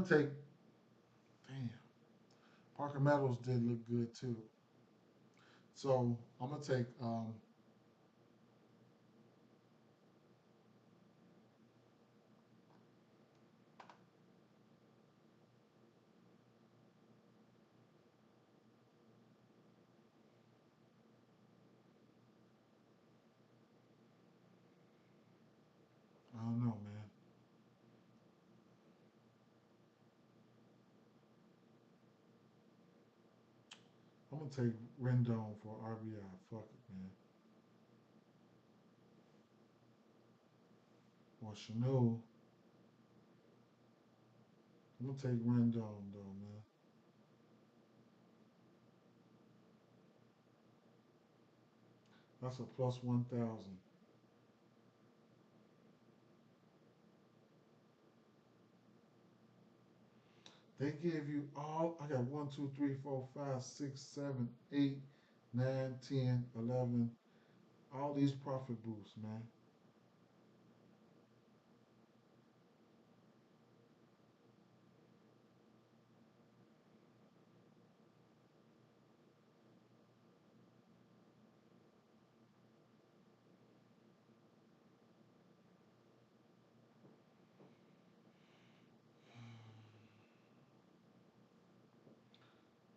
take damn Parker Meadows did look good too. So I'm gonna take I don't know, man. I'm gonna take Rendon for RBI. Fuck it, man. Or Chanel. I'm gonna take Rendon though, man. That's a plus 1,000. They give you all. I got one, 2, 3, 4, 5, 6, 7, 8, 9, 10, 11. All these profit boosts, man.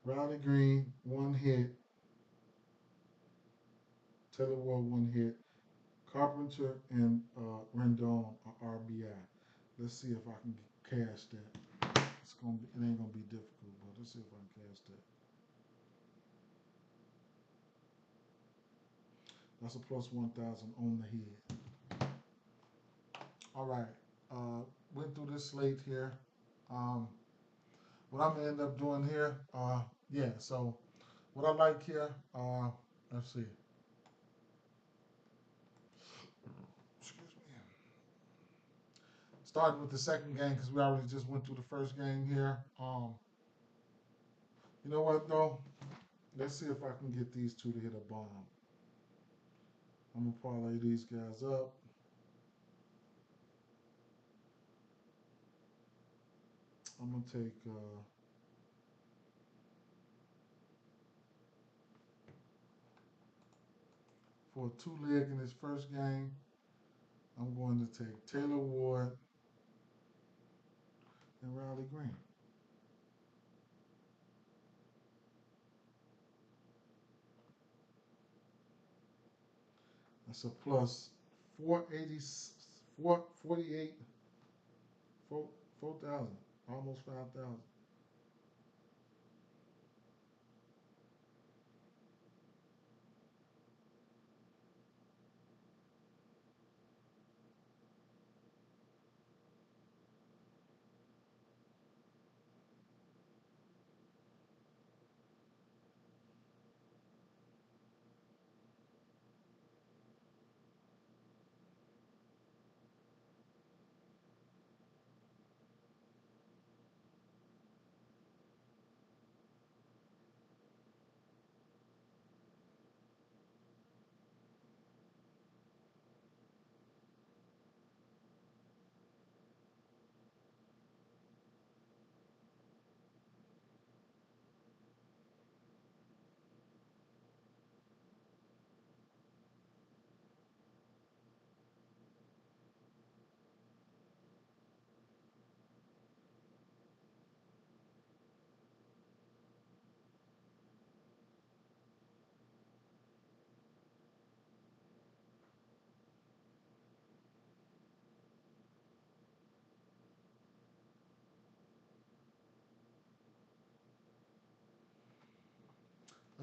Riley Green, one hit. Taylor Ward, one hit. Carpenter and Rendon are RBI. Let's see if I can cash that. It ain't gonna be difficult, but let's see if I can cash that. That's a plus 1,000 on the head. All right. Went through this slate here. Um, what I'm gonna end up doing here, yeah. So what I like here, let's see. Excuse me. Starting with the second game because we already just went through the first game here. You know what though? Let's see if I can get these two to hit a bomb. I'm gonna parlay these guys up. I'm gonna take for a two leg in this first game. I'm going to take Taylor Ward and Riley Green. That's a plus 480, 448, 4,000, almost 5,000.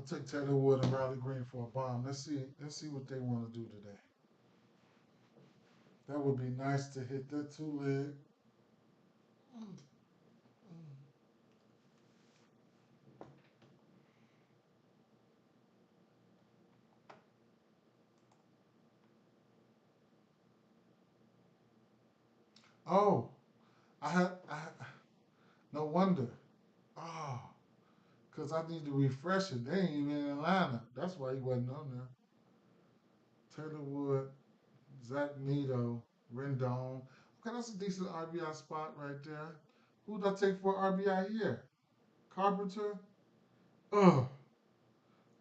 I'll take Taylor Wood and Riley Green for a bomb. Let's see what they want to do today. That would be nice to hit that two leg. Oh, I no wonder. Oh, because I need to refresh it. They ain't even in the lineup. That's why he wasn't on there. Taylor Wood, Zach Neto, Rendon. Okay, that's a decent RBI spot right there. Who would I take for RBI here? Carpenter? Ugh.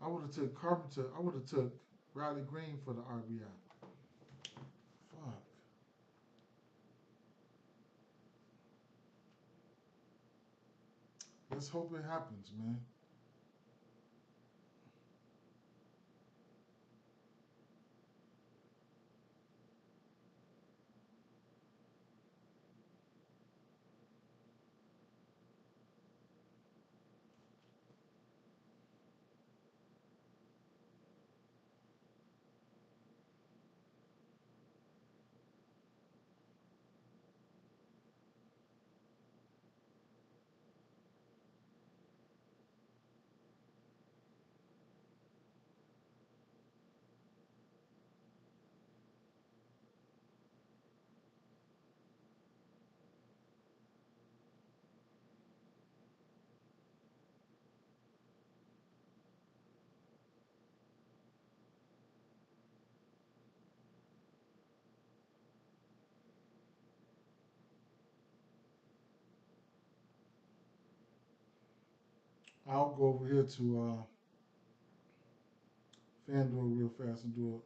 I would have took Carpenter. I would have took Riley Green for the RBI. Fuck. Let's hope it happens, man. I'll go over here to FanDuel real fast and do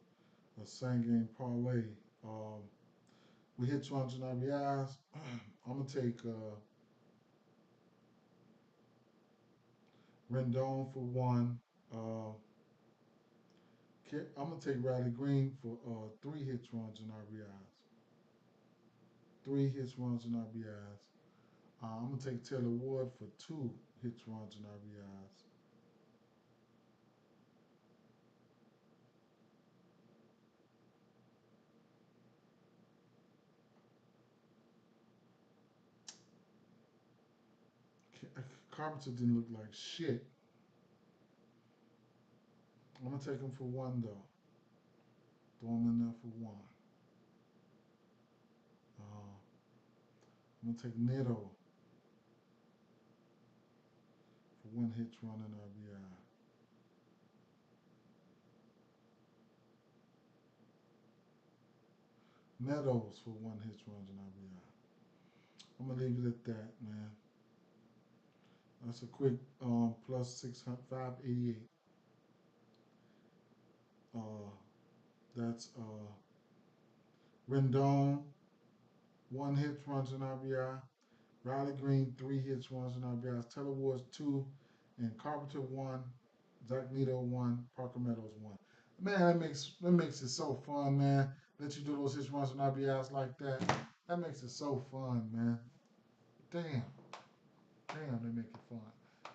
a same game parlay. Um, we hit 200 RBIs. I'm gonna take Rendon for one. Uh, I'm gonna take Riley Green for three hits, runs, and RBIs. Three hits, runs, and RBIs. I'm gonna take Taylor Ward for two hits, runs, and RBIs. Carpenter didn't look like shit. I'm gonna take him for one though. Throw him in there for one. I'm gonna take Neto for one hit, run, and RBI. Meadows for one hit, runs, and RBI. I'm gonna leave it at that, man. That's a quick plus 588. Uh, that's Rendon, one hit, runs, and RBI. Riley Green, three hits, runs, and RBIs. Taylor Ward's two, and Carpenter one. Zach Neto one. Parker Meadows one. Man, that makes it so fun, man. Let you do those hits, runs, and RBIs like that. That makes it so fun, man. Damn, damn, they make it fun.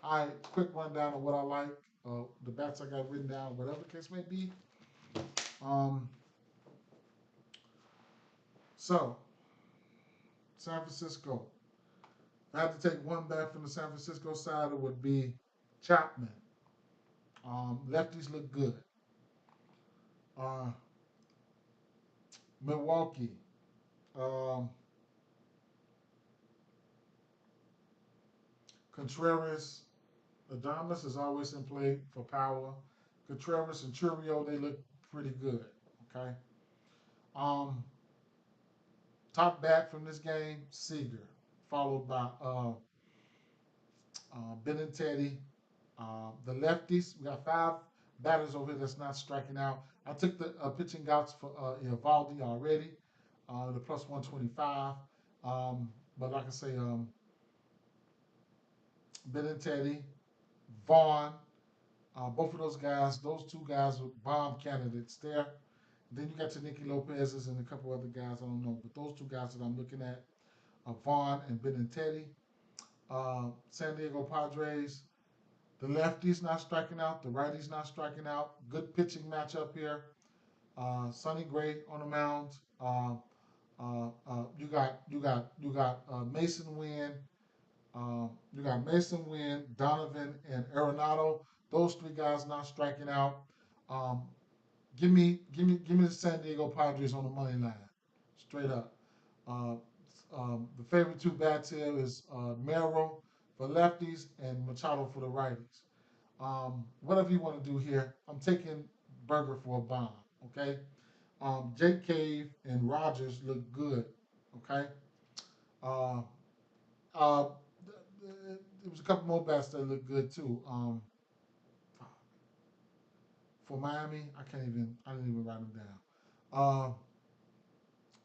All right, quick rundown of what I like. The bats I got written down, whatever the case may be. Um, so San Francisco. If I had to take one bat from the San Francisco side, it would be Chapman. Lefties look good. Uh, Milwaukee. Um, Contreras. Adames is always in play for power. Contreras and Churio, they look pretty good. Okay. Um, Top bat from this game, Seager, followed by Benintendi. The lefties, we got five batters over here that's not striking out. I took the pitching outs for Evaldi already, the plus 125. But like I say, Benintendi, Vaughn, both of those two guys were bomb candidates there. Then you got your Nicky Lopez's and a couple other guys, I don't know. But those two guys that I'm looking at are Vaughn and Benintendi. San Diego Padres, the lefties not striking out, the righties not striking out. Good pitching matchup here. Sonny Gray on the mound. You got Mason Wynn. You got Mason Wynn, Donovan, and Arenado. Those three guys not striking out. Um, give me the San Diego Padres on the money line, straight up. Uh, the favorite two bats here is Merrill for lefties and Machado for the righties. Whatever you want to do here, I'm taking Burger for a bomb. Okay. Jake Cave and Rogers look good. Okay. Uh, uh, there was a couple more bats that look good too. For Miami, I didn't even write them down. Uh,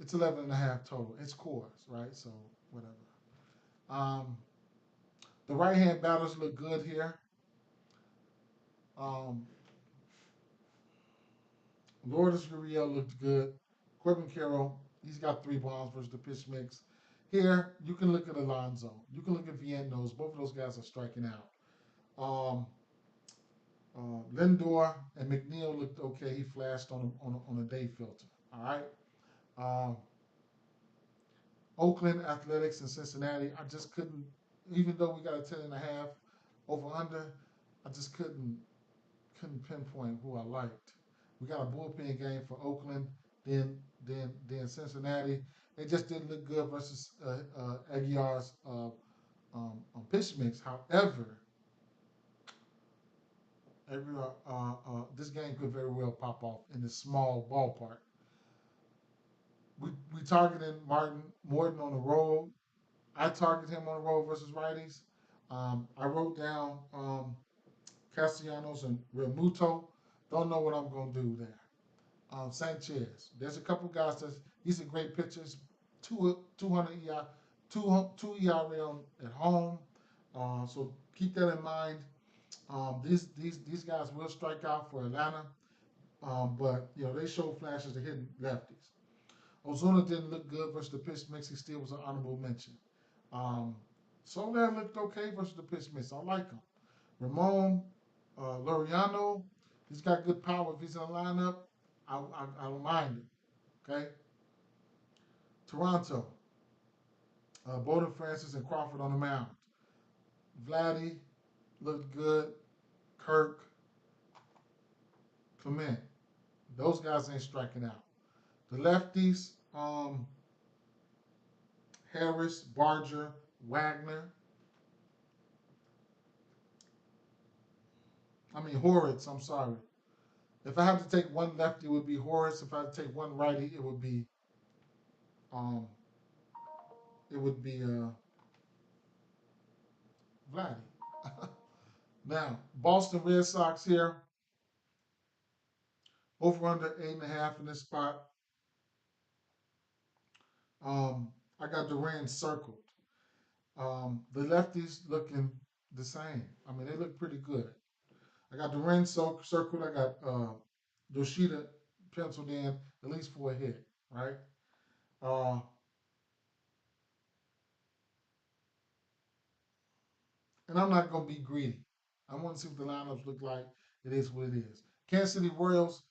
it's 11 and a half total. It's cores, right? So whatever. Um, the right hand batters look good here. Um, Lourdes Gurriel looked good. Corbin Carroll, he's got three bombs versus the pitch mix. Here, you can look at Alonso. You can look at Vientos. Both of those guys are striking out. Um, Lindor and McNeil looked okay. He flashed on a day filter. All right. Um, Oakland Athletics and Cincinnati. I just couldn't, even though we got a 10 and a half over under, I just couldn't pinpoint who I liked. We got a bullpen game for Oakland, then Cincinnati. They just didn't look good versus Aguilar's pitch mix. However, this game could very well pop off in this small ballpark. We targeted Martin Morton on the road. I target him on the road versus righties. I wrote down Castellanos and Realmuto. Don't know what I'm going to do there. Sanchez. There's a couple guys that he's a great pitcher. 200 ER, two ERA at home. So keep that in mind. These guys will strike out for Atlanta, but they show flashes of hitting lefties. Ozuna didn't look good versus the pitch mix. He still was an honorable mention. Um, Soler looked okay versus the pitch mix. I like him. Ramon Laureano, he's got good power. If he's in the lineup, I don't mind it. Okay. Toronto, Bowden Francis and Crawford on the mound. Vladdy looked good. Kirk, Clement, those guys ain't striking out. The lefties, Harris, Barger, Wagner. Horitz. I'm sorry. If I have to take one lefty, it would be Horace. If I had to take one righty, um, it would be Vladdy. Now, Boston Red Sox here, over under 8.5 in this spot. I got Duran circled. The lefties looking the same. They look pretty good. I got Duran circled. I got Yoshida penciled in at least for a hit, right? Uh, and I'm not going to be greedy. I want to see what the lineups look like. It is what it is. Kansas City Royals,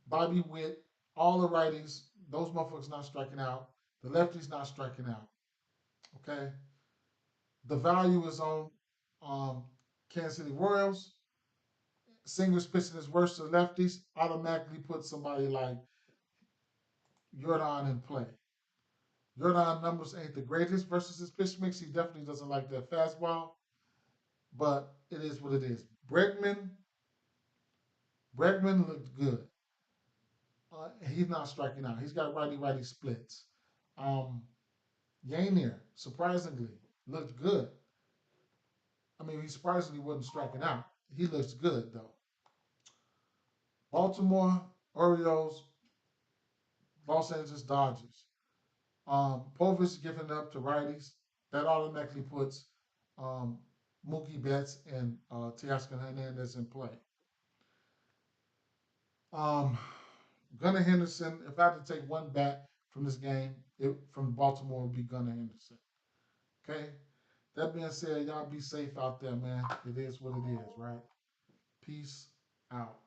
Bobby Witt, all the righties, those motherfuckers not striking out. The lefties not striking out. Okay? The value is on Kansas City Royals. Singers pitching is worse to the lefties. Automatically put somebody like Jordan in play. Jordan numbers ain't the greatest versus his pitch mix. He definitely doesn't like that fastball, but it is what it is. Bregman looked good. He's not striking out. He's got righty splits. Um, Yanier, surprisingly, looked good. He surprisingly wasn't striking out. He looks good though. Baltimore Orioles, Los Angeles Dodgers. Povich giving up to righties. That automatically puts um, Mookie Betts and Teoscar Hernandez in play. Um, Gunnar Henderson, if I had to take one bat from this game, from Baltimore, it would be Gunnar Henderson. Okay? That being said, y'all be safe out there, man. It is what it is, right? Peace out.